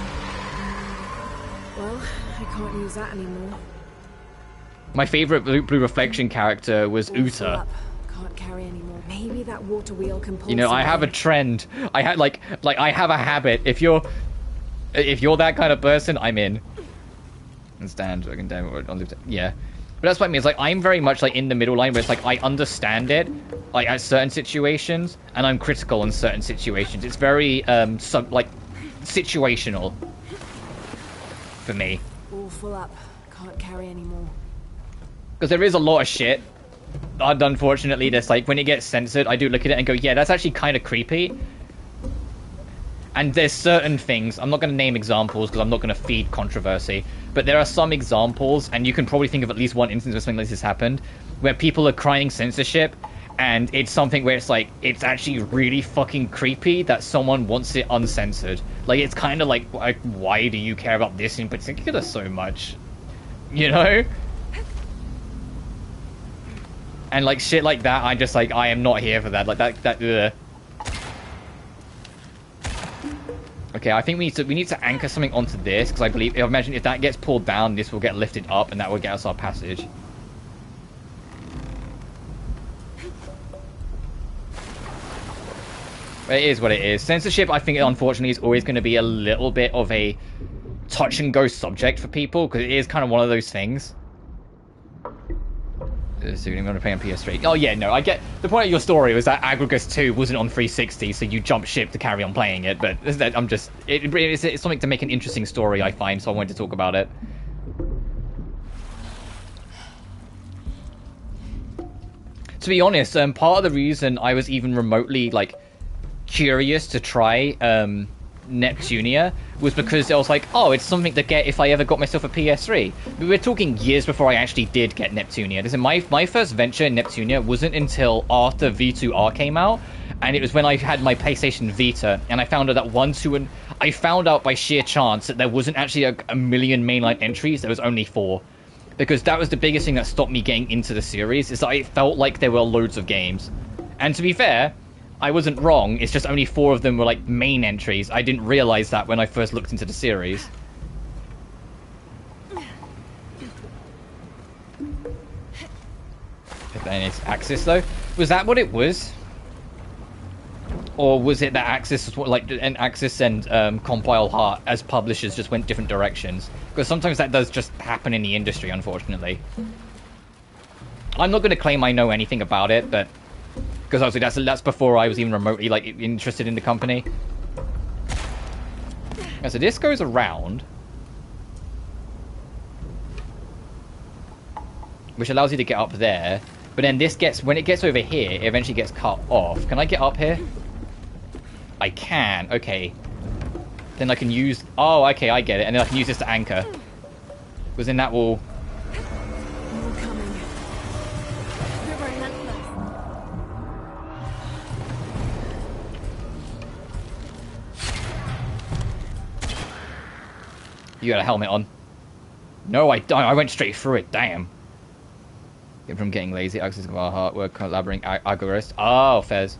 Well, I can't use that anymore. My favorite Blue Reflection character was Uta. Can't carry anymore. Maybe that water wheel can pull. You know, I have a trend. I had like I have a habit. If you're that kind of person, I'm in. And stand. I can damn. Yeah. But that's what I mean. It's like I'm very much like in the middle line where it's like I understand it, like at certain situations, and I'm critical in certain situations. It's very situational for me. All full up. Can't carry anymore. Because there is a lot of shit. Unfortunately, that's like when it gets censored, I do look at it and go, yeah, that's actually kind of creepy. And there's certain things, I'm not going to name examples because I'm not going to feed controversy, but there are some examples, and you can probably think of at least one instance where something like this has happened, where people are crying censorship, and it's something where it's like, it's actually really fucking creepy that someone wants it uncensored. Like, it's kind of like, why do you care about this in particular so much? You know? And like, shit like that, I'm just like, I am not here for that. Like, that Okay, I think we need to anchor something onto this, because I imagine if that gets pulled down, this will get lifted up, and that will get us our passage. But it is what it is. Censorship, I think, unfortunately, is always going to be a little bit of a touch-and-go subject for people, because it is kind of one of those things. So I'm going to play on PS3. Oh yeah, no, I get the point of your story was that Aggregus 2 wasn't on 360, so you jumped ship to carry on playing it. But I'm just, it's something to make an interesting story, I find, so I wanted to talk about it. To be honest, part of the reason I was even remotely like curious to try Neptunia was because I was like, oh, it's something to get if I ever got myself a PS3. But we're talking years before I actually did get Neptunia. Listen, my first venture in Neptunia wasn't until after V2R came out, and it was when I had my PlayStation Vita, and I found out that I found out by sheer chance that there wasn't actually a million mainline entries. There was only 4. Because that was the biggest thing that stopped me getting into the series, is that I felt like there were loads of games. And to be fair, I wasn't wrong, it's just only 4 of them were like main entries. I didn't realize that when I first looked into the series. Then it's Axis though. Was that what it was? Or was it that Axis, and Compile Heart as publishers just went different directions? Because sometimes that does just happen in the industry, unfortunately. I'm not going to claim I know anything about it, but because obviously that's before I was even remotely like interested in the company. Yeah, so this goes around, which allows you to get up there. But then when it gets over here, it eventually gets cut off. Can I get up here? I can. Okay. Then I can use. Oh, okay, I get it. And then I can use this to anchor. Because then that will. You got a helmet on. No, I don't. I went straight through it. Damn. Get from getting lazy. Access of our heart. We're collaborating. Agorist. Oh, Fez.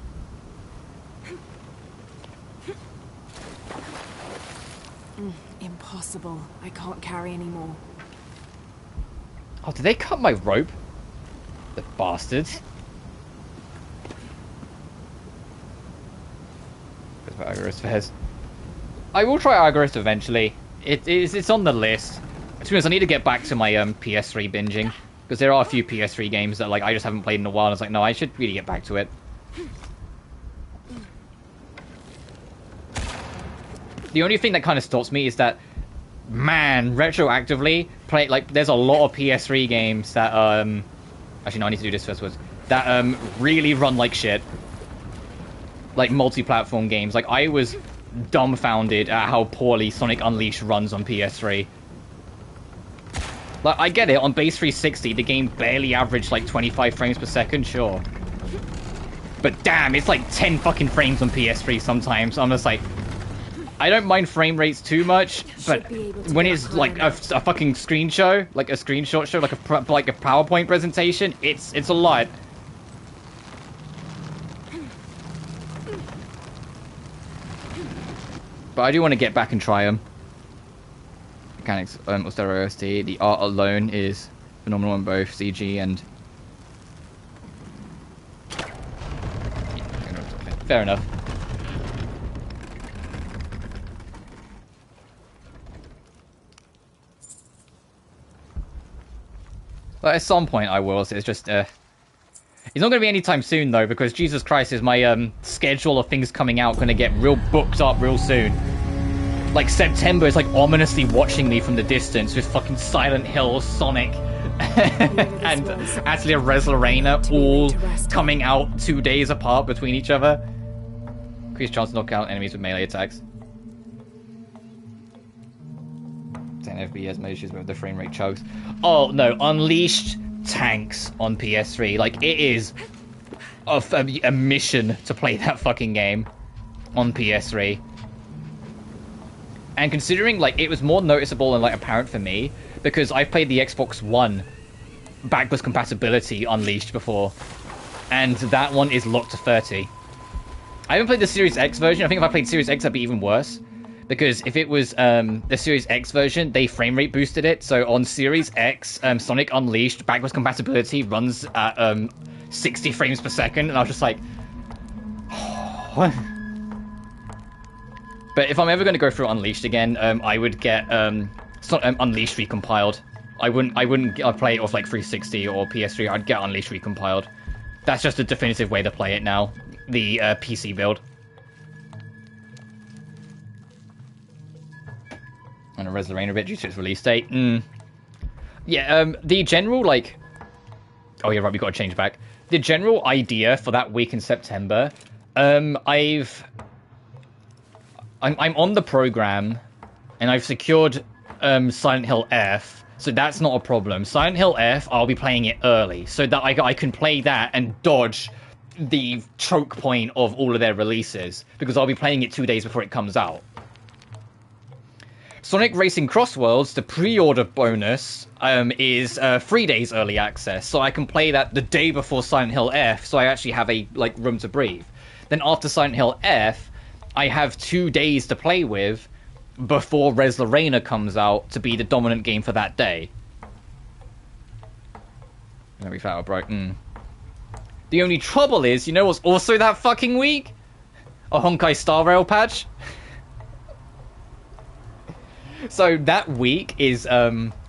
Impossible. I can't carry anymore. Oh, did they cut my rope? The bastards. Agorist Fez. I will try Agorist eventually. It's on the list. To be honest, I need to get back to my PS3 binging, because there are a few PS3 games that like I just haven't played in a while. And I was like, no, I should really get back to it. The only thing that kind of stops me is that, man, retroactively there's a lot of PS3 games that actually no, I need to do this first. That really run like shit. Like multi-platform games. Like I was dumbfounded at how poorly Sonic Unleashed runs on PS3. Like, I get it, on base 360, the game barely averaged like 25 frames per second, sure. But damn, it's like 10 fucking frames on PS3 sometimes. I'm just like, I don't mind frame rates too much, but when it's like a fucking screen show, like a screenshot show, like a PowerPoint presentation, it's a lot. But I do want to get back and try them. Mechanics, Austero OST. The art alone is phenomenal on both CG and... Fair enough. But at some point I will, so it's just... It's not going to be anytime soon, though, because Jesus Christ, is my schedule of things coming out going to get real booked up real soon. Like, September is, like, ominously watching me from the distance with fucking Silent Hill, Sonic, and actually a Res Lorena all coming out 2 days apart between each other. Increased chance to knock out enemies with melee attacks. 10 FPS, no issues with the frame rate chugs. Oh, no, Unleashed tanks on PS3. Like, it is a mission to play that fucking game on PS3. And considering, like, it was more noticeable and, like, apparent for me, because I've played the Xbox One backwards compatibility Unleashed before, and that one is locked to 30. I haven't played the Series X version. I think if I played Series X, that'd be even worse. Because if it was the Series X version, they frame rate boosted it. So on Series X, Sonic Unleashed backwards compatibility runs at 60 frames per second, and I was just like, what? But if I'm ever going to go through Unleashed again, I would get Unleashed recompiled. I wouldn't play it off like 360 or PS3. I'd get Unleashed recompiled. That's just a definitive way to play it now. The PC build. And a Res Lorena bit due to its release date. Yeah, the general, like... Oh, yeah, right, we've got to change back. The general idea for that week in September, I'm on the program, and I've secured Silent Hill F, so that's not a problem. Silent Hill F, I'll be playing it early, so that I can play that and dodge the choke point of all of their releases, because I'll be playing it 2 days before it comes out. Sonic Racing Crossworlds, the pre-order bonus, is 3 days early access, so I can play that the day before Silent Hill F, so I actually have a room to breathe. Then after Silent Hill F, I have 2 days to play with before Res Lorena comes out to be the dominant game for that day. Let me flat out, bro. The only trouble is, you know what's also that fucking week? a Honkai Star Rail patch. So that week is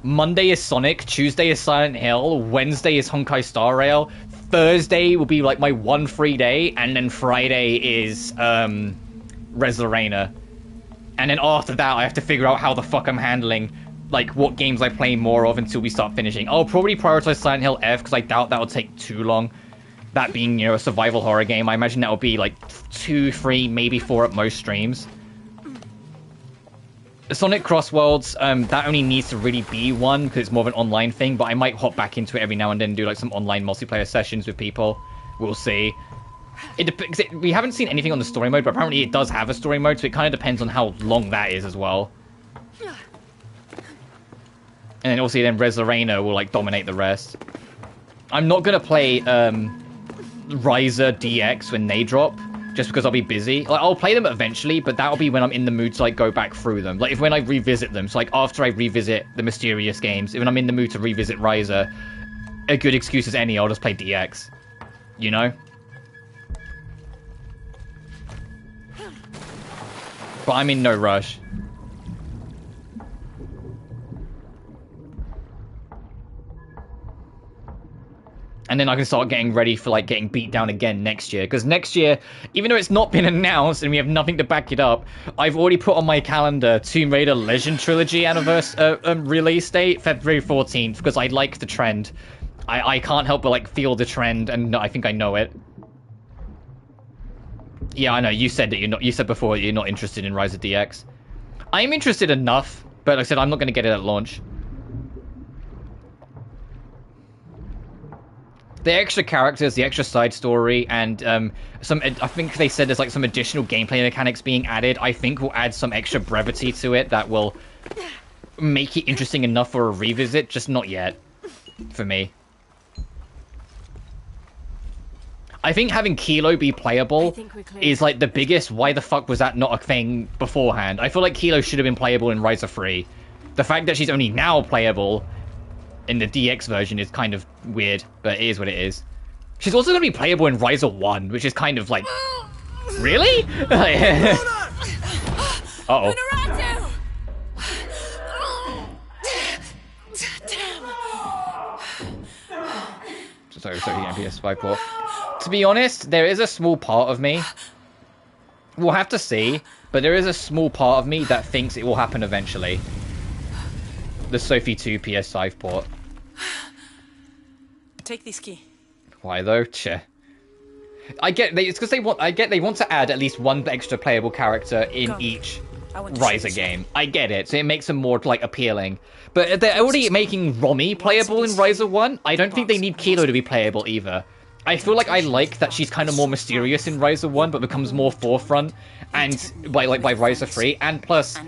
Monday is Sonic, Tuesday is Silent Hill, Wednesday is Honkai Star Rail, Thursday will be like my one free day, and then Friday is Res Lorena. And then after that I have to figure out how the fuck I'm handling like what games I play more of until we start finishing. I'll probably prioritize Silent Hill F because I doubt that'll take too long. That being, you know, a survival horror game, I imagine that'll be like 2, 3, maybe 4 at most streams. Sonic Crossworlds, that only needs to really be one because it's more of an online thing, but I might hop back into it every now and then and do like some online multiplayer sessions with people. We'll see. We haven't seen anything on the story mode, but apparently it does have a story mode, so it kind of depends on how long that is as well. And then also then Res Lorena will like dominate the rest. I'm not gonna play Ryza DX when they drop, just because I'll be busy. Like, I'll play them eventually, but that'll be when I'm in the mood to like go back through them. Like when I revisit them. So like after I revisit the Mysterious games, when I'm in the mood to revisit Ryza, a good excuse as any, I'll just play DX. You know? But I'm in no rush. And then I can start getting ready for like getting beat down again next year. Because next year, even though it's not been announced and we have nothing to back it up, I've already put on my calendar Tomb Raider Legend Trilogy release date, February 14th, because I like the trend. I can't help but like feel the trend, and I think I know it. Yeah, I know. You said that you're not. You said before you're not interested in Rise of DX. I'm interested enough, but like I said, I'm not going to get it at launch. The extra characters, the extra side story, and some, I think they said there's like some additional gameplay mechanics being added, I think will add some extra brevity to it that will make it interesting enough for a revisit, just not yet, for me. I think having Kilo be playable is like the biggest why the fuck was that not a thing beforehand. I feel like Kilo should have been playable in Ryza 3. The fact that she's only now playable in the DX version is kind of weird, but it is what it is. She's also going to be playable in Ryza 1, which is kind of like... Really? Uh-oh. Sorry, PS5 port. To be honest, there is a small part of me... We'll have to see, but there is a small part of me that thinks it will happen eventually. The Sophie 2 PS5 port. Take this key. Why though? Cheh. I get it's because they want to add at least one extra playable character in each Ryza game. I get it, so it makes them more like appealing. But they're already making Romy playable in Ryza 1. I don't think they need Kilo to be playable either. I feel like I like that she's kind of more mysterious in Ryza 1, but becomes more forefront, and by Ryza 3, and plus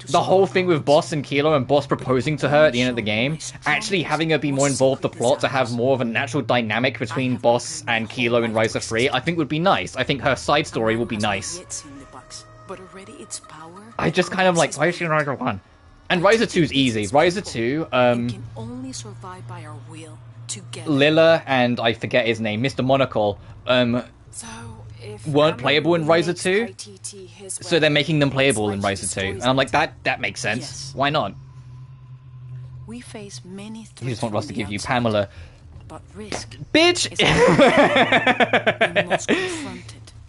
the whole thing with Boss and Kilo and Boss proposing to her at the end of the game, actually having her be more involved in the plot to have more of a natural dynamic between Boss and Kilo in Ryza 3, I think would be nice. I think her side story would be nice. I just kind of like, why is she in Ryza 1? And Ryza 2 is easy. Ryza 2, can only survive by our will. Lilla and I forget his name, Mr. Monocle, weren't playable in Ryza 2, so they're making them playable in Ryza 2. And I'm like, that makes sense. Yes. Why not? We face many threats. You just want us to give you Pamela. But risk. Bitch!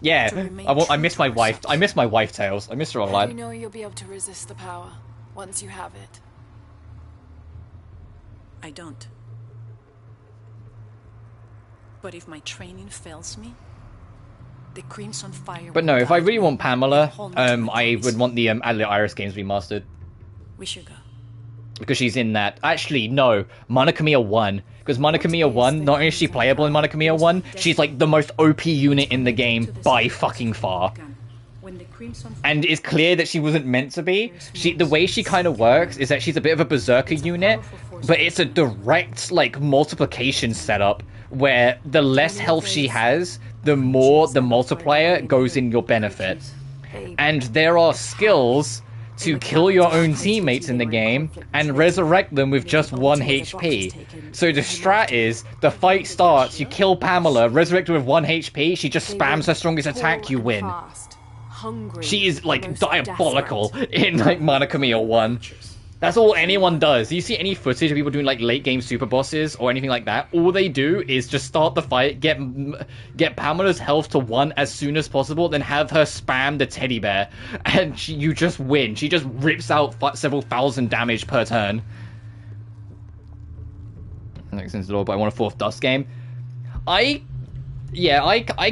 Yeah, I miss my wife. I miss my wife Tails. I miss her a lot. You know you'll be able to resist the power once you have it. I don't. But if my training fails me, the Crimson Fire. But no, if I really want Pamela, I would want the Adler Iris games remastered. We should go. Because she's in that. Actually, no, Monica Mia 1. Because Monica Mia 1, not only is she playable in Monica Mia 1, she's like the most OP unit in the game by fucking far. And it's clear that she wasn't meant to be. The way she kind of works is that she's a bit of a berserker unit, but it's a direct like multiplication setup where the less health she has, the more the multiplier goes in your benefit. And there are skills to kill your own teammates in the game and resurrect them with just 1 HP. So the strat is, the fight starts, you kill Pamela, resurrect her with 1 HP, she just spams her strongest attack, you win. hungry. She is, like, most diabolical desperate. in, like, Monokamiya 1. That's all anyone does. Do you see any footage of people doing, like, late game super bosses or anything like that? All they do is just start the fight, get Pamela's health to 1 as soon as possible, then have her spam the teddy bear, and you just win. She just rips out several thousand damage per turn. Next into the door, but I want a 4th Dust game. I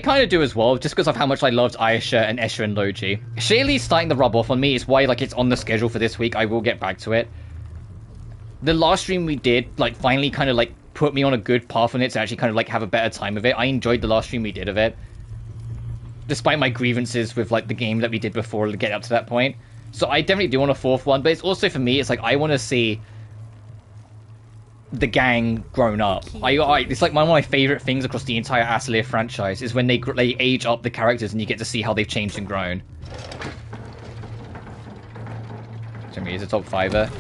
kind of do as well, just because of how much I loved Aisha and Escher and Logi. Shaylee's starting to rub off on me. It's why, like, it's on the schedule for this week. I will get back to it. The last stream we did, like, finally kind of, like, put me on a good path on it to actually kind of, like, have a better time of it. I enjoyed the last stream we did of it. Despite my grievances with, like, the game that we did before to get up to that point. So I definitely do want a 4th one, but it's also, for me, it's like, I want to see the gang grown up. It's like one of my favorite things across the entire Atelier franchise is when they age up the characters and you get to see how they've changed and grown. Jimmy is a top 5er.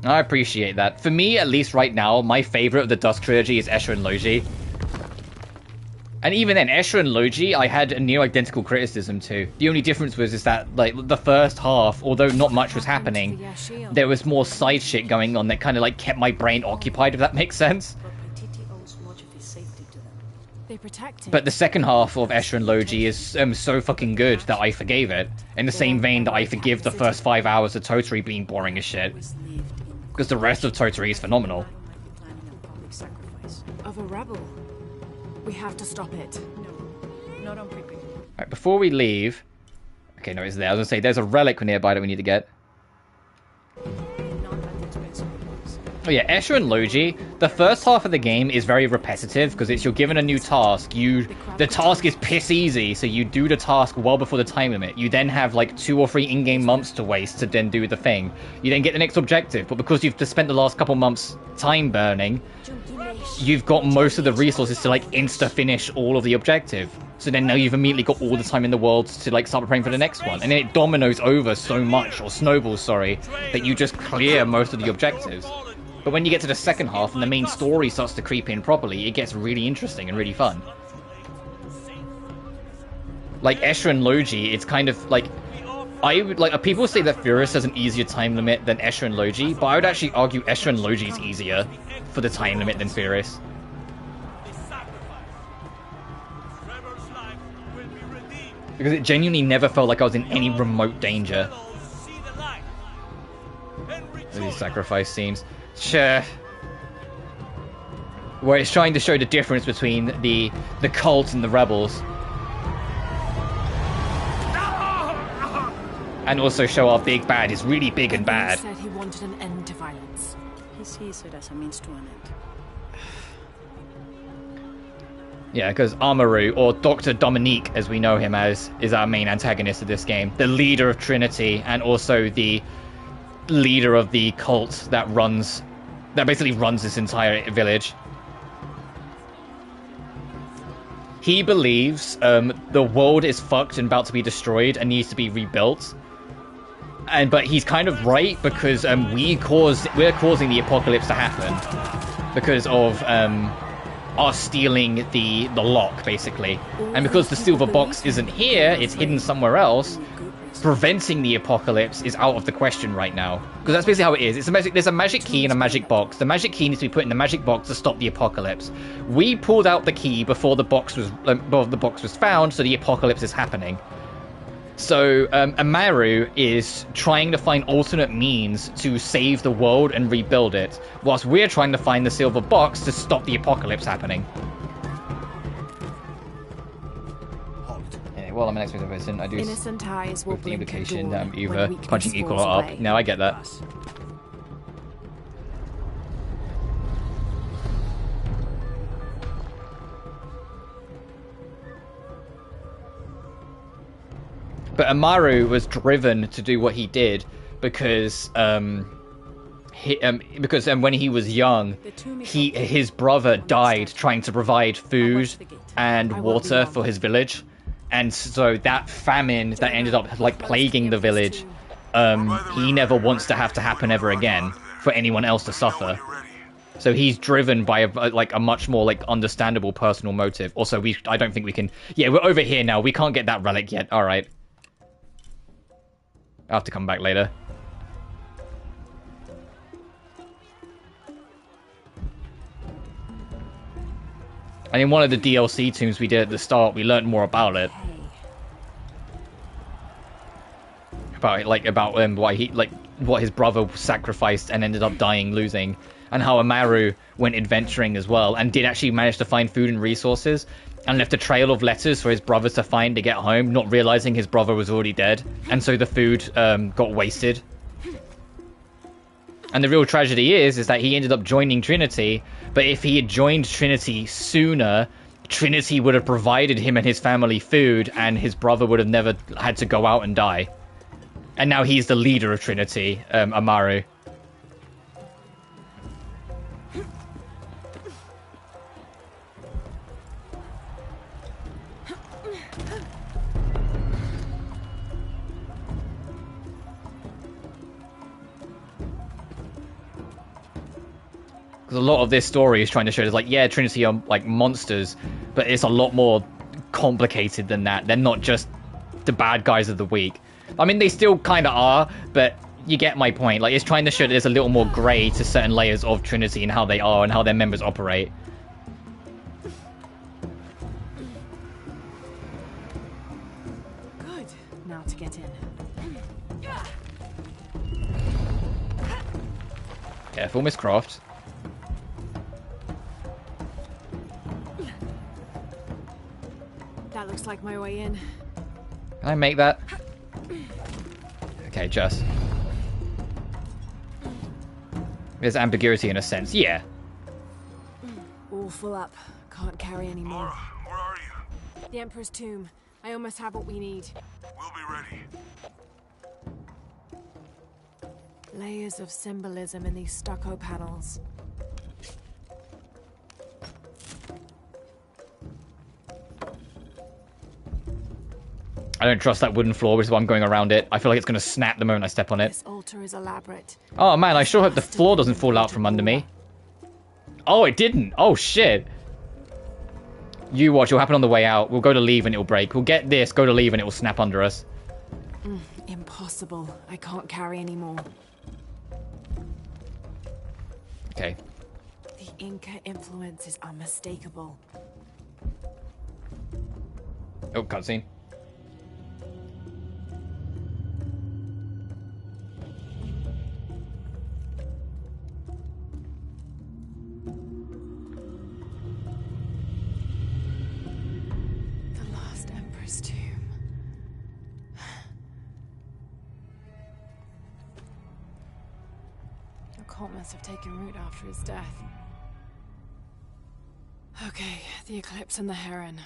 I appreciate that. For me, at least right now, my favorite of the Dusk trilogy is Escher and Logi. And even then, Escher and Logi, I had a near identical criticism to. The only difference was is that, like, the first half, although not much was happening, there was more side shit going on that kind of, like, kept my brain occupied, if that makes sense. But the second half of Escher and Logi is so fucking good that I forgave it. In the same vein that I forgive the first 5 hours of Toturi being boring as shit. Because the rest of Toturi is phenomenal. Of a rebel. We have to stop it. No, not on Pripyat. Alright, before we leave... Okay, no, it's there. I was gonna say, there's a relic nearby that we need to get. Oh yeah, Escher and Logi, the first half of the game is very repetitive, because it's you're given a new task. The task is piss easy, so you do the task well before the time limit. You then have like 2 or 3 in-game months to waste to then do the thing. You then get the next objective, but because you've just spent the last couple months time burning, you've got most of the resources to like insta-finish all of the objective. So then now you've immediately got all the time in the world to like start preparing for the next one. And then it dominoes over so much, or snowballs, sorry, that you just clear most of the objectives. But when you get to the second half and the main story starts to creep in properly, it gets really interesting and really fun. Like Escher and Logi, it's kind of like people say that Furious has an easier time limit than Escher and Logi, but I would actually argue Escher and Logi is easier for the time limit than Furious. Because it genuinely never felt like I was in any remote danger. These sacrifice scenes. Sure. Where it's trying to show the difference between the cult and the rebels. And also show our big bad is really big and bad. He said he wanted an end to violence. He sees it as a means to an end. Yeah, because Amaru, or Dr. Dominique, as we know him as, is our main antagonist of this game. The leader of Trinity, and also the leader of the cult that basically runs this entire village. He believes the world is fucked and about to be destroyed and needs to be rebuilt. But he's kind of right, because we're causing the apocalypse to happen because of us stealing the lock, basically. And because the silver box isn't here, it's hidden somewhere else. Preventing the apocalypse is out of the question right now, because that's basically how it is. There's a magic key and a magic box. The magic key needs to be put in the magic box to stop the apocalypse. We pulled out the key before the box was found, so the apocalypse is happening. So Amaru is trying to find alternate means to save the world and rebuild it, whilst we're trying to find the silver box to stop the apocalypse happening. Well, I'm an expert person. I do innocent eyes will with the blink implication that I'm when either weakness punching equal falls or up. away. No, I get that. But Amaru was driven to do what he did because when he was young, his brother died trying to provide food and water for his village, and so that famine that ended up like plaguing the village, he never wants to have to happen ever again for anyone else to suffer. So he's driven by a much more like understandable personal motive. Also, I don't think we can. Yeah, we're over here now. We can't get that relic yet. All right. I'll have to come back later. And in one of the DLC tombs we did at the start, we learned more about it. About what his brother sacrificed and ended up dying losing, and how Amaru went adventuring as well and did actually manage to find food and resources and left a trail of letters for his brothers to find to get home, not realizing his brother was already dead, and so the food got wasted. And the real tragedy is that he ended up joining Trinity, but if he had joined Trinity sooner, Trinity would have provided him and his family food, and his brother would have never had to go out and die. And now he's the leader of Trinity, Amaru. Because a lot of this story is trying to show us, like, yeah, Trinity are, like, monsters, but it's a lot more complicated than that. They're not just the bad guys of the week. I mean, they still kind of are, but you get my point. Like, it's trying to show that there's a little more grey to certain layers of Trinity and how they are and how their members operate. Good. Now to get in. Careful, Miss Croft. That looks like my way in. Can I make that? Okay, just. There's ambiguity in a sense. Yeah. All full up. Can't carry any more. Laura, where are you? The Emperor's tomb. I almost have what we need. We'll be ready. Layers of symbolism in these stucco panels. I don't trust that wooden floor, which is why I'm going around it. I feel like it's going to snap the moment I step on it. This altar is elaborate. Oh man, I sure hope the floor doesn't fall out from under me. Oh, it didn't. Oh shit. You watch, it'll happen on the way out. We'll go to leave and it'll break. We'll get this, go to leave and it will snap under us. Impossible. I can't carry any more. Okay. The Inca influence is unmistakable. Oh, cutscene. The last Emperor's tomb. The cult must have taken root after his death. Okay, the eclipse and the heron.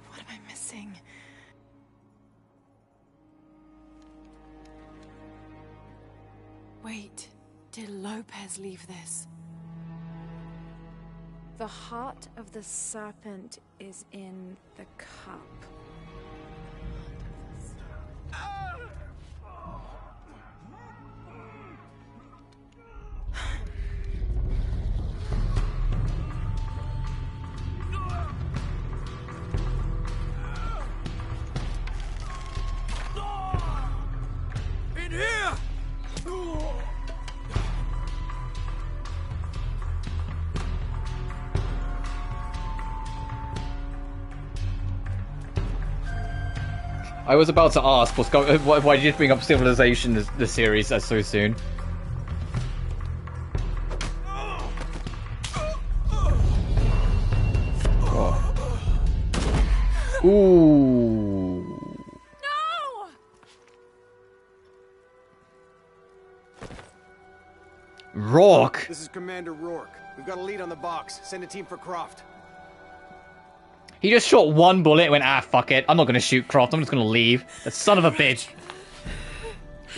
What am I missing? Wait, did Lopez leave this? The heart of the serpent is in the cup. In here! I was about to ask, why did you bring up Civilization, the series, so soon? Oh. Ooh. No! Rourke! This is Commander Rourke. We've got a lead on the box. Send a team for Croft. He just shot one bullet and went, ah, fuck it. I'm not going to shoot Croft. I'm just going to leave. That son of a bitch.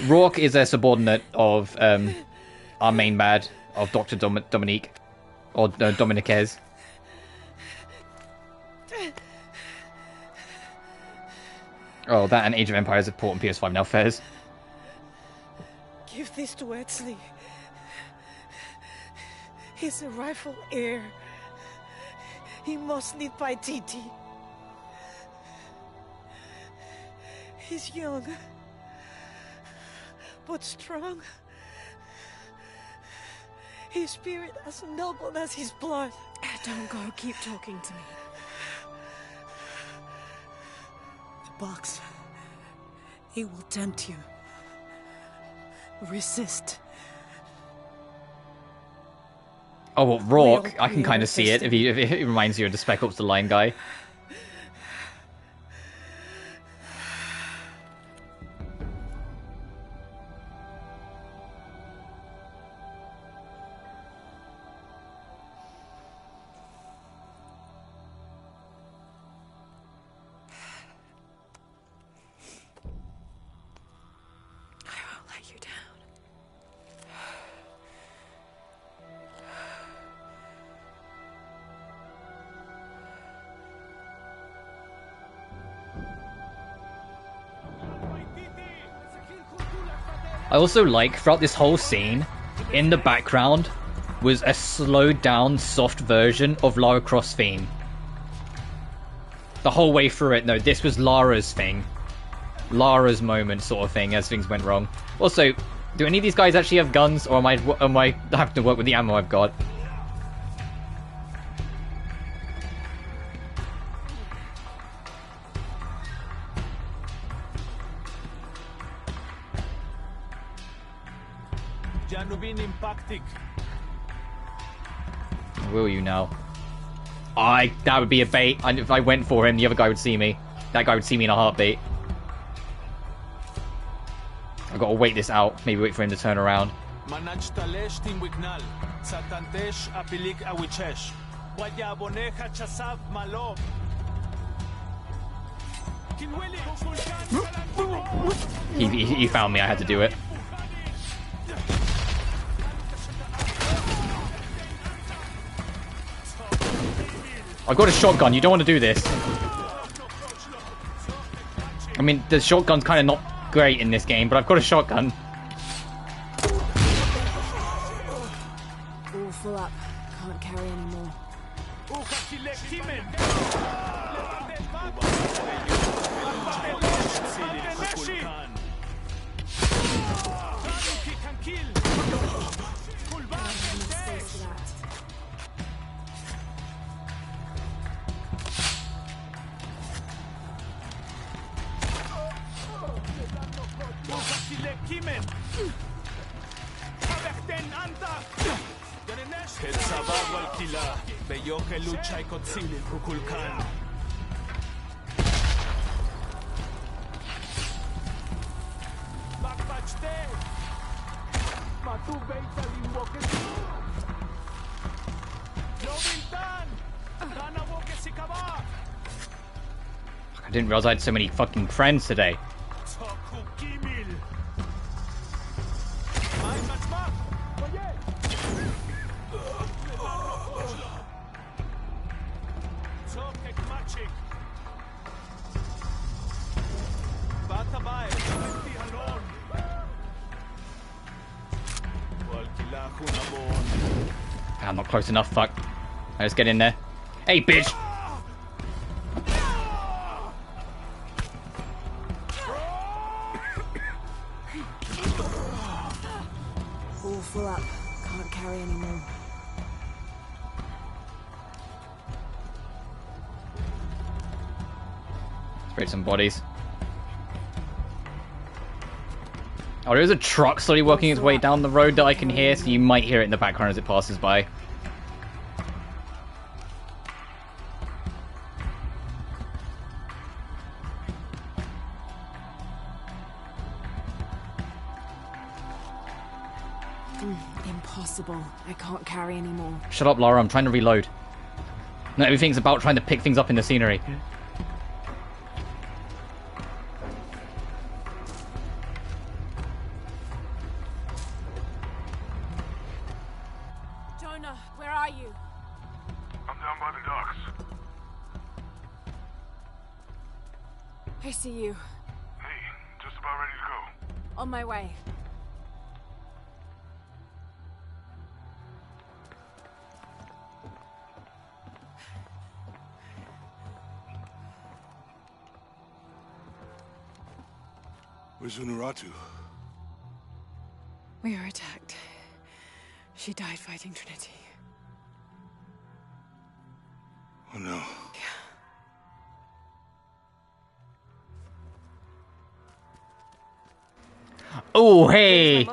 Rourke is a subordinate of our main bad, of Dr. Dominique. Or Dominiquez. Oh, that and Age of Empires have port on PS5 now, Fez. Give give this to Etzli. He's a rightful heir. He must live by Titi. He's young, but strong. His spirit as noble as his blood. Don't go. Keep talking to me. The box. It will tempt you. Resist. Oh, well, Rourke, I can kind of see it if it reminds you of the Spec Ops The Line guy. I also like, throughout this whole scene, in the background was a slowed down, soft version of Lara Croft's theme. The whole way through it, no, this was Lara's thing. Lara's moment sort of thing as things went wrong. Also, do any of these guys actually have guns, or am I having to work with the ammo I've got? Will you now? That would be a bait. And if I went for him, the other guy would see me. That guy would see me in a heartbeat. I've got to wait this out. Maybe wait for him to turn around. He found me. I had to do it. I've got a shotgun. You don't want to do this. I mean, the shotgun's kind of not great in this game, but I've got a shotgun. All full up. Can't carry anymore. I didn't realize I had so many fucking friends today. I'm not close enough, fuck. I just get in there. Hey, bitch! All full up. Can't carry anymore. Spray some bodies. Oh, there's a truck slowly working its way down the road that I can hear, so you might hear it in the background as it passes by. Impossible. I can't carry anymore. Shut up, Lara, I'm trying to reload. No, everything's about trying to pick things up in the scenery. Jonah, where are you? I'm down by the docks. I see you. Hey, just about ready to go. On my way. Where's Unuratu? We were attacked. She died fighting Trinity. Oh no. Oh, hey!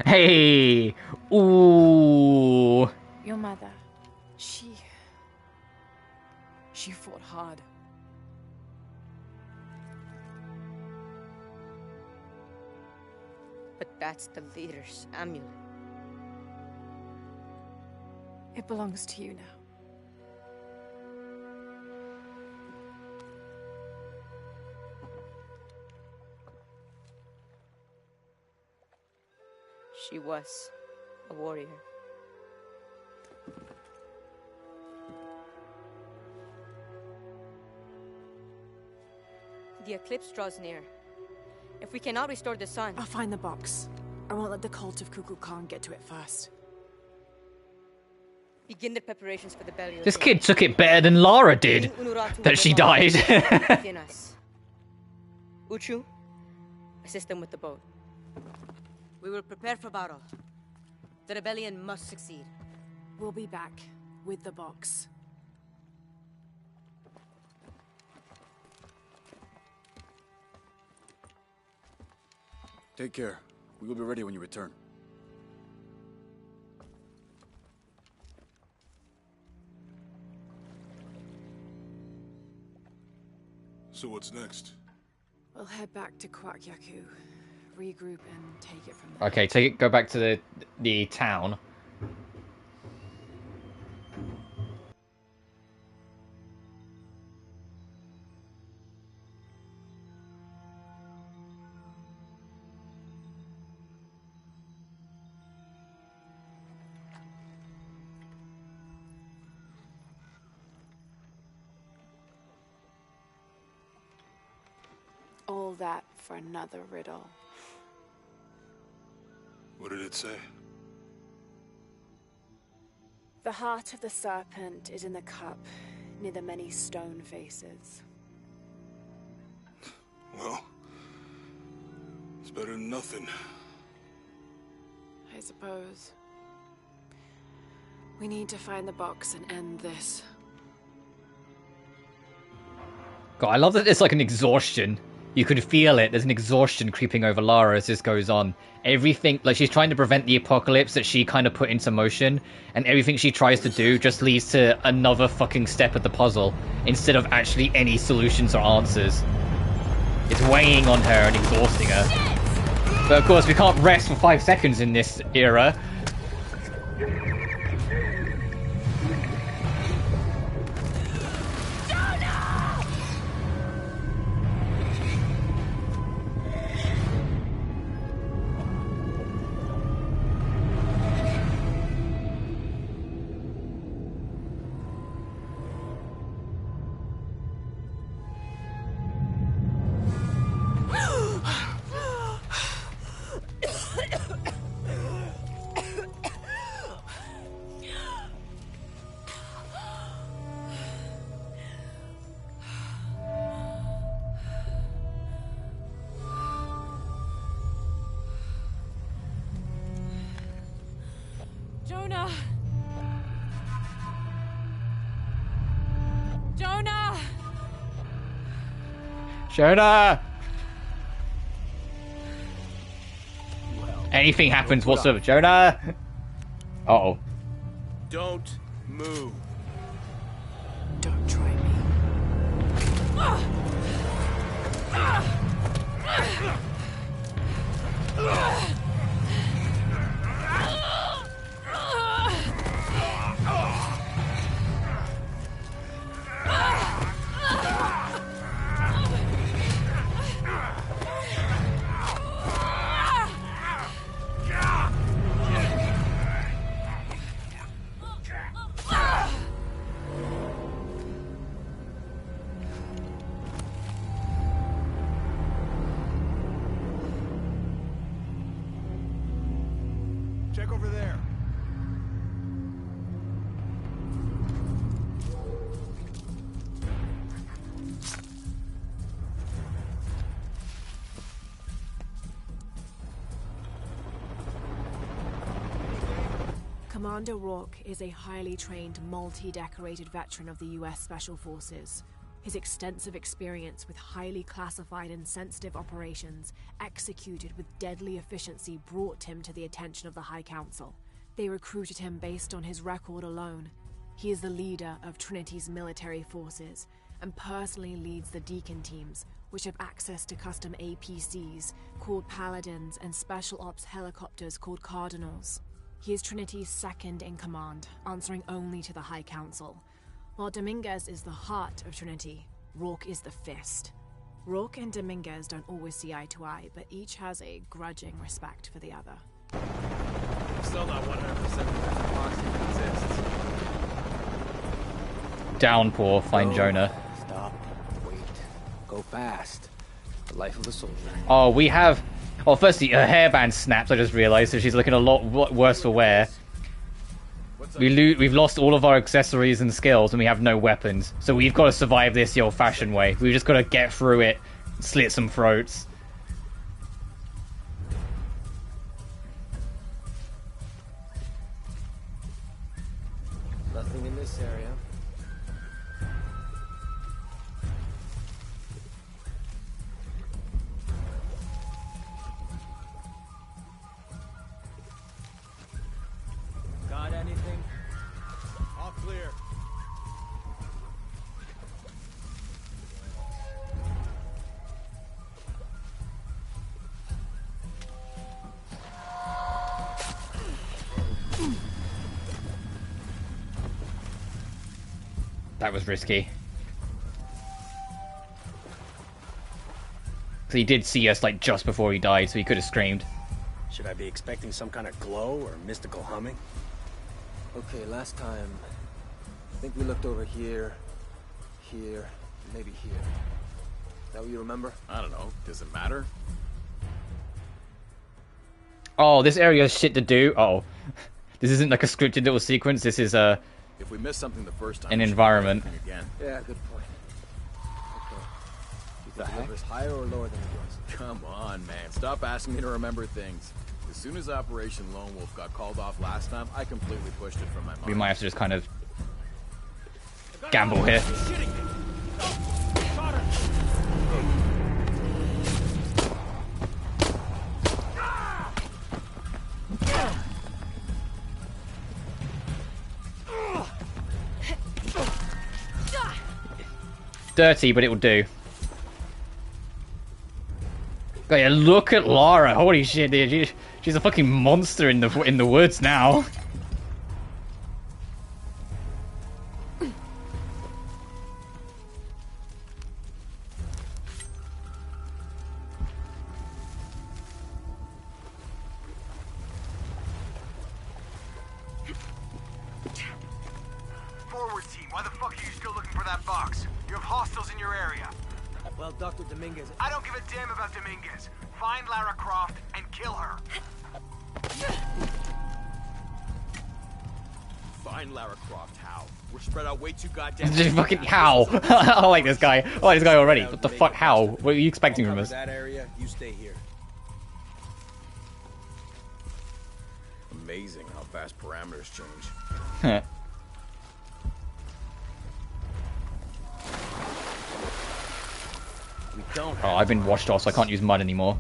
Hey! Ooh! Your mother. She fought hard. But that's the leader's amulet. It belongs to you now. She was a warrior. The eclipse draws near. If we cannot restore the sun... I'll find the box. I won't let the cult of Kukulkan Khan get to it first. Begin the preparations for the burial. This kid took it better than Lara did. That she died. Within us. Uchu, assist them with the boat. We will prepare for battle. The rebellion must succeed. We'll be back with the box. Take care. We will be ready when you return. So what's next? We'll head back to Kwakyaku, regroup and take it from there. Okay, go back to the town. All that for another riddle. What did it say? The heart of the serpent is in the cup, near the many stone faces. Well, it's better than nothing. I suppose. We need to find the box and end this. God, I love that there's like an exhaustion. You can feel it. There's an exhaustion creeping over Lara as this goes on. Everything, like she's trying to prevent the apocalypse that she kind of put into motion, and everything she tries to do just leads to another fucking step of the puzzle instead of actually any solutions or answers. It's weighing on her and exhausting her. But of course, we can't rest for 5 seconds in this era. Jonah! Jonah! Jonah! Anything happens whatsoever. Jonah! Uh-oh. Don't move. Don't try me. Check over there. Commander Rourke is a highly trained, multi-decorated veteran of the US Special Forces. His extensive experience with highly classified and sensitive operations, executed with deadly efficiency, brought him to the attention of the High Council. They recruited him based on his record alone. He is the leader of Trinity's military forces, and personally leads the Deacon teams, which have access to custom APCs, called Paladins, and Special Ops helicopters called Cardinals. He is Trinity's second in command, answering only to the High Council. While Dominguez is the heart of Trinity, Rourke is the fist. Rourke and Dominguez don't always see eye to eye, but each has a grudging respect for the other. I'm still not 100% convinced Foxy exists. Downpour, find Jonah. Stop. Wait. Go fast. The life of a soldier. Oh, we have... Oh, firstly, her hairband snapped, I just realised, so she's looking a lot worse for wear. We've lost all of our accessories and skills, and we have no weapons. So we've got to survive this the old-fashioned way. We've just got to get through it, slit some throats. Nothing in this area. Got anything? All clear. That was risky. So he did see us like just before he died, so he could have screamed. Should I be expecting some kind of glow or mystical humming? Okay, last time, I think we looked over here, here, maybe here. Is that what you remember? I don't know. Does it matter? Oh, this area has shit to do. Oh, this isn't like a scripted little sequence. This is If we miss something the first time, an environment. Again. Yeah, good point. Okay. You think the river's higher or lower than it was? Come on, man. Stop asking me to remember things. As soon as Operation Lone Wolf got called off last time, I completely pushed it from my mind. We might have to just kind of gamble here. Dirty, but it will do. Oh, yeah, look at Lara! Holy shit, dude! She's a fucking monster in the woods now. Forward team, why the fuck are you still looking for that box? You have hostiles in your area. Well, Dr. Dominguez... I don't give a damn about Dominguez. Find Lara Croft and kill her. Find Lara Croft, how? We're spread out way too goddamn... Just fucking how? I like this guy. I like this guy already. What the fuck? How? What are you expecting from us? That area, you stay here. Amazing how fast parameters change. Huh. Oh, I've been washed off, so I can't use mud anymore.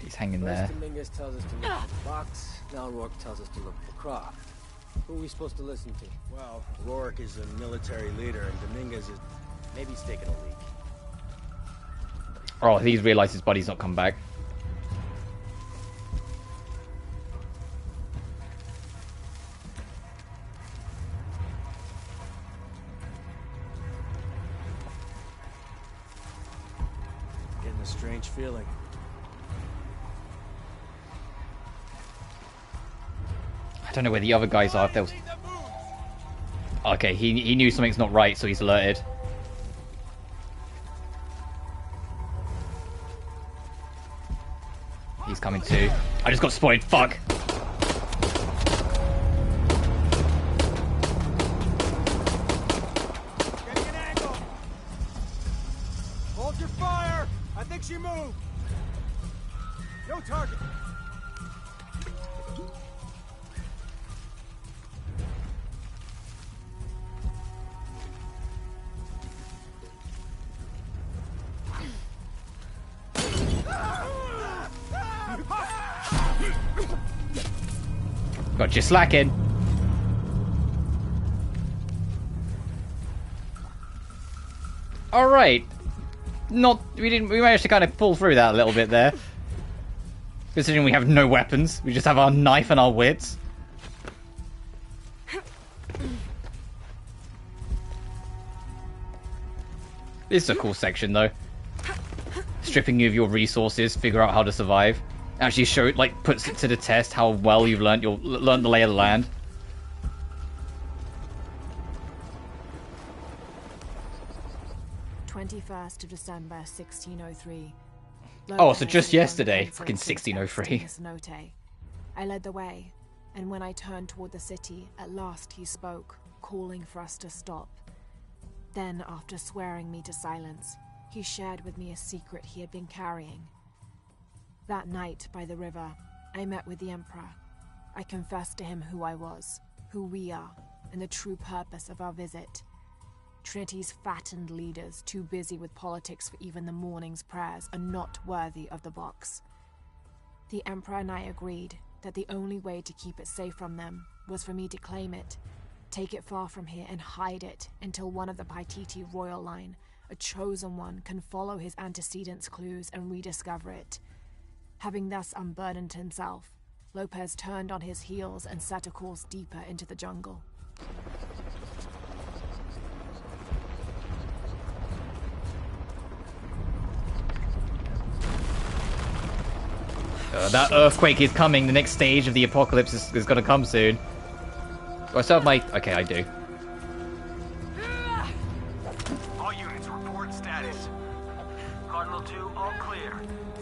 He's hanging there. Dominguez tells us to look for the box. Now Rourke tells us to look for Croft. Who are we supposed to listen to? Well, Rourke is a military leader, and Dominguez is... maybe he's taking a leak. Oh, he's realised his buddy's not come back. Getting a strange feeling. I don't know where the other guys are. If there was... Okay, he knew something's not right, so he's alerted. He's coming too. I just got spotted. Fuck. Hold your fire! I think she moved! No target! Got you slacking. All right. We managed to kind of pull through that a little bit there. Considering we have no weapons, we just have our knife and our wits. This is a cool section though. Stripping you of your resources, figure out how to survive. Actually puts it to the test how well you've learned the lay of the land. "21st of December, 1603. Oh, so just yesterday. Fucking 1603. I led the way, and when I turned toward the city, at last he spoke, calling for us to stop. Then, after swearing me to silence, he shared with me a secret he had been carrying. That night, by the river, I met with the Emperor. I confessed to him who I was, who we are, and the true purpose of our visit. Trinity's fattened leaders, too busy with politics for even the morning's prayers, are not worthy of the box. The Emperor and I agreed that the only way to keep it safe from them was for me to claim it, take it far from here and hide it until one of the Paititi royal line, a chosen one, can follow his antecedents' clues and rediscover it. Having thus unburdened himself, Lopez turned on his heels and set a course deeper into the jungle. That earthquake is coming. The next stage of the apocalypse is going to come soon. Do I still have my... Okay, I do. All units, report status. Cardinal 2, all clear.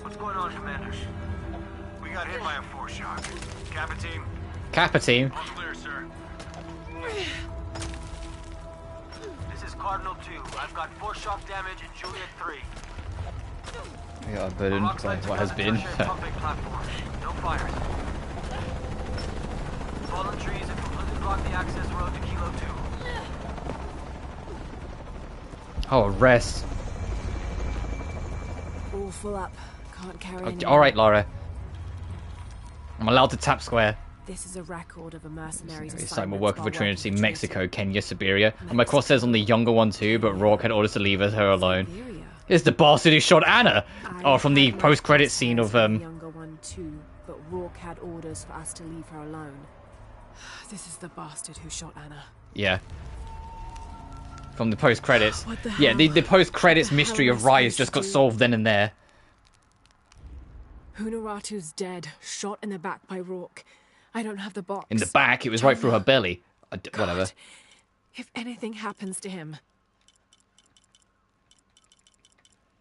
What's going on, commanders? We got hit by a foreshock. Kappa team? Kappa team? All clear, sir. This is Cardinal 2. I've got foreshock damage in Juliet 3. Yeah, burdened by what has been. No fires. Fallen trees have completely blocked the access road to Kilo 2. Oh, rest. All full up. Can't carry any Alright, Lara. I'm allowed to tap square. This is a record of a mercenary's It's like we're working for Trinity, Mexico, Kenya, Siberia. And my cross says on the younger one too, but Rourke had orders to leave her alone. Here's the bastard who shot Anna! Oh, from the post-credit scene of, The younger one too, but Rourke had orders for us to leave her alone. This is the bastard who shot Anna. Yeah. From the post-credits. What the Yeah, hell? the post-credits What the mystery hell of am I Rise just got supposed to solved then and there. Hunaratu's dead, shot in the back by Rourke. I don't have the box. In the back, it was right through her belly. Whatever. If anything happens to him...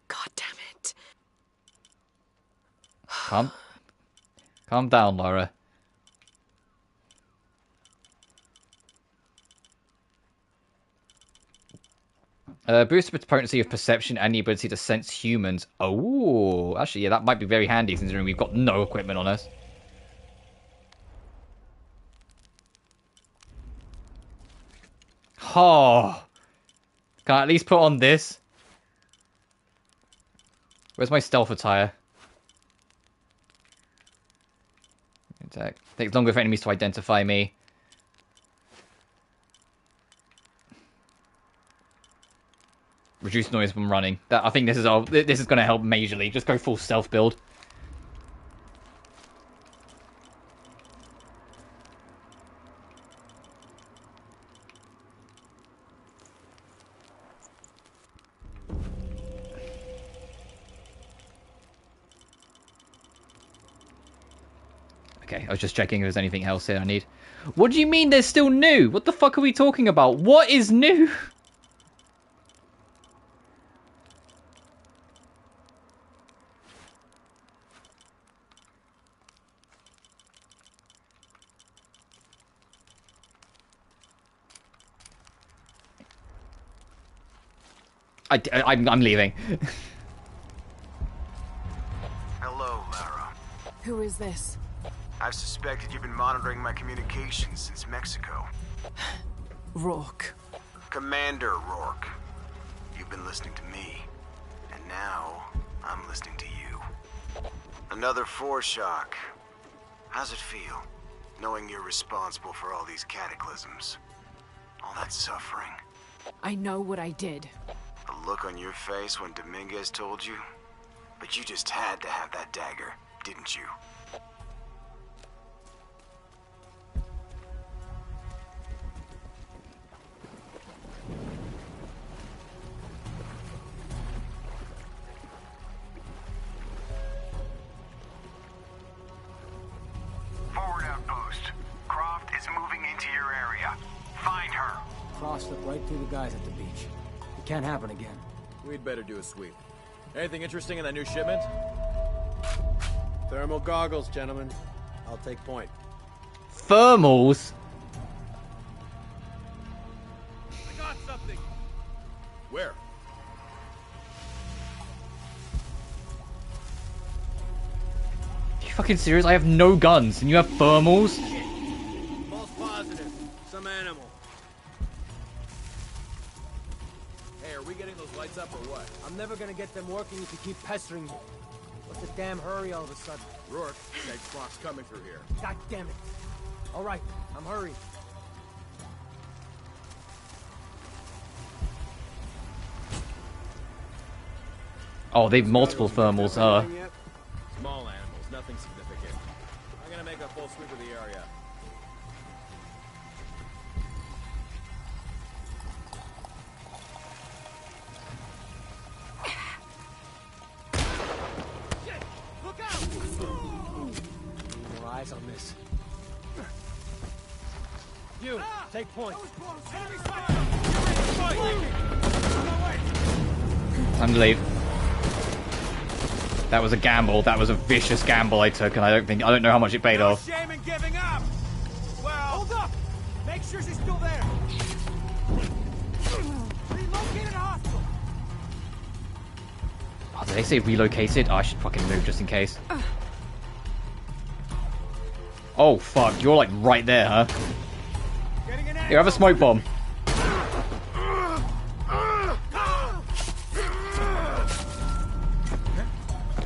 God damn it. Calm down, Laura. Boosts the potency of perception and the ability to sense humans. Oh, actually, yeah, that might be very handy considering we've got no equipment on us. Oh, can I at least put on this? Where's my stealth attire? Attack. Takes longer for enemies to identify me. Reduce noise when running. I think this is all. This is going to help majorly. Just go full stealth build. Okay, I was just checking if there's anything else here I need. What do you mean there's still new? What the fuck are we talking about? What is new? I'm leaving. Who is this? I've suspected you've been monitoring my communications since Mexico. Rourke. Commander Rourke. You've been listening to me. And now, I'm listening to you. Another foreshock. How's it feel, knowing you're responsible for all these cataclysms? All that suffering. I know what I did. The look on your face when Dominguez told you? But you just had to have that dagger, didn't you? Forward outpost. Croft is moving into your area. Find her. Cross slipped right through the guys at the beach. It can't happen again. We'd better do a sweep. Anything interesting in that new shipment? Thermal goggles, gentlemen. I'll take point. Thermals? I got something! Where? Are you fucking serious? I have no guns and you have thermals? False positive. Some animal. Hey, are we getting those lights up or what? I'm never gonna get them working if you keep pestering me. What's the damn hurry all of a sudden? Rourke, that clock's coming through here. God damn it. All right, I'm hurrying. Oh, they've multiple thermals, Small animals, nothing significant. I'm gonna make a full sweep of the area. Look out! Need more eyes on this. You, take point. Time to leave. That was a gamble. That was a vicious gamble I took, and I don't know how much it paid off. Shame in giving up. Well, hold up. Make sure she's still there. Relocated a hospital. Oh, did they say relocated? Oh, I should fucking move just in case. Oh fuck, you're like right there, huh? Here, have a smoke bomb.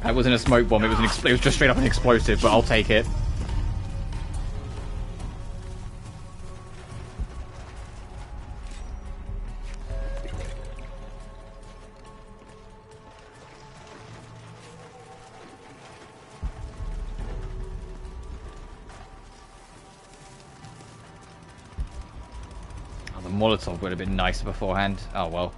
That wasn't a smoke bomb, it was it was just straight up an explosive, but I'll take it. Oh, the Molotov would have been nicer beforehand. Oh well.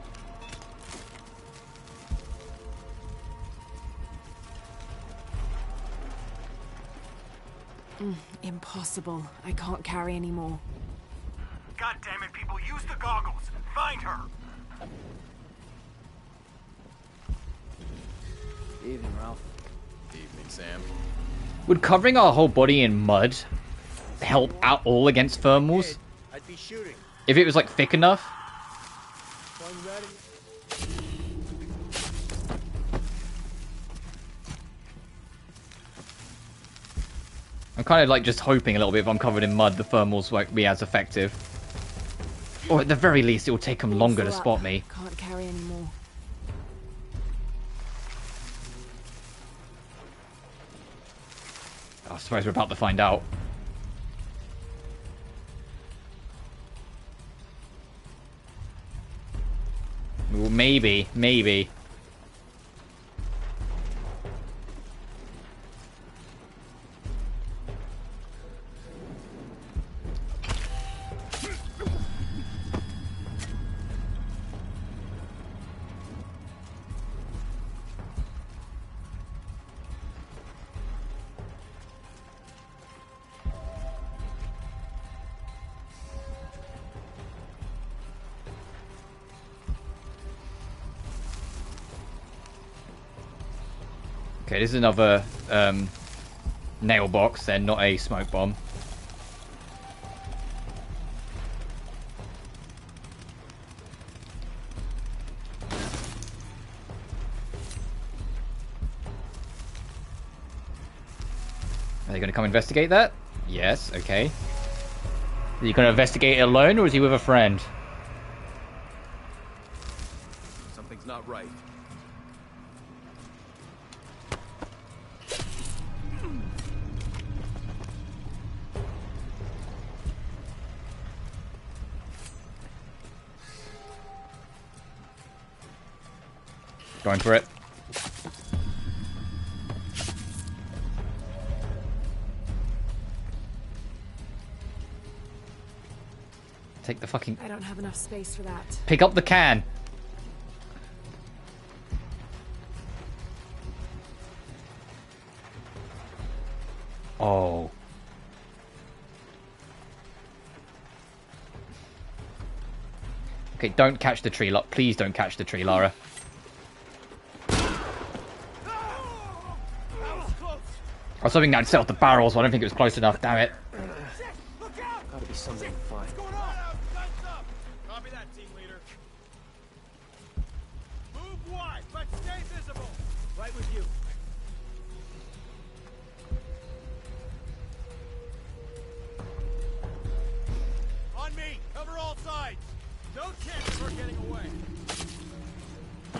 Impossible. I can't carry anymore. God damn it, people, use the goggles. Find her. Evening, Ralph. Evening, Sam. Would covering our whole body in mud help out all against thermals? I'd be shooting. If it was like thick enough? Gun ready? I'm kind of like just hoping a little bit if I'm covered in mud, the thermals won't be as effective. Or at the very least, it will take them longer to spot me. Can't carry anymore. I suppose we're about to find out. Well, maybe. Okay, this is another nail box, then not a smoke bomb. Are you going to come investigate that? Yes, okay. Are you going to investigate it alone, or is he with a friend? Something's not right. Going for it. Take the fucking... I don't have enough space for that. Pick up the can. Oh. Okay, don't catch the tree, please don't catch the tree, Lara. I was hoping that'd set off the barrels, but I don't think it was close enough, damn it. Gotta be something to find. Copy that, team leader. Move wide, but stay visible. Right with you. On me, cover all sides. No chance of her getting away.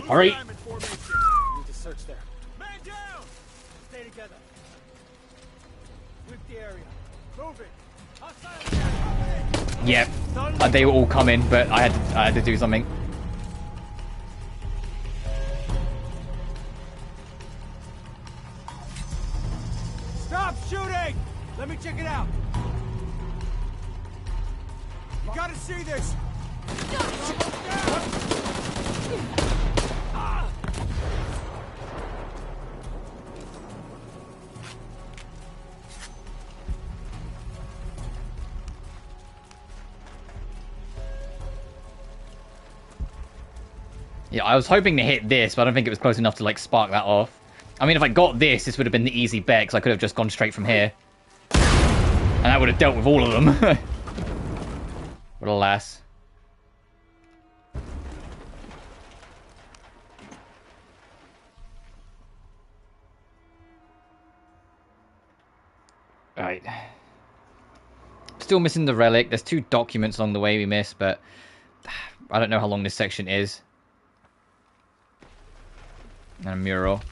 Hurry. Need to search there. Man down! Stay together. Sweep the area. Move it. Yep. They were all coming, but I had to do something. Stop shooting! Let me check it out. You gotta see this. Yeah, I was hoping to hit this, but I don't think it was close enough to, like, spark that off. I mean, if I got this would have been the easy bet, because I could have just gone straight from here. And that would have dealt with all of them. But alas. Right. Still missing the relic. There's 2 documents along the way we missed, but I don't know how long this section is. And a mural.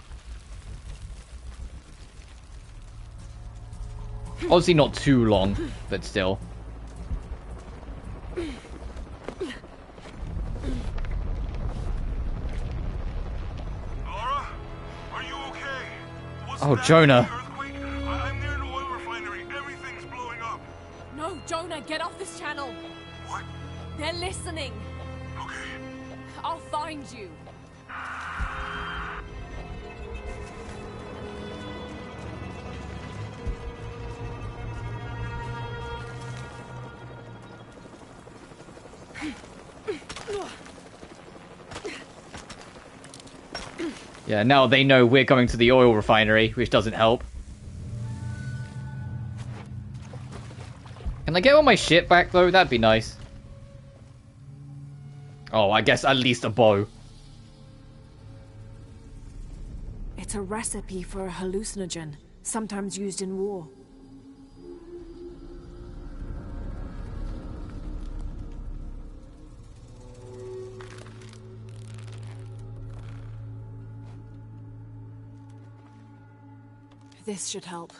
Obviously not too long, but still. Laura, are you okay? Oh, Jonah. I'm near an oil refinery. Everything's blowing up. No, Jonah, get off this channel. What? They're listening. Okay. I'll find you. Yeah, now they know we're coming to the oil refinery, which doesn't help. Can I get all my shit back, though? That'd be nice. Oh, I guess at least a bow. It's a recipe for a hallucinogen, sometimes used in war. This should help.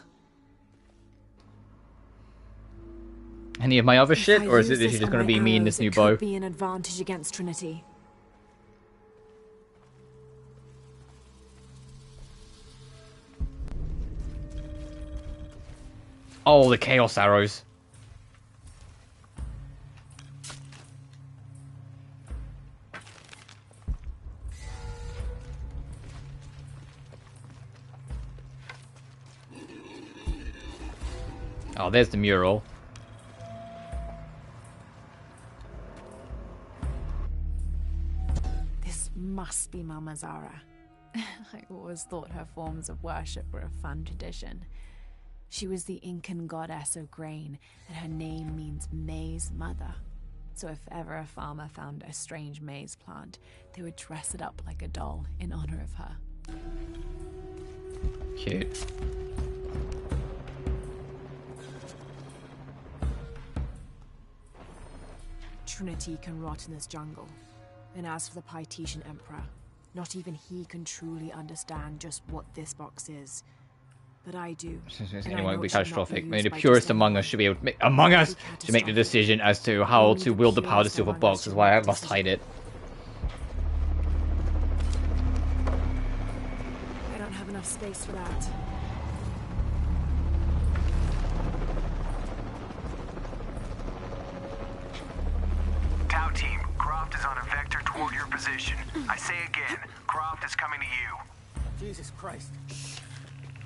Any of my other shit, or is it just going to be me and this new bow? It could be an advantage against Trinity. Oh, the Chaos Arrows. Oh, there's the mural. This must be Mama Zara. I always thought her forms of worship were a fun tradition. She was the Incan goddess of grain, and her name means maize mother. So if ever a farmer found a strange maize plant, they would dress it up like a doll in honor of her. Cute. Trinity can rot in this jungle. And as for the Pytetian Emperor, not even he can truly understand just what this box is. But I do. Anyone would be catastrophic. Maybe the purest among us should be able to make the decision as to how to wield the power to steal the box. Is why I must hide it. I don't have enough space for that. Tau team, Croft is on a vector toward your position. I say again, Croft is coming to you. Jesus Christ.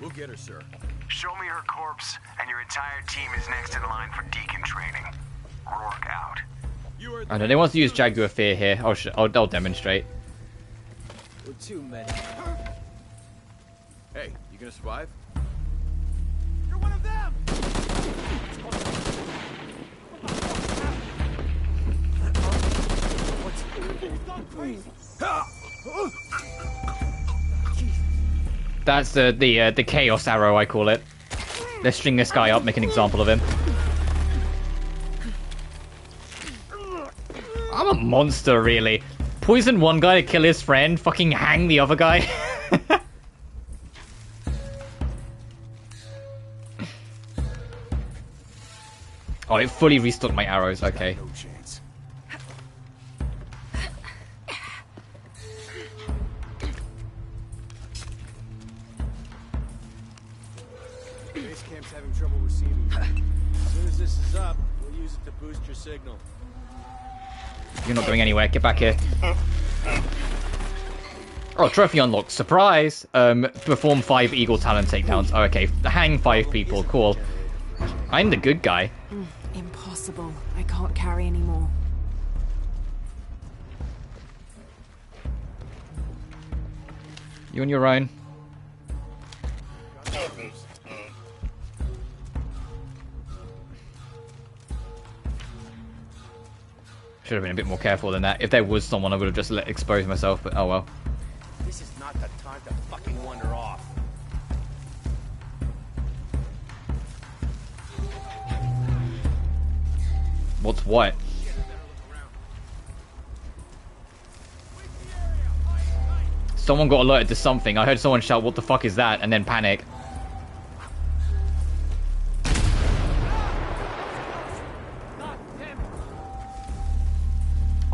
We'll get her, sir. Show me her corpse, and your entire team is next in line for deacon training. Rourke out. I know they want to use Jaguar Fear here. I'll demonstrate. We're too many. Hey, you gonna survive? You're one of them! That's the Chaos Arrow, I call it. Let's string this guy up, make an example of him. I'm a monster, really. Poison one guy to kill his friend, fucking hang the other guy. Oh, it fully restocked my arrows, okay. No chance. Base camp's having trouble receiving you. As soon as this is up, we'll use it to boost your signal. You're not going anywhere, get back here. Oh, trophy unlocked. Surprise! Perform 5 Eagle Talon takedowns. Oh, okay, hang 5 people, cool. I'm the good guy. Impossible. I can't carry anymore. You on your own. Should have been a bit more careful than that. If there was someone, I would have just exposed myself, but oh well. This is not the time to fucking wander off. What's what? Someone got alerted to something. I heard someone shout, "What the fuck is that?" and then panic.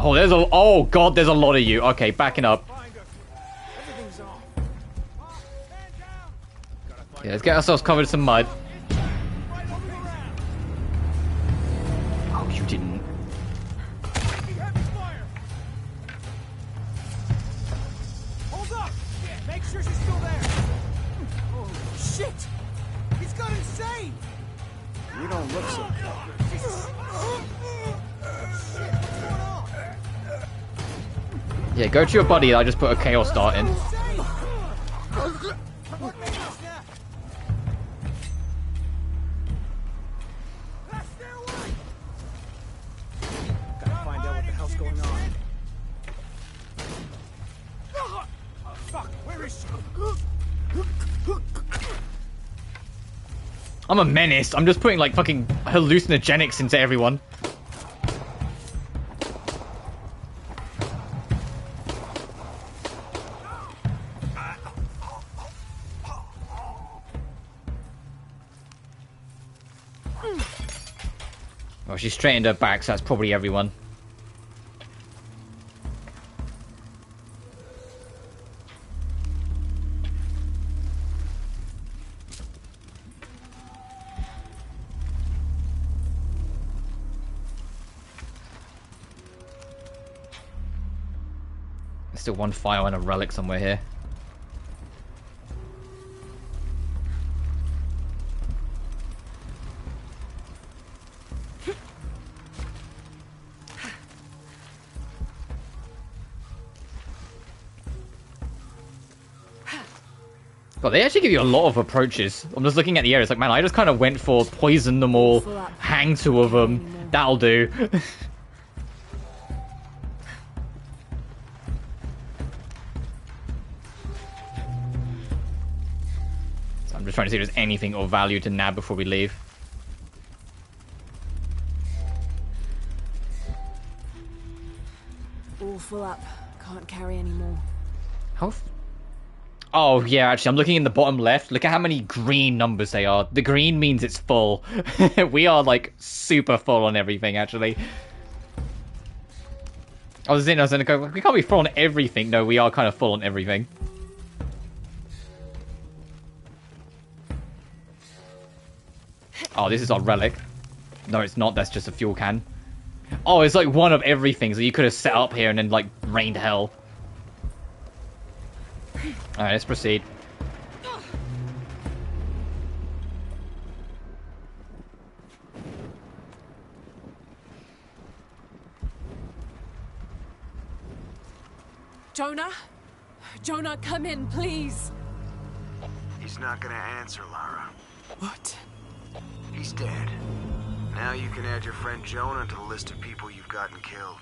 Oh, oh god, there's a lot of you. Okay, backing up. Yeah, let's get ourselves covered in some mud. Oh, you didn't. Hold up! Make sure she's still there! Oh, shit! He's gone insane! You don't look so Yeah, go to your buddy. I just put a chaos dart in. I'm a menace. I'm just putting like fucking hallucinogenics into everyone. Oh, she's straightened her back, so that's probably everyone. There's still one file and a relic somewhere here. God, they actually give you a lot of approaches. I'm just looking at the areas, like, man, I just kind of went for poison them all, hang 2 of them. That'll do. So I'm just trying to see if there's anything of value to nab before we leave. full up. Can't carry anymore. How? Oh, yeah, actually, I'm looking in the bottom left. Look at how many green numbers they are. The green means it's full. We are, like, super full on everything, actually. I was gonna go, we can't be full on everything. No, we are kind of full on everything. Oh, this is our relic. No, it's not. That's just a fuel can. Oh, it's like one of everything. So you could have set up here and then, like, rained hell. Alright, let's proceed. Jonah? Jonah, come in, please. He's not gonna answer, Lara. What? He's dead. Now you can add your friend Jonah to the list of people you've gotten killed.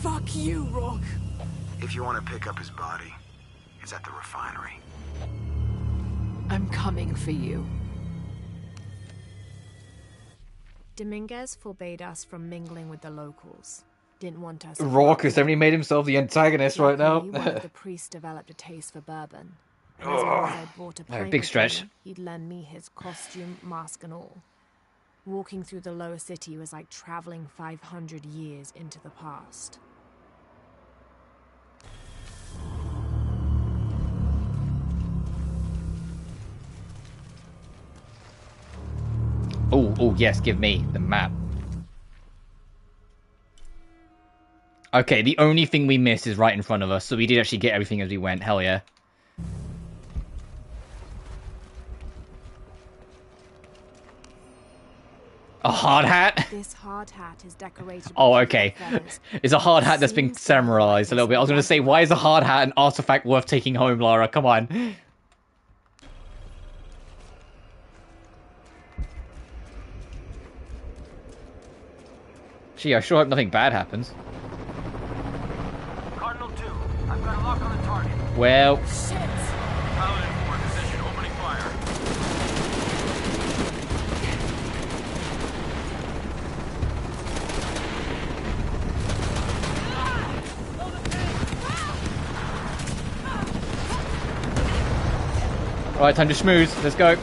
Fuck you, Rourke. If you want to pick up his body, it's at the refinery. I'm coming for you. Dominguez forbade us from mingling with the locals. Didn't want us... Rourke has definitely made himself the antagonist right now. One of the priests developed a taste for bourbon. And as long as I bought a pint big of stretch. him, he'd lend me his costume, mask and all. Walking through the lower city was like traveling 500 years into the past. Oh, yes, give me the map. Okay, the only thing we missed is right in front of us, so we did actually get everything as we went. Hell yeah. A hard hat? This hard hat is decorated. Oh, okay. It's a hard hat that's been summarized a little bit. I was going to say, why is a hard hat an artifact worth taking home, Lara? Come on. Gee, I sure hope nothing bad happens. Cardinal 2, I've got a lock on the target. Well... Shit! Paladin 4 in position, opening fire. Alright, time to schmooze. Let's go.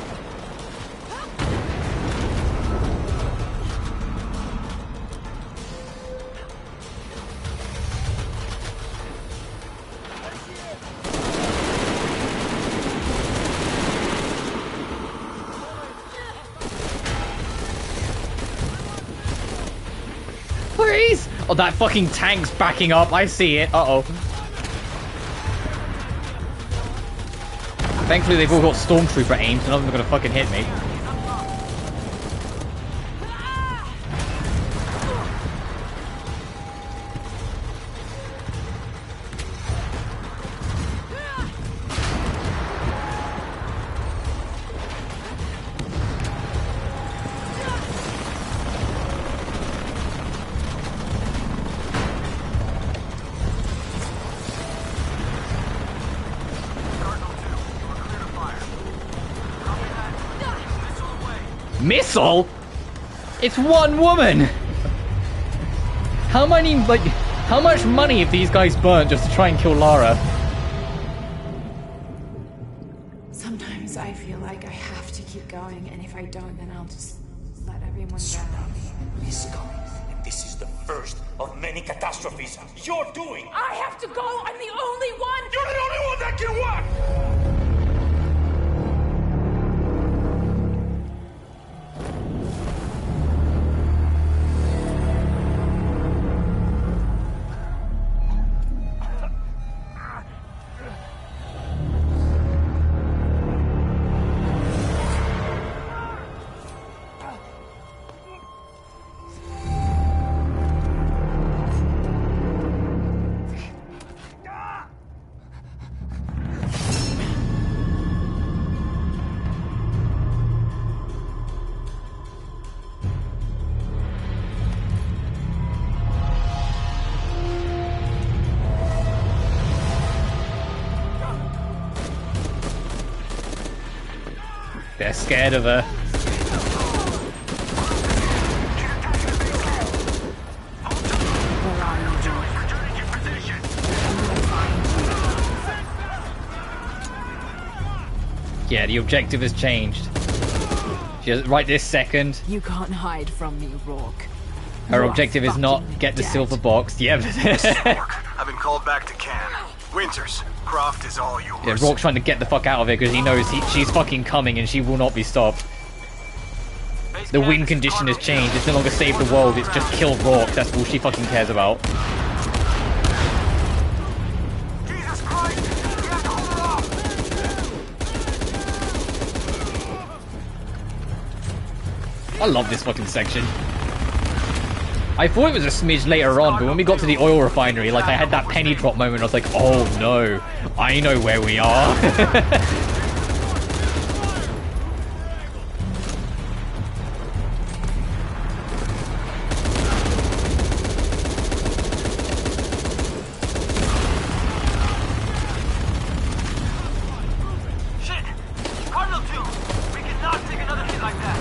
Please! Oh, that fucking tank's backing up. I see it. Uh-oh. Thankfully, they've all got Stormtrooper aim, so none of them are gonna fucking hit me. Missile? It's one woman! How many, like, how much money have these guys burnt just to try and kill Lara? Sometimes I feel like I have to keep going, and if I don't, then I'll just let everyone down. Tsunami is coming, and this is the first of many catastrophes you're doing! I have to go! I'm the only one! You're the only one that can work! They're scared of her. Where are you, Joy? Yeah, the objective has changed. Right this second. You can't hide from me, Rourke. Her You are objective is not fucking get the dead. silver box. Yeah, I've been called back to camp. Winters, Croft is all yours. yeah. Rourke's trying to get the fuck out of it because he knows she's fucking coming and she will not be stopped. The win condition has changed. It's no longer save the world. It's just kill Rourke. That's all she fucking cares about. Jesus Christ! We have to hold her off! I love this fucking section. I thought it was a smidge later on, but when we got to the oil refinery, like, I had that penny drop moment. I was like, oh no, I know where we are. Shit! Cardinal 2! We cannot take another hit like that!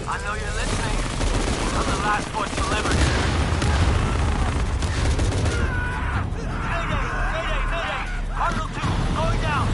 I know you're listening. I'm the last voice delivered. Mayday! Cardinal 2, going down!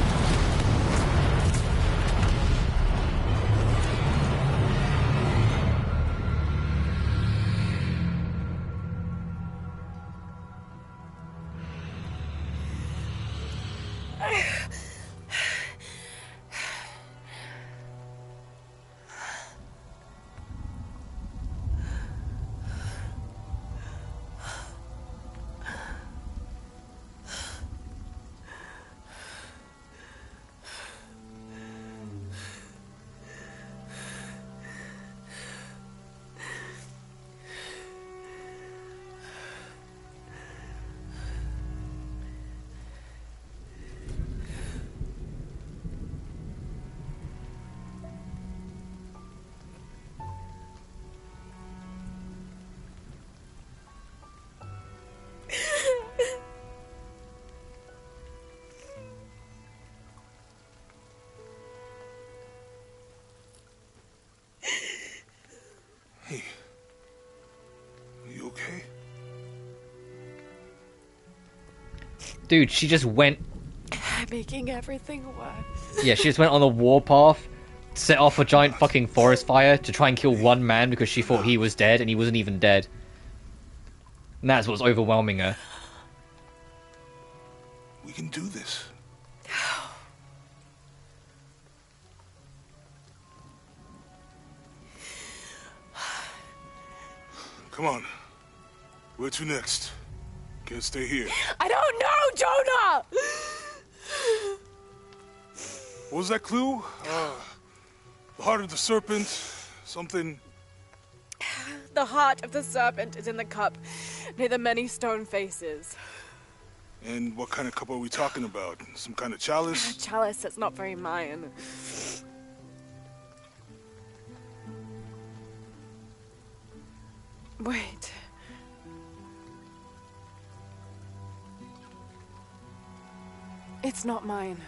Hey. Are you okay? Dude, she just went... Making everything worse. Yeah, she just went on a warpath, set off a giant fucking forest fire to try and kill one man because she thought he was dead and he wasn't even dead. And that's what's overwhelming her. We can do this. Come on. Where to next? Can't stay here. I don't know, Jonah! What was that clue? The heart of the serpent, something... The heart of the serpent is in the cup, near the many stone faces. And what kind of cup are we talking about? Some kind of chalice? A chalice that's not very mine. Wait. It's not mine.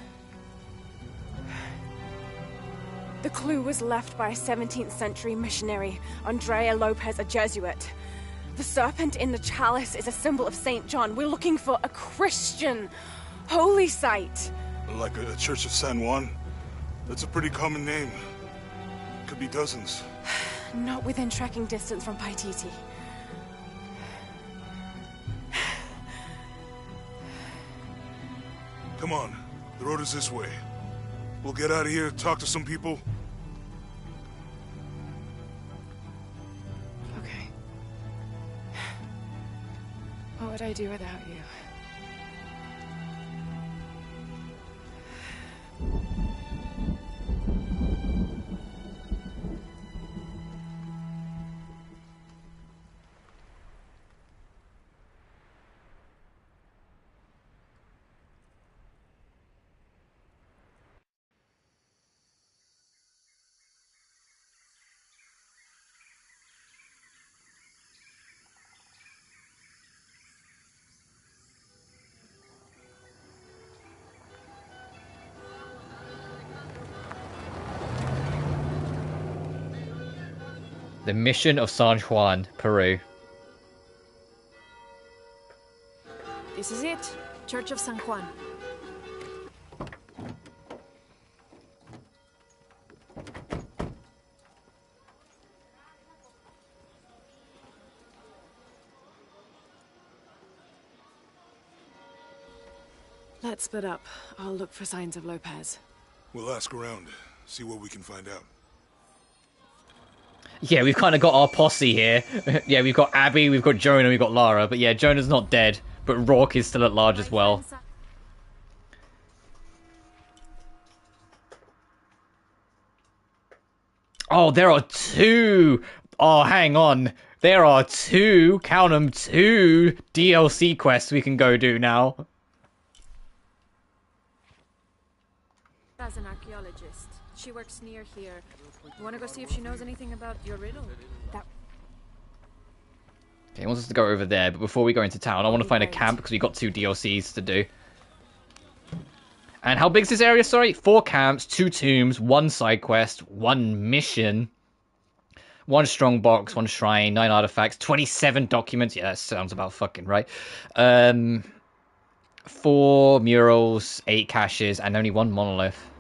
The clue was left by a 17th century missionary, Andrea Lopez, a Jesuit. The serpent in the chalice is a symbol of St. John. We're looking for a Christian holy site. Like a Church of San Juan? That's a pretty common name. Could be dozens. Not within tracking distance from Paititi. Come on, the road is this way. We'll get out of here, talk to some people. Okay. What would I do without you? The Mission of San Juan, Peru. This is it. Church of San Juan. Let's split up. I'll look for signs of Lopez. We'll ask around, see what we can find out. Yeah, we've kind of got our posse here. Yeah, we've got Abby, we've got Jonah, we've got Lara. But yeah, Jonah's not dead, but Rourke is still at large as well. Oh, there are two! Oh, hang on. There are two, count them, two DLC quests we can go do now. As an archaeologist, she works near here. You want to go see if she knows anything about your riddle? Okay, he wants us to go over there, but before we go into town, I want to find a camp because we've got 2 DLCs to do. And how big is this area, sorry? 4 camps, 2 tombs, 1 side quest, 1 mission, 1 strong box, 1 shrine, 9 artifacts, 27 documents. Yeah, that sounds about fucking right. 4 murals, 8 caches, and only 1 monolith.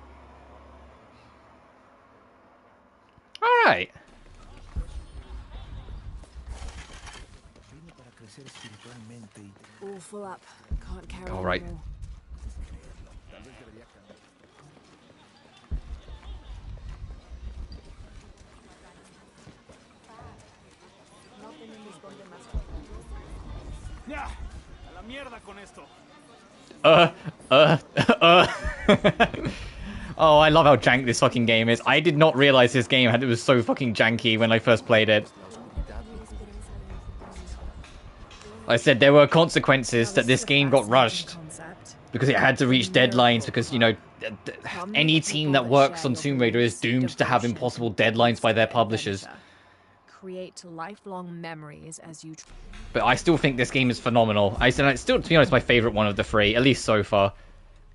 Alright. All full up. Can't carry Alright. anymore. Ya, a la mierda con esto. Oh, I love how jank this fucking game is. I did not realize this game was so fucking janky when I first played it. I said there were consequences that this game got rushed because it had to reach deadlines because, you know, any team that works on Tomb Raider is doomed to have impossible deadlines by their publishers. Create lifelong memories as you. But I still think this game is phenomenal. It's still, to be honest, my favorite one of the 3, at least so far.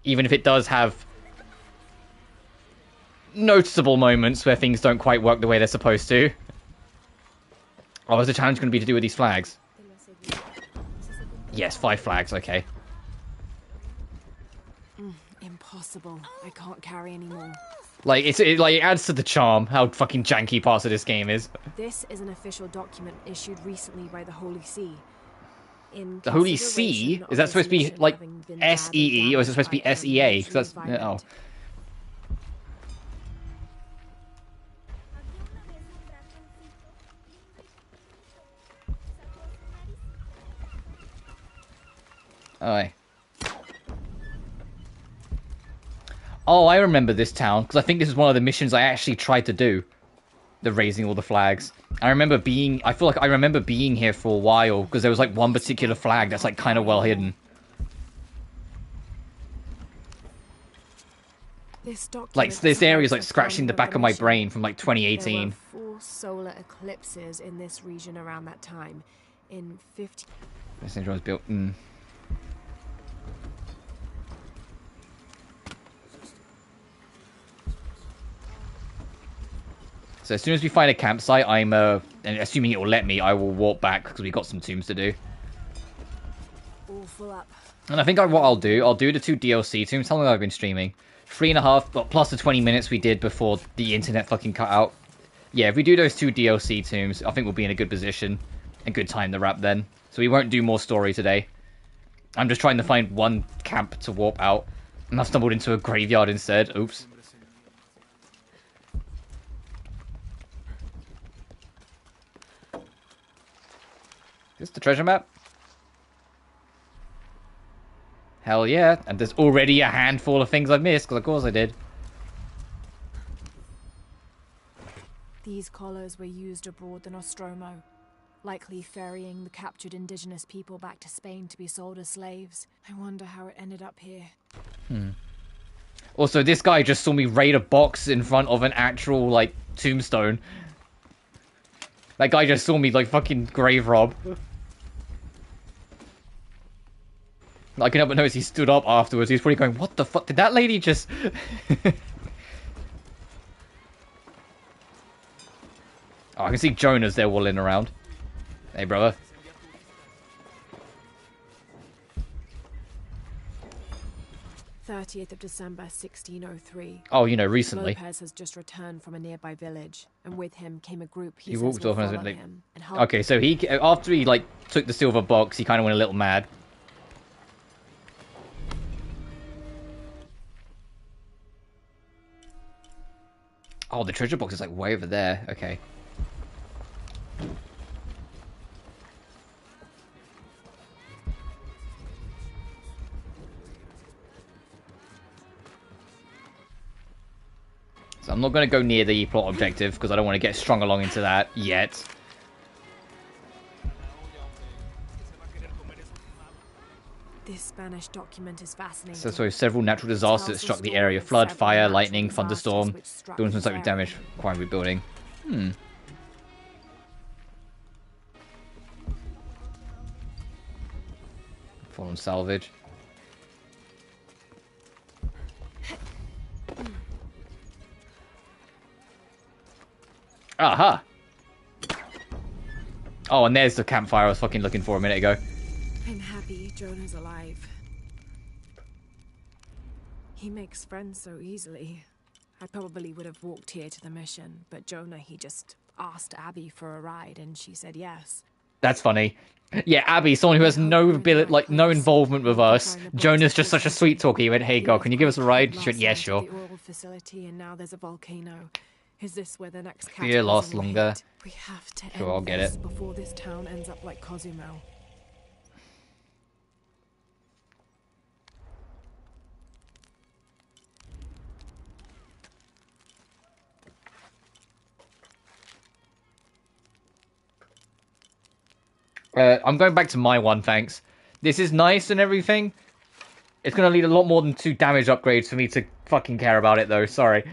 Even if it does have noticeable moments where things don't quite work the way they're supposed to. Oh, is the challenge going to be to do with these flags? Yes, 5 flags, okay. Impossible. I can't carry anymore. Like, it adds to the charm how fucking janky parts of this game is. This is an official document issued recently by the Holy See. In The Holy See? Is that supposed to be, like, SEE, or is it supposed to be SEA? 'Cause that's... Oh. Aye. Oh, I remember this town, because I think this is one of the missions I actually tried to do. The raising all the flags. I feel like I remember being here for a while, because there was like one particular flag that's like kind of well hidden. Like, this area is like scratching the back of my brain from like 2018. There were 4 solar eclipses in this region around that time. In 50... This engine was built... So as soon as we find a campsite, and assuming it will let me, I will walk back because we've got some tombs to do. All full up. And I think what I'll do the 2 DLC tombs. How long have I been streaming? 3.5, plus the 20 minutes we did before the internet fucking cut out. Yeah, if we do those 2 DLC tombs, I think we'll be in a good position. A good time to wrap then. So we won't do more story today. I'm just trying to find 1 camp to warp out. And I've stumbled into a graveyard instead. Oops. Is this the treasure map? Hell yeah. And there's already a handful of things I've missed, because of course I did. These collars were used abroad the Nostromo, likely ferrying the captured indigenous people back to Spain to be sold as slaves. I wonder how it ended up here. Also, this guy just saw me raid a box in front of an actual, like, tombstone. That guy just saw me, like, fucking grave rob. I can help but notice he stood up afterwards. He was probably going, what the fuck? Did that lady just... Oh, I can see Jonah's there walling around. Hey, brother. 30th of December, 1603. Oh, you know, recently. Lopez has just returned from a nearby village, and with him came a group he He says walked will off and follow like, him and help okay, so he after he like took the silver box, he kind of went a little mad. Oh, the treasure box is like way over there. Okay. So I'm not going to go near the plot objective because I don't want to get strung along into that yet. This Spanish document is fascinating. So several natural disasters struck the area. Flood, fire, lightning, thunderstorm. Buildings and slightly damaged. Requiring rebuilding. Fallen salvage. Aha! Oh, and there's the campfire I was fucking looking for a minute ago. I'm happy Jonah's alive. He makes friends so easily. I probably would have walked here to the mission, but Jonah, he just asked Abby for a ride, and she said yes. That's funny. Yeah, Abby, someone who has no ability, like no involvement with us. Jonah's just such a sweet talker. He went, "Hey, God, can you give us a ride?" She went, "Yeah, sure." The oil facility, and now there's a volcano. Is this where the next Fear lasts cataclysm will longer. hit? We have to Sure, end I'll get this it. before this town ends up like Cozumel. I'm going back to my one, thanks. This is nice and everything. It's going to need a lot more than 2 damage upgrades for me to fucking care about it, though. Sorry.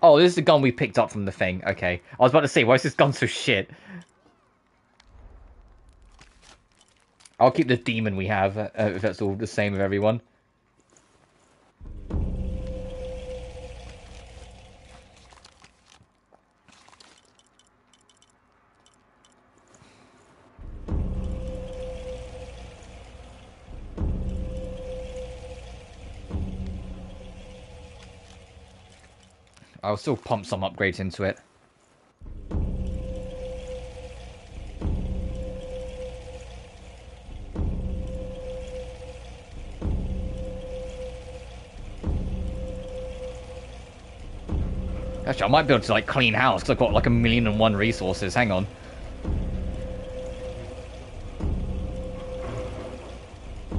Oh, this is the gun we picked up from the thing. Okay. I was about to say, why is this gun so shit? I'll keep the demon we have, if that's all the same with everyone. I'll still pump some upgrades into it. Actually, I might be able to like clean house because I've got like 1,000,001 resources. Hang on.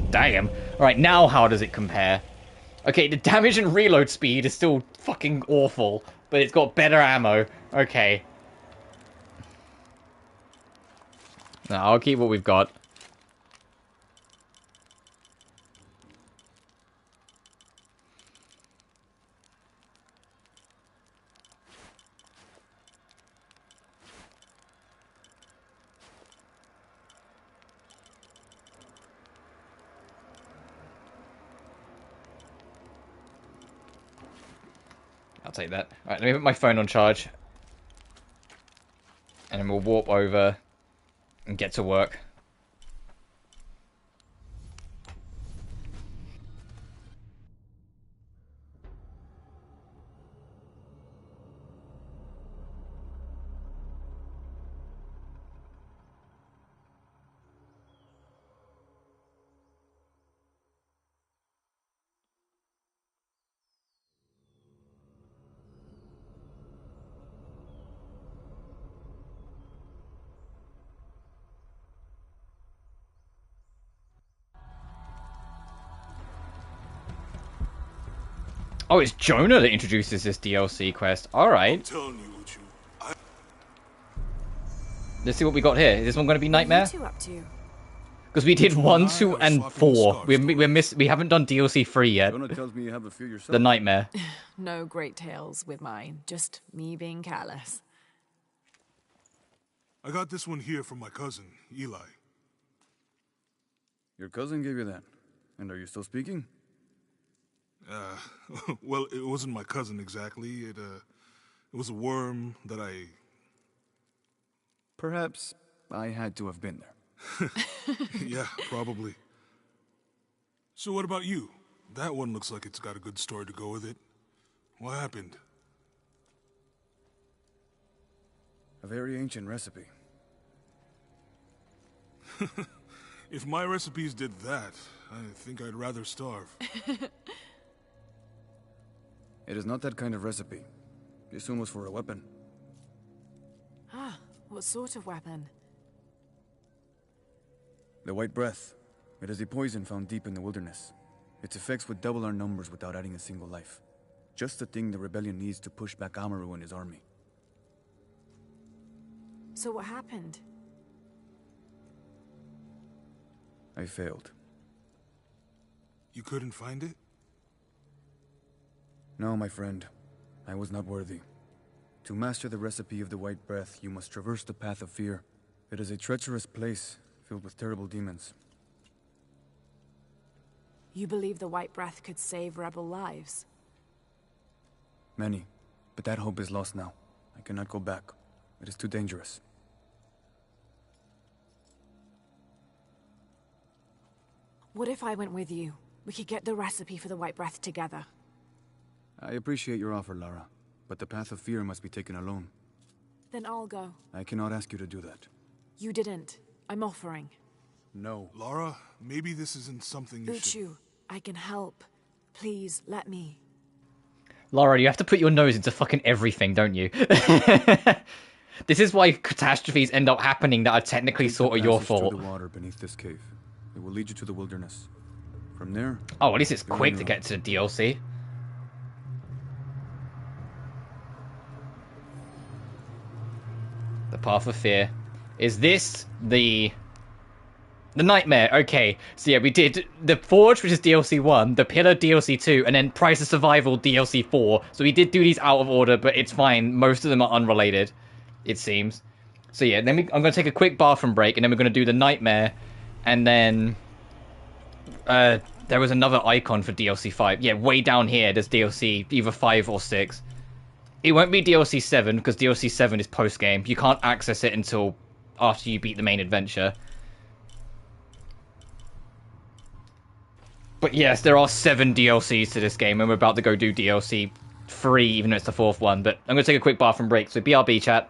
Damn. Alright, now how does it compare? Okay, the damage and reload speed is still fucking awful, but it's got better ammo. Okay. No, I'll keep what we've got. I'll take that. Alright, let me put my phone on charge. And then we'll warp over and get to work. Oh, it's Jonah that introduces this DLC quest. Alright. Let's see what we got here. Is this one going to be Nightmare? What are you two up to? Because we did 1, 2, and 4. We haven't done DLC 3 yet. Jonah tells me you have a few yourself. The Nightmare. No great tales with mine, just me being careless. I got this one here from my cousin, Eli. Your cousin gave you that. And are you still speaking? Well, it wasn't my cousin exactly. It was a worm that I... Perhaps I had to have been there. Yeah, probably. So what about you? That one looks like it's got a good story to go with it. What happened? A very ancient recipe. If my recipes did that, I think I'd rather starve. It is not that kind of recipe. This one was for a weapon. Ah, what sort of weapon? The White Breath. It is a poison found deep in the wilderness. Its effects would double our numbers without adding a single life. Just the thing the rebellion needs to push back Amaru and his army. So what happened? I failed. You couldn't find it? No, my friend. I was not worthy. To master the recipe of the White Breath, you must traverse the path of fear. It is a treacherous place, filled with terrible demons. You believe the White Breath could save rebel lives? Many. But that hope is lost now. I cannot go back. It is too dangerous. What if I went with you? We could get the recipe for the White Breath together. I appreciate your offer, Lara. But the path of fear must be taken alone. Then I'll go. I cannot ask you to do that. You didn't. I'm offering. No. Lara, maybe this isn't something you should... Uchu, I can help. Please, let me. Laura, you have to put your nose into fucking everything, don't you? This is why catastrophes end up happening that are technically sort of your fault. Through the water beneath this cave. It will lead you to the wilderness. From there... Oh, at least it's quick to get to the DLC. The Path of Fear. Is this the Nightmare? Okay, so yeah, we did the Forge, which is DLC 1, the Pillar DLC 2, and then Price of Survival DLC 4. So we did do these out of order, but it's fine. Most of them are unrelated, it seems. So yeah, then I'm going to take a quick bathroom break, and then we're going to do the Nightmare, and then there was another icon for DLC 5. Yeah, way down here, there's DLC either 5 or 6. It won't be DLC 7, because DLC 7 is post-game. You can't access it until after you beat the main adventure. But yes, there are 7 DLCs to this game, and we're about to go do DLC 3, even though it's the 4th one. But I'm going to take a quick bathroom break, so BRB, chat.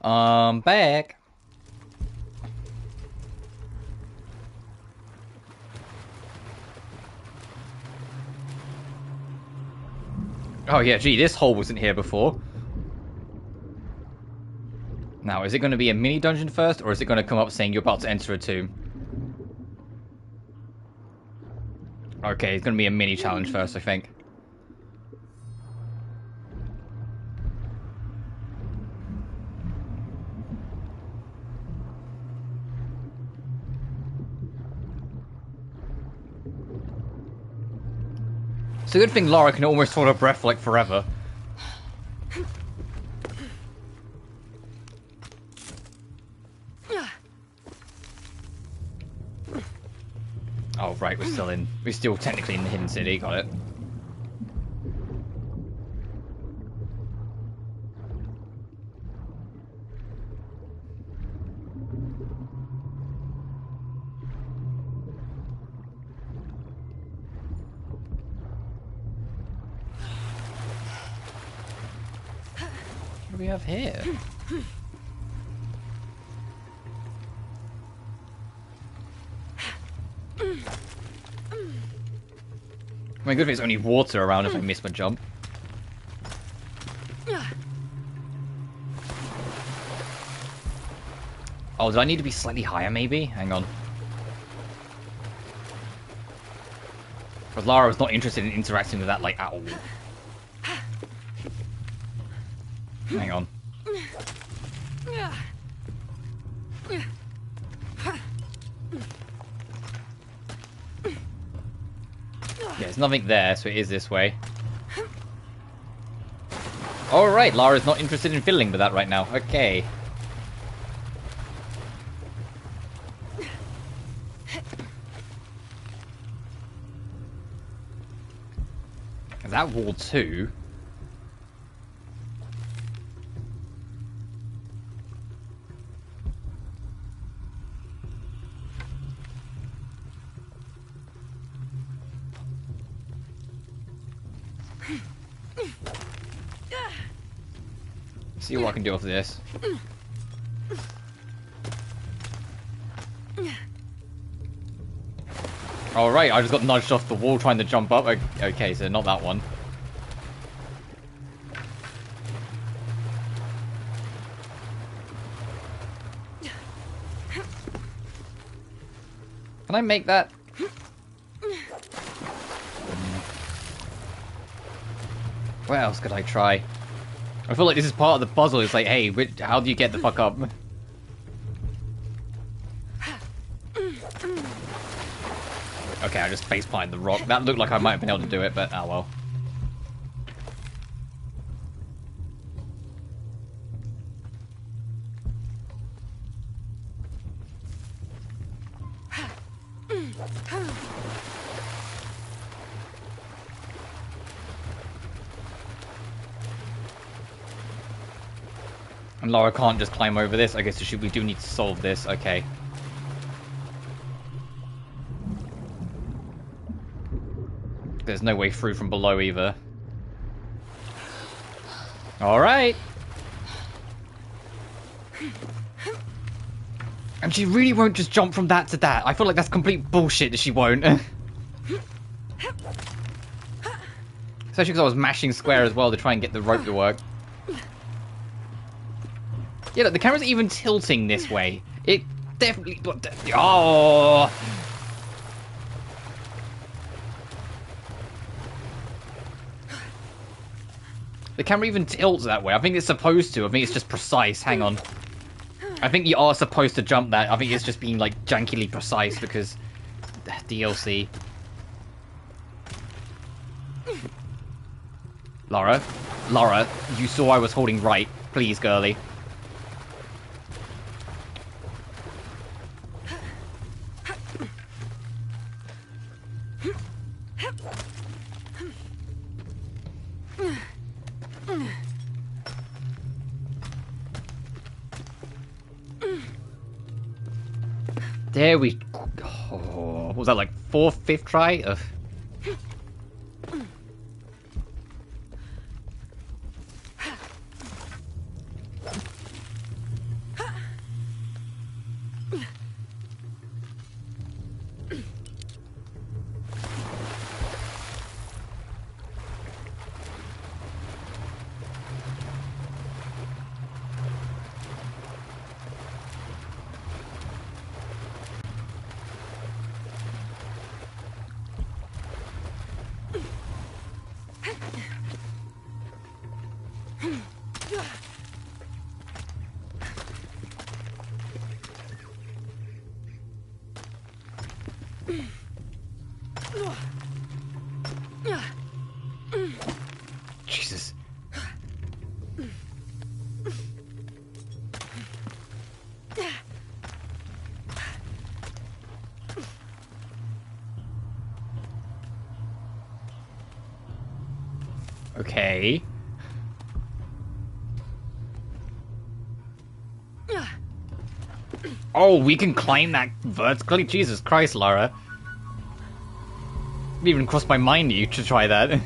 Back. Oh yeah, gee, this hole wasn't here before. Now, is it going to be a mini dungeon first, or is it going to come up saying you're about to enter a tomb? Okay, it's going to be a mini challenge first, I think. It's a good thing Lara can almost hold her breath for like forever. Oh right, we're still technically in the hidden city, got it. What do we have here? My good thing there's only water around if I miss my jump. Oh, did I need to be slightly higher maybe? Hang on. Because Lara was not interested in interacting with that like at all. Hang on. Yeah, there's nothing there, so it is this way. Alright, Lara's not interested in fiddling with that right now. Okay. Is that wall 2? See what I can do with this. Alright, I just got nudged off the wall trying to jump up. Okay, so not that one. Can I make that? What else could I try? I feel like this is part of the puzzle. It's like, hey, how do you get the fuck up? Okay, I just face planted the rock. That looked like I might have been able to do it, but oh well. And Lara can't just climb over this. I guess we do need to solve this. Okay. There's no way through from below either. Alright. And she really won't just jump from that to that. I feel like that's complete bullshit that she won't. Especially because I was mashing square as well to try and get the rope to work. Yeah, look, the camera's even tilting this way. It definitely... Oh! The camera even tilts that way. I think it's supposed to. I think it's just precise. Hang on. I think you are supposed to jump that. I think it's just being, like, jankily precise because... DLC. Lara? Lara, you saw I was holding right. Please, girlie. There we... Oh, what was that, like 4th, 5th try? Ugh. Jesus. Okay. Oh, we can climb that vertically? Jesus Christ, Lara. It even crossed my mind you to try that.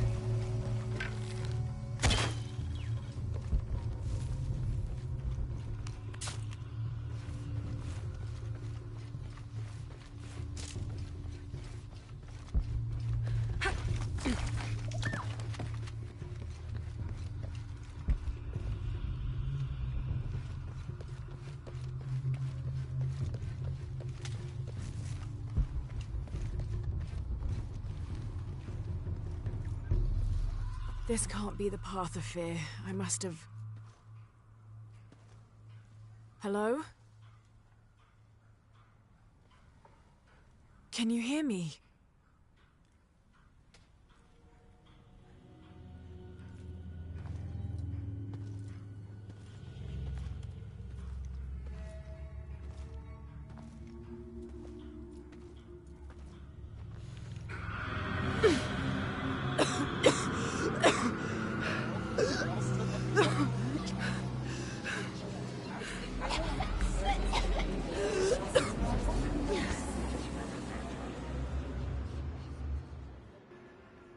This can't be the path of fear. I must have... Hello? Can you hear me?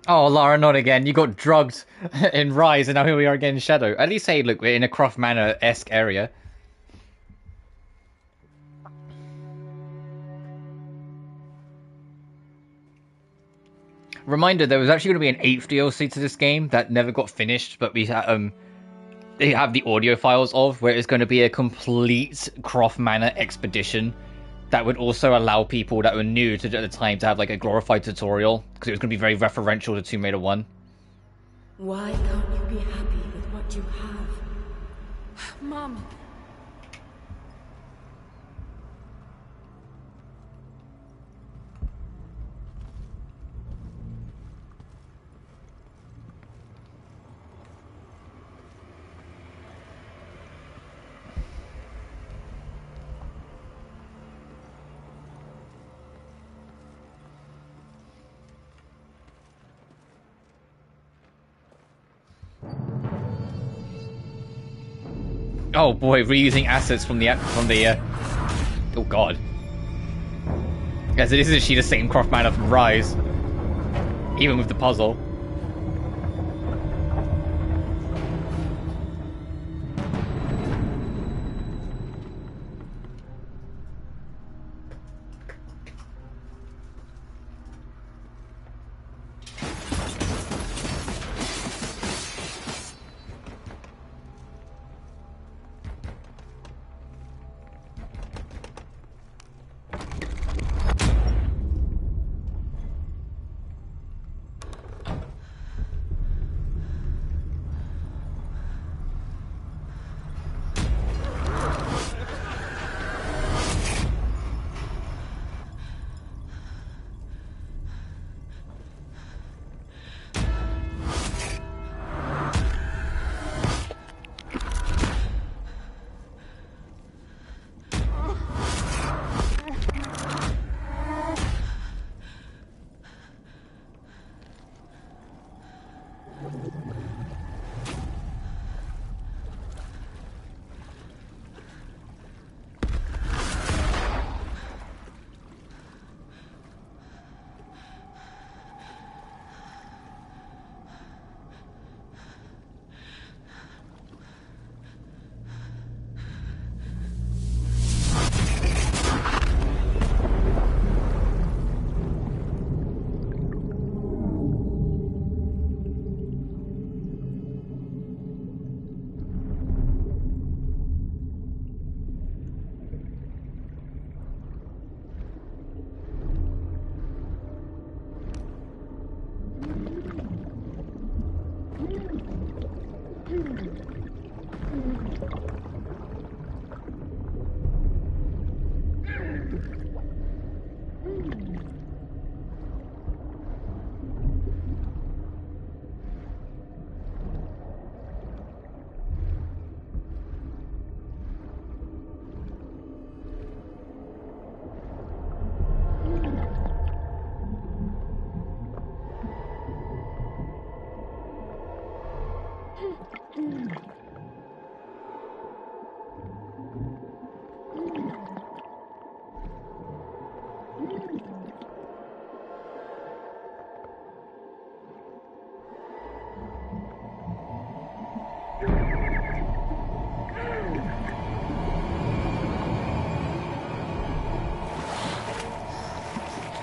Oh, Lara, not again. You got drugged in Rise, and now here we are again in Shadow. At least say, look, we're in a Croft Manor-esque area. Reminder, there was actually going to be an 8th DLC to this game that never got finished, but we they have the audio files of, where it's going to be a complete Croft Manor expedition that would also allow people that were new to at the time to have like a glorified tutorial, because it was going to be very referential to Tomb Raider 1. Why can't you be happy with what you have? Mom! Oh boy, reusing assets from the oh god. Yes, it isn't she the same Croft Manor from Rise, even with the puzzle.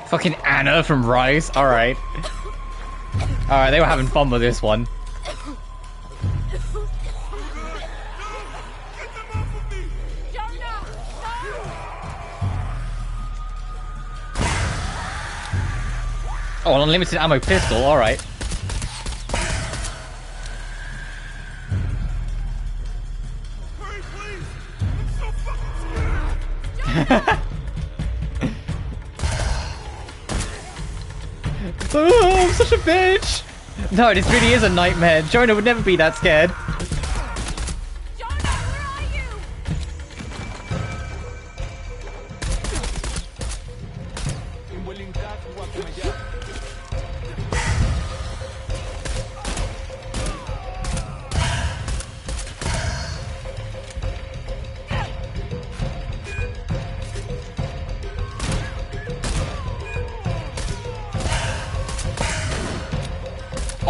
Fucking Anna from Rise. Alright. Alright, they were having fun with this one. Oh, an unlimited ammo pistol, alright. Oh, I'm such a bitch! No, this really is a nightmare. Jonah would never be that scared.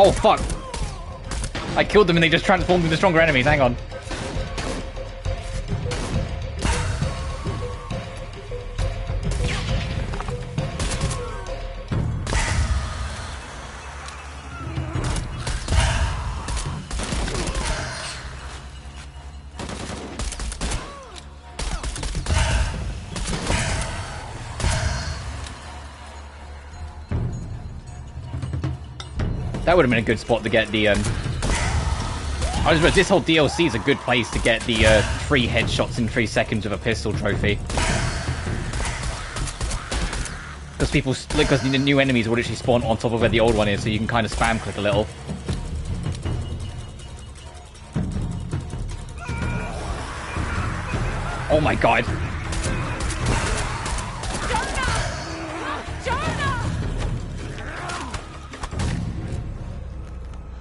Oh fuck! I killed them and they just transformed into stronger enemies, hang on. That would have been a good spot to get the, this whole DLC is a good place to get the, 3 headshots in 3 seconds with a pistol trophy. Because the new enemies will literally spawn on top of where the old one is, so you can kind of spam click a little. Oh my god.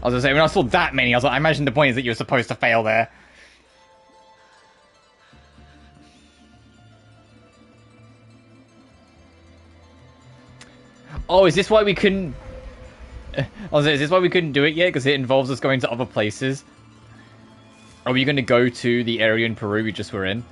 I was gonna say, when I saw that many, I was like, I imagine the point is that you're supposed to fail there. Oh, is this why we couldn't... I was like, is this why we couldn't do it yet? Because it involves us going to other places? Are we going to go to the area in Peru we just were in?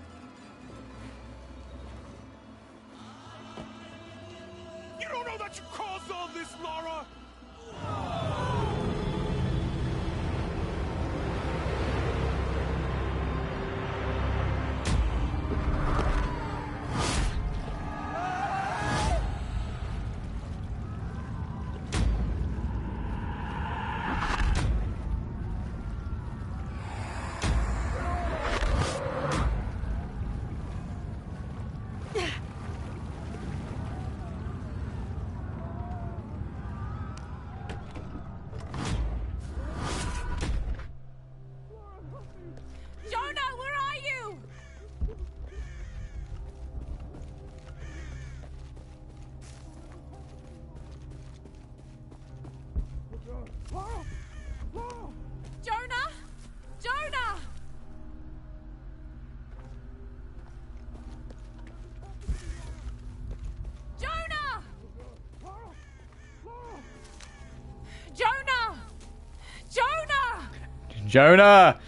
Jonah!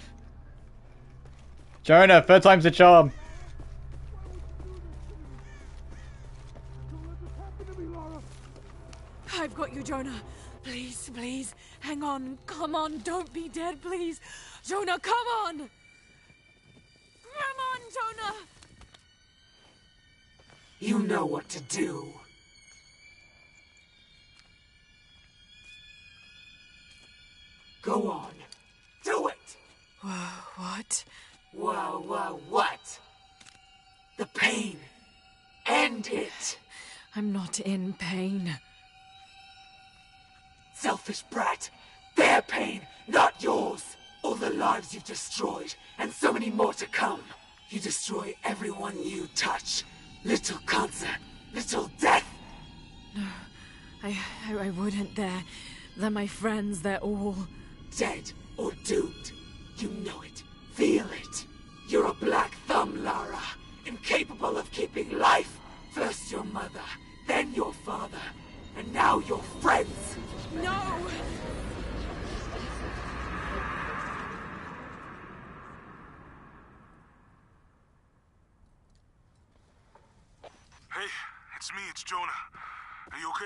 Jonah, third time's the charm. I've got you, Jonah. Please, please, hang on. Come on, don't be dead, please. Jonah, come on! Come on, Jonah! You know what to do. Go on. Do it! What? What? The pain. End it. I'm not in pain. Selfish brat. Their pain, not yours. All the lives you've destroyed, and so many more to come. You destroy everyone you touch. Little cancer, little death. No, I wouldn't. They're my friends. They're all dead or doomed. You know it. Feel it. You're a black thumb, Lara. Incapable of keeping life. First your mother, then your father, and now your friends. No! Hey, it's me, it's Jonah. Are you okay?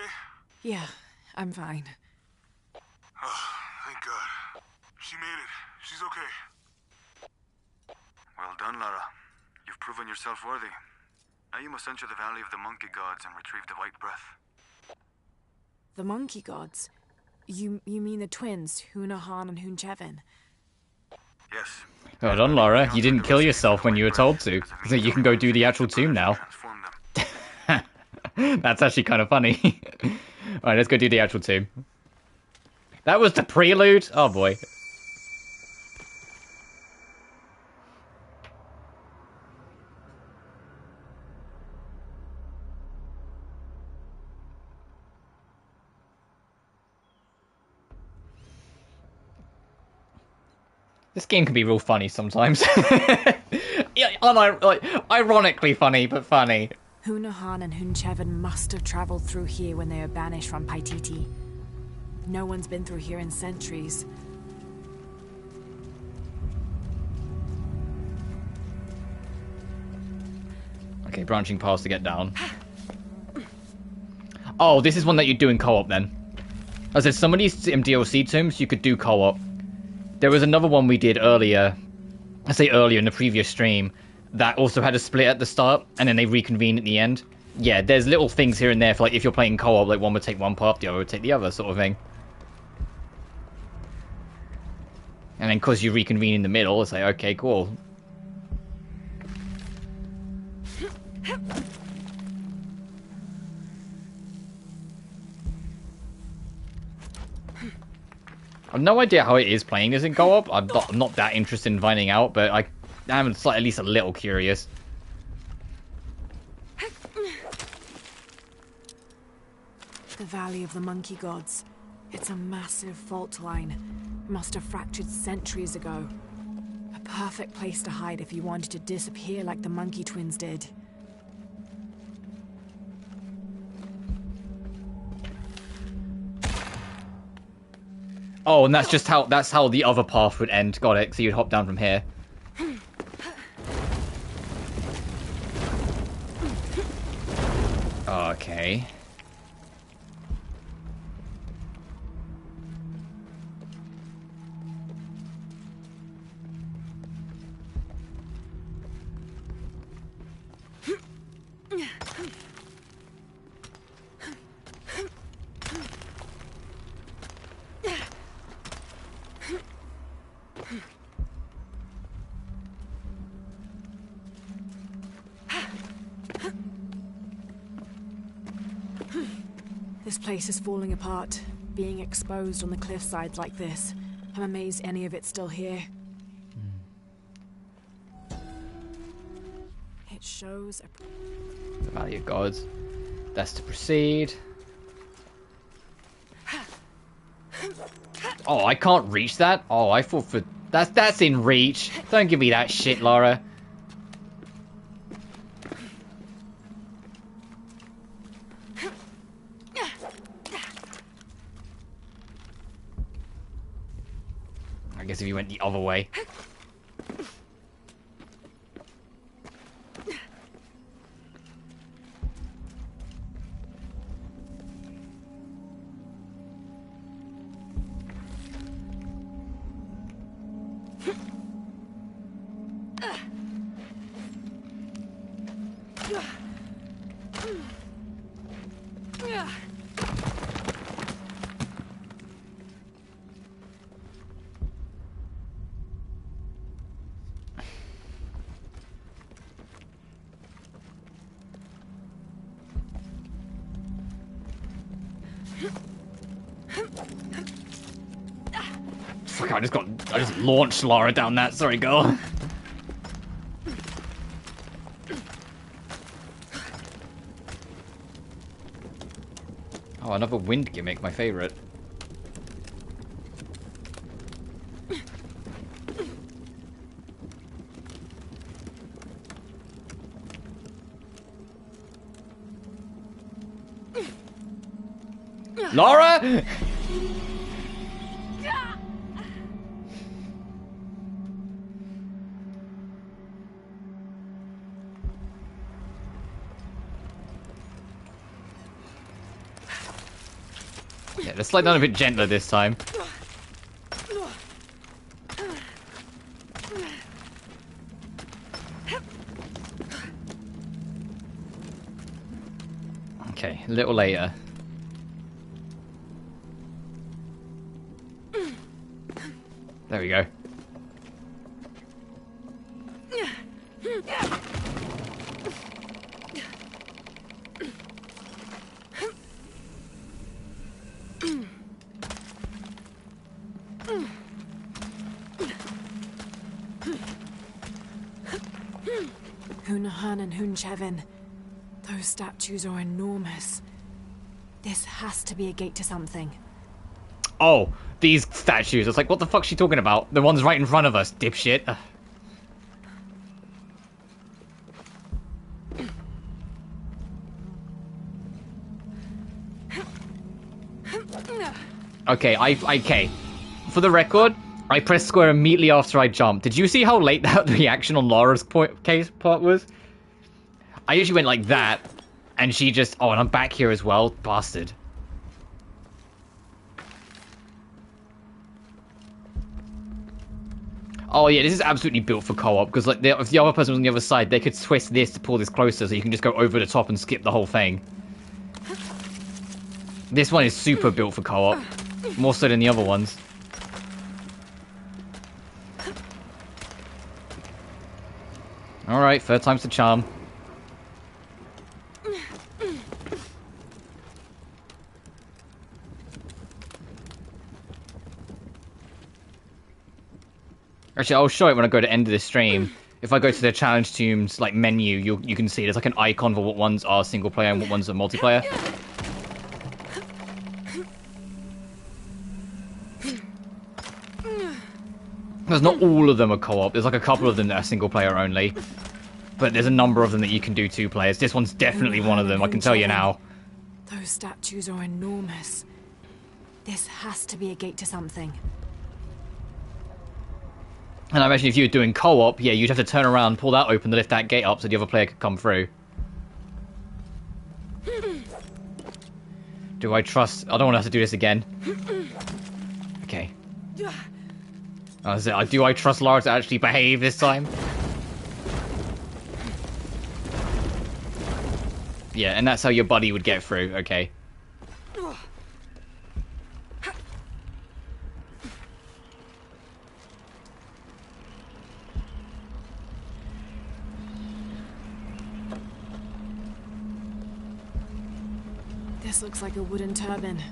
Yeah, I'm fine. Oh, thank God. She made it. She's okay. Well done, Lara. You've proven yourself worthy. Now you must enter the Valley of the Monkey Gods and retrieve the White Breath. The monkey gods? You mean the twins, Hunahan and Hunchevin? Yes. Well done, Laura. You didn't kill yourself when you were told to. So you can go do the actual tomb now. That's actually kind of funny. Alright, let's go do the actual tomb. That was the prelude? Oh boy. This game can be real funny sometimes. Yeah, ironically funny, but funny. Hunahan and Hunchevin must have traveled through here when they were banished from Paititi. No one's been through here in centuries. Okay, branching paths to get down. Oh, this is one that you do in co-op then. I said some of these DLC tombs you could do co-op. There was another one we did earlier, I say earlier in the previous stream, that also had a split at the start, and then they reconvene at the end. Yeah, there's little things here and there for like if you're playing co-op, like one would take one path, the other would take the other, sort of thing. And then because you reconvene in the middle, it's like, okay, cool. I've no idea how it is playing this in co-op. I'm not that interested in finding out, but I am at least a little curious. The Valley of the Monkey Gods. It's a massive fault line. Must have fractured centuries ago. A perfect place to hide if you wanted to disappear like the Monkey Twins did. Oh, and that's how the other path would end. Got it. So you'd hop down from here. Okay. This place is falling apart, being exposed on the cliffsides like this. I'm amazed any of it's still here. It shows a... The Valley of Gods. That's to proceed. Oh, I can't reach that? Oh, I thought for... That's in reach. Don't give me that shit, Laura. I guess if you went the other way. Fuck, I just launched Laura down that. Sorry, girl. Oh, another wind gimmick, my favorite. Laura! Yeah, let's slide down a bit gentler this time. Okay, a little later. There we go. Hunahan and Hunchevin. Those statues are enormous. This has to be a gate to something. Oh, these statues. It's like, what the fuck's she talking about? The one's right in front of us, dipshit. Ugh. Okay, okay. For the record, I pressed square immediately after I jumped. Did you see how late that reaction on Laura's case part was? I usually went like that, and she just... Oh, and I'm back here as well. Bastard. Oh yeah, this is absolutely built for co-op, because like, if the other person was on the other side, they could twist this to pull this closer, so you can just go over the top and skip the whole thing. This one is super built for co-op. More so than the other ones. Alright, third time's the charm. Actually, I'll show it when I go to end of this stream. If I go to the challenge tombs like menu, you can see there's like an icon for what ones are single player and what ones are multiplayer. Because not all of them are co-op. There's like a couple of them that are single player only. But there's a number of them that you can do 2 players. This one's definitely one of them, I can tell you now. Those statues are enormous. This has to be a gate to something. And I imagine if you were doing co-op, yeah, you'd have to turn around, pull that open to lift that gate up so the other player could come through. Do I trust... I don't want to have to do this again. Okay. Do I trust Lara to actually behave this time? Yeah, and that's how your buddy would get through, okay. This looks like a wooden turbine.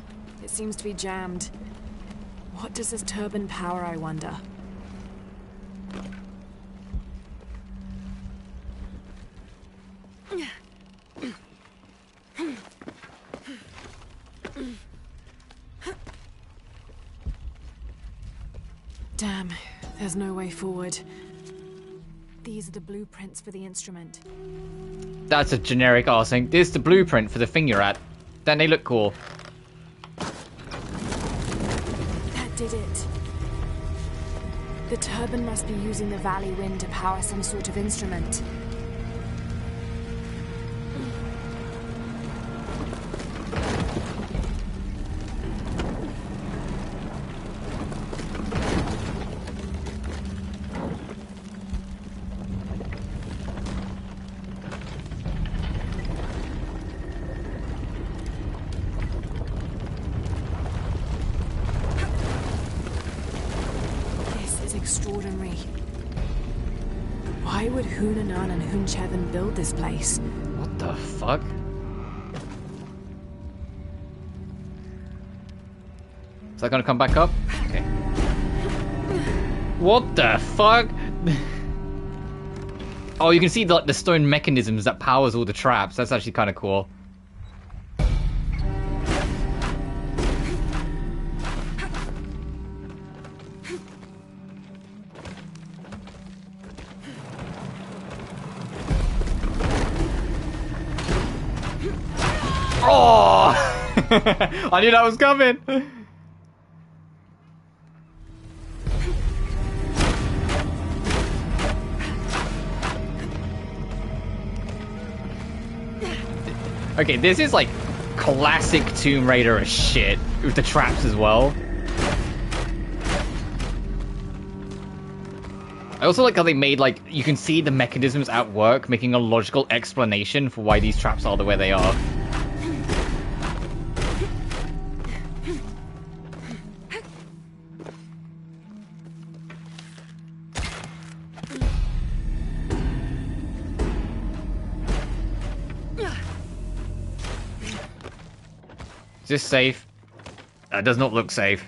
It seems to be jammed. What does this turbine power, I wonder? Damn, there's no way forward. These are the blueprints for the instrument. That's a generic arsing. This is the blueprint for the thing you're at. Then they look cool. That did it. The turbine must be using the valley wind to power some sort of instrument. Extraordinary. Why would Hunanan and Hunchevin build this place? What the fuck? Is that gonna come back up? Okay. What the fuck? Oh, you can see the stone mechanisms that powers all the traps. That's actually kind of cool. Oh! I knew that was coming. Okay, this is like classic Tomb Raider as shit with the traps as well. I also like how they made, like, you can see the mechanisms at work, making a logical explanation for why these traps are the way they are. Is this safe? That does not look safe.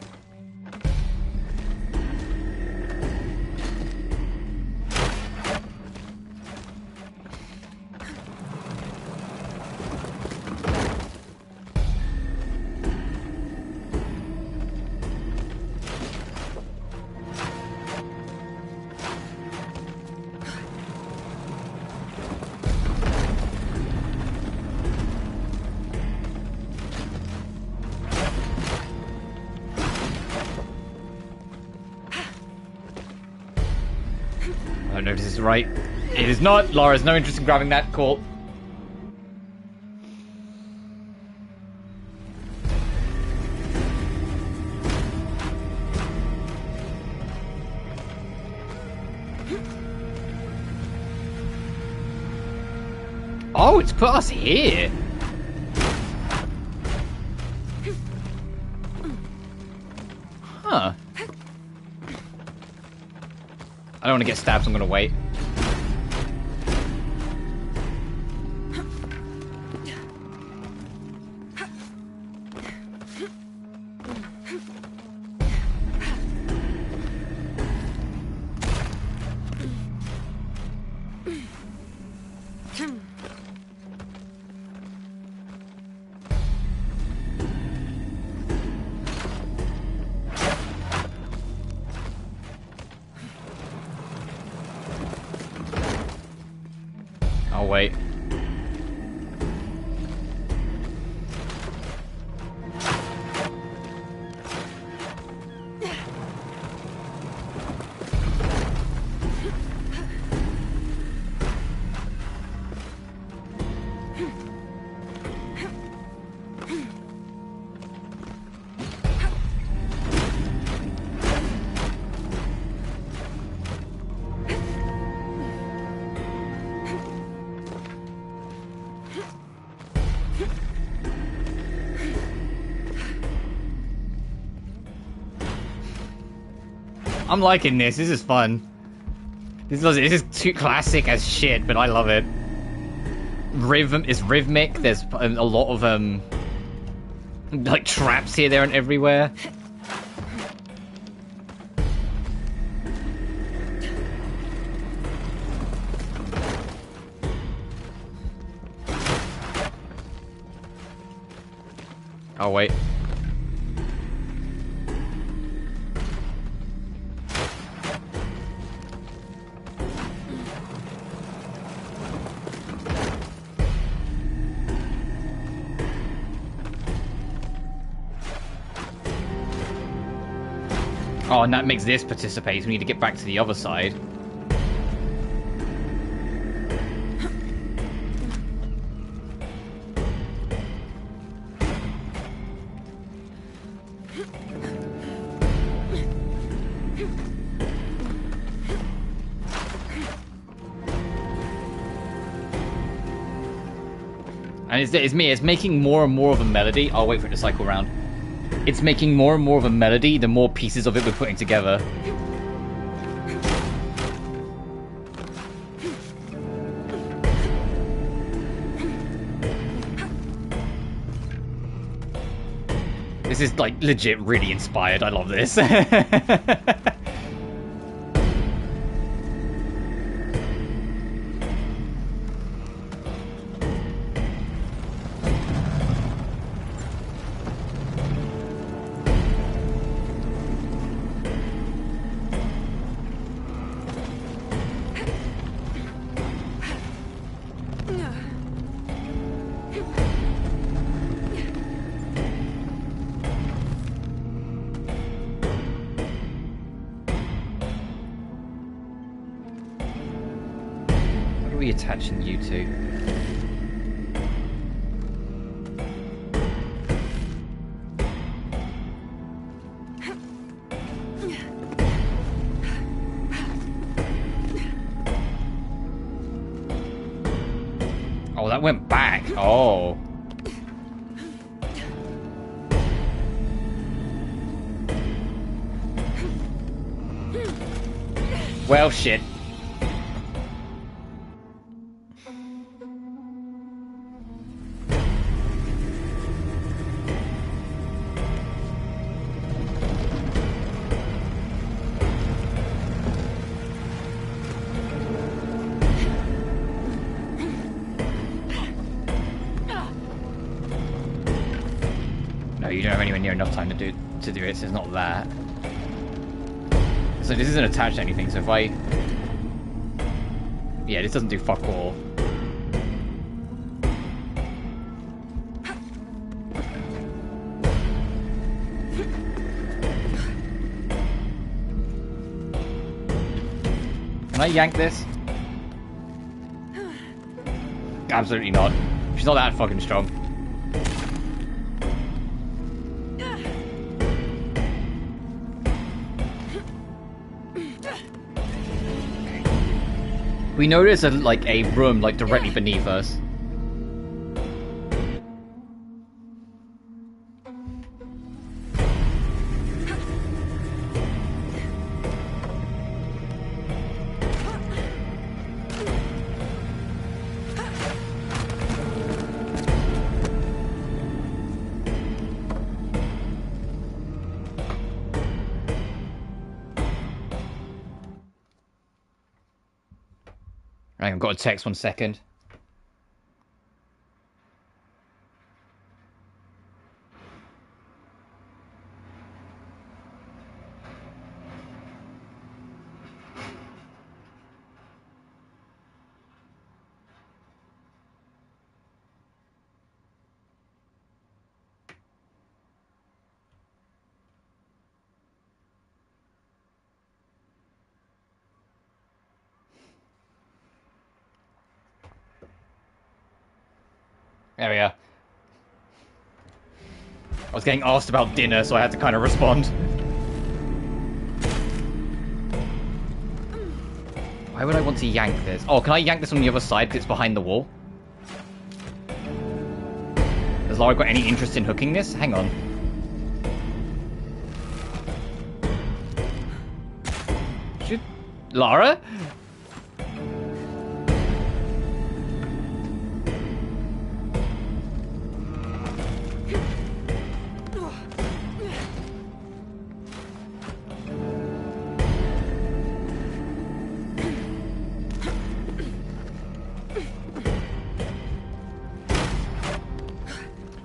I don't know if this is right. It is not. Laura's no interest in grabbing that. Cool. Oh, it's put us here. Huh. I don't want to get stabbed, so I'm going to wait. I'll wait. I'm liking this. This is fun. This is too classic as shit, but I love it. It's rhythmic. There's a lot of like traps here, there, and everywhere. Oh wait. Oh, and that makes this participate. So we need to get back to the other side. And it's making more and more of a melody. I'll wait for it to cycle around. It's making more and more of a melody the more pieces of it we're putting together. This is like legit really inspired. I love this. attaching you to? Oh, that went back. Oh. Well, shit. No, you don't have anywhere near enough time to do it, so it's not that. So this isn't attached to anything, so if I... Yeah, this doesn't do fuck all. Can I yank this? Absolutely not. She's not that fucking strong. We know there's a room directly beneath us. I've got a text 1 second. There we are. I was getting asked about dinner, so I had to kind of respond. Why would I want to yank this? Oh, can I yank this on the other side because it's behind the wall? Has Lara got any interest in hooking this? Hang on. Lara?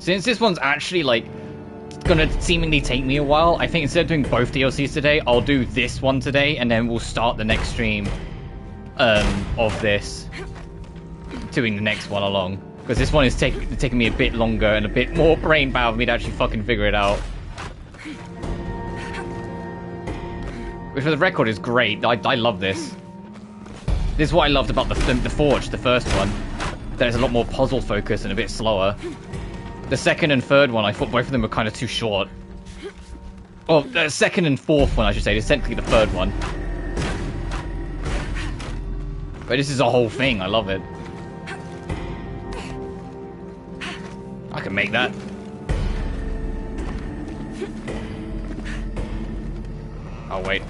Since this one's actually, gonna seemingly take me a while, I think instead of doing both DLCs today, I'll do this one today, and then we'll start the next stream, of this, doing the next one along. Because this one is taking me a bit longer and a bit more brain power for me to actually fucking figure it out. Which for the record is great, I love this. This is what I loved about the Forge, the first one. There's a lot more puzzle focus and a bit slower. The second and third one, I thought both of them were kind of too short. Well, the second and fourth one, I should say. It's technically the third one. But this is a whole thing. I love it. I can make that. Oh, wait.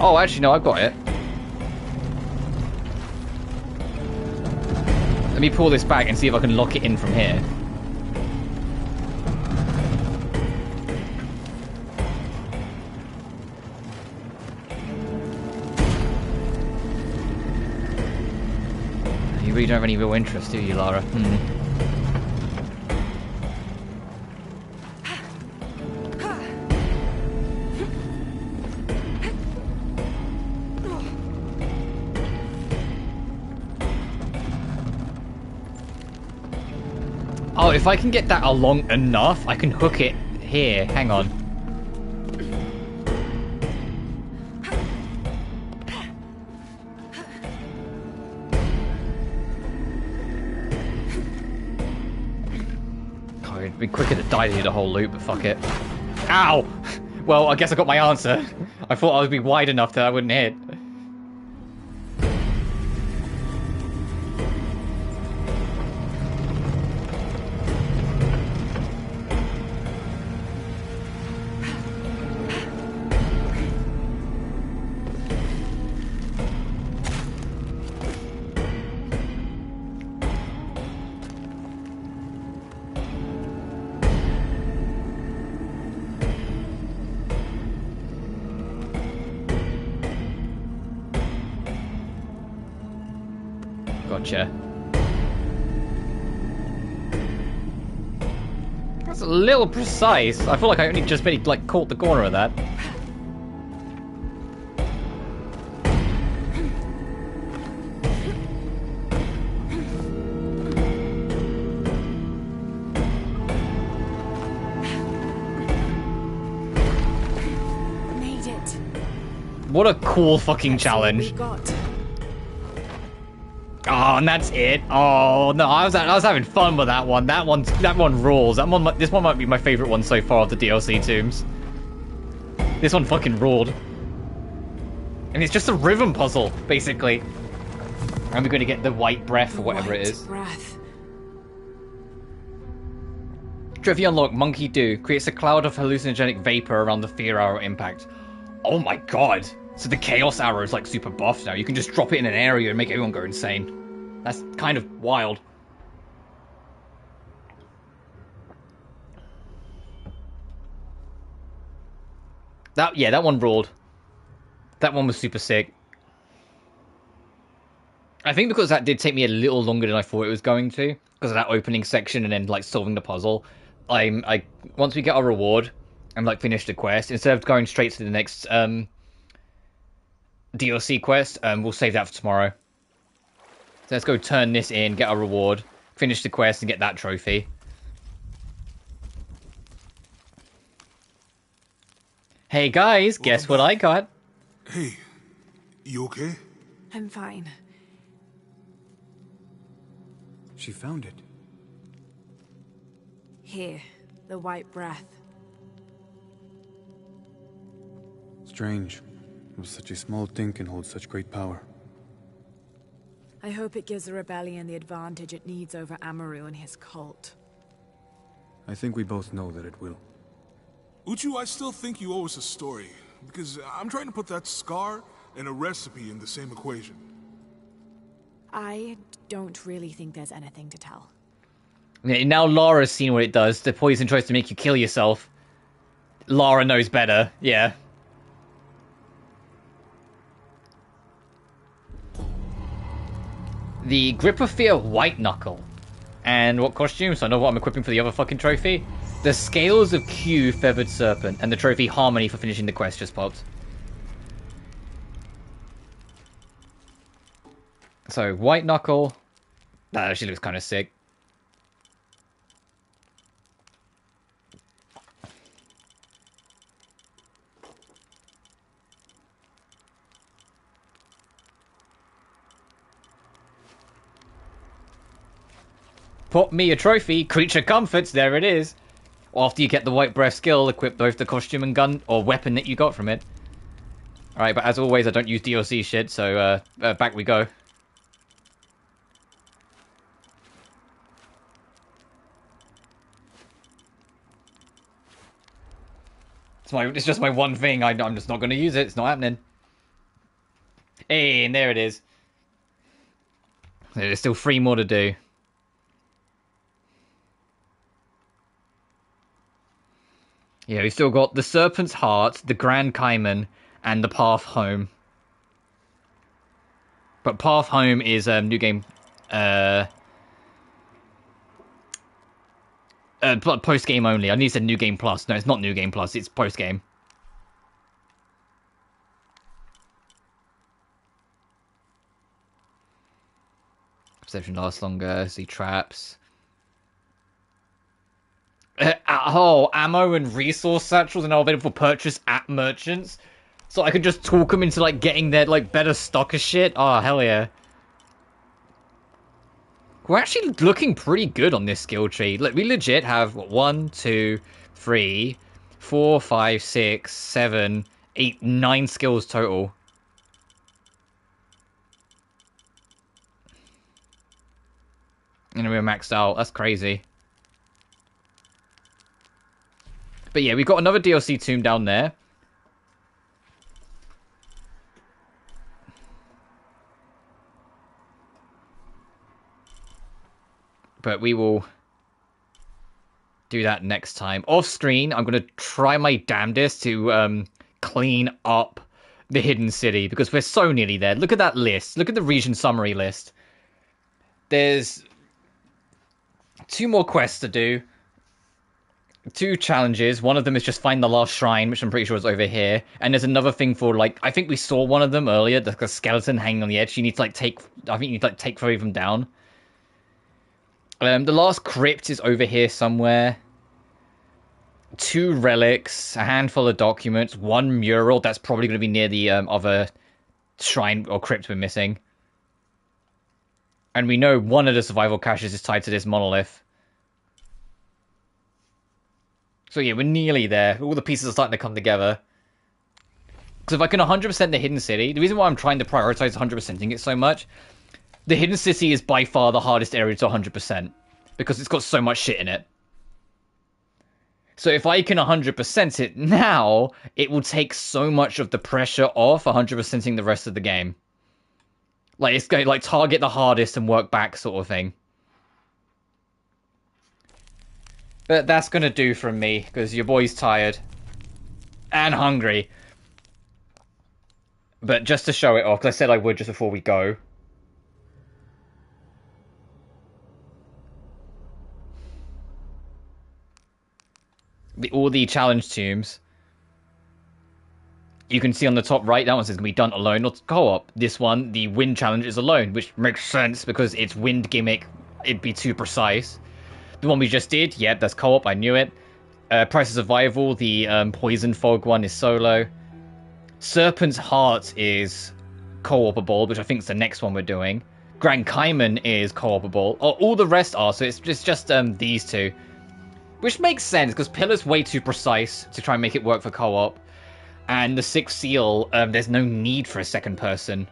Oh, actually, no, I've got it. Let me pull this back and see if I can lock it in from here. You really don't have any real interest, do you, Lara? Oh, if I can get that along enough, I can hook it here. Hang on. Oh, it'd be quicker to die to do the whole loop, but fuck it. Ow! Well, I guess I got my answer. I thought I would be wide enough that I wouldn't hit. Gotcha. That's a little precise. I feel like I only just barely, like, caught the corner of that. Made it. What a cool fucking challenge. Oh, and that's it. Oh no, I was having fun with that one. That one rules. This one might be my favorite one so far of the DLC tombs. This one fucking ruled. And it's just a rhythm puzzle, basically. And we're going to get the white breath or whatever it is. Breath. Trophy unlock Monkey Do creates a cloud of hallucinogenic vapor around the fear arrow impact. Oh my god. So the Chaos Arrow is like super buffed now. You can just drop it in an area and make everyone go insane. That's kind of wild. That one ruled. That one was super sick. I think because that did take me a little longer than I thought it was going to, because of that opening section and then like solving the puzzle. Once we get our reward and like finish the quest, instead of going straight to the next DLC quest, we'll save that for tomorrow. So let's go turn this in, get our reward, finish the quest, and get that trophy. Hey guys, guess what I got? Hey, you okay? I'm fine. She found it. Here, the white breath. Strange. Such a small thing can hold such great power. I hope it gives the rebellion the advantage it needs over Amaru and his cult. I think we both know that it will. Uchu, I still think you owe us a story, because I'm trying to put that scar and a recipe in the same equation. I don't really think there's anything to tell. Yeah, now Lara's seen what it does. The poison tries to make you kill yourself. Lara knows better, yeah. The Grip of Fear White Knuckle. And what costume? So I know what I'm equipping for the other fucking trophy. The Scales of Q Feathered Serpent. And the trophy Harmony for finishing the quest just popped. So, White Knuckle. That actually looks kind of sick. Pop me a trophy, Creature Comforts, there it is. After you get the White Breath skill, equip both the costume and gun, or weapon that you got from it. Alright, but as always, I don't use DLC shit, so back we go. It's just my one thing, I'm just not going to use it, it's not happening. Hey, and there it is. There's still 3 more to do. Yeah, we've still got the Serpent's Heart, the Grand Cayman, and the Path Home. But Path Home is new game post game only. I need to say new game plus. No, it's not new game plus. It's post game. Perception lasts longer. See traps. Ammo and resource satchels are now available for purchase at merchants. So I could just talk them into, like, getting their, like, better stock of shit. Oh, hell yeah. We're actually looking pretty good on this skill tree. Like, we legit have, what, 1, 2, 3, 4, 5, 6, 7, 8, 9 skills total. And we're maxed out. That's crazy. But yeah, we've got another DLC tomb down there. But we will do that next time. Off screen, I'm going to try my damnedest to clean up the hidden city, because we're so nearly there. Look at that list. Look at the region summary list. There's 2 more quests to do. 2 challenges. One of them is just find the last shrine, which I'm pretty sure is over here. And there's another thing for, like, I think we saw one of them earlier, the skeleton hanging on the edge. You need to, like, take 3 of them down. The last crypt is over here somewhere. 2 relics, a handful of documents, 1 mural. That's probably going to be near the other shrine or crypt we're missing. And we know one of the survival caches is tied to this monolith. So yeah, we're nearly there. All the pieces are starting to come together. Because if I can 100% the hidden city, the reason why I'm trying to prioritize 100%ing it so much, the hidden city is by far the hardest area to 100%. Because it's got so much shit in it. So if I can 100% it now, it will take so much of the pressure off 100%ing the rest of the game. Like, it's going to, like, target the hardest and work back sort of thing. But that's going to do from me, because your boy's tired. And hungry. But just to show it off, because I said I would just before we go. All the challenge tombs. You can see on the top right, that one says can be done alone or co-op. This one, the wind challenge, is alone, which makes sense because it's wind gimmick. It'd be too precise. The one we just did, yeah, that's co-op, I knew it. Price of Survival, the Poison Fog one, is solo. Serpent's Heart is co-opable, which I think is the next one we're doing. Grand Cayman is co-opable. All the rest are, so it's just these 2. Which makes sense, because Pillar's way too precise to try and make it work for co-op. And the 6th Seal, there's no need for a second person.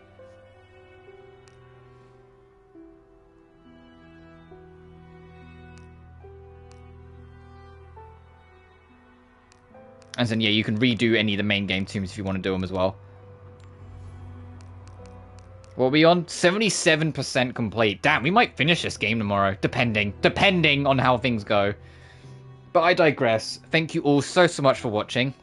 And then, yeah, you can redo any of the main game tombs if you want to do them as well. What are we on? 77% complete. Damn, we might finish this game tomorrow. Depending on how things go. But I digress. Thank you all so much for watching.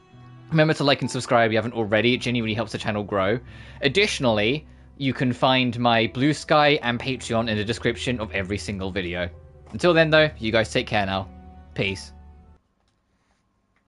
Remember to like and subscribe if you haven't already. It genuinely helps the channel grow. Additionally, you can find my BlueSky and Patreon in the description of every single video. Until then, though, you guys take care now. Peace.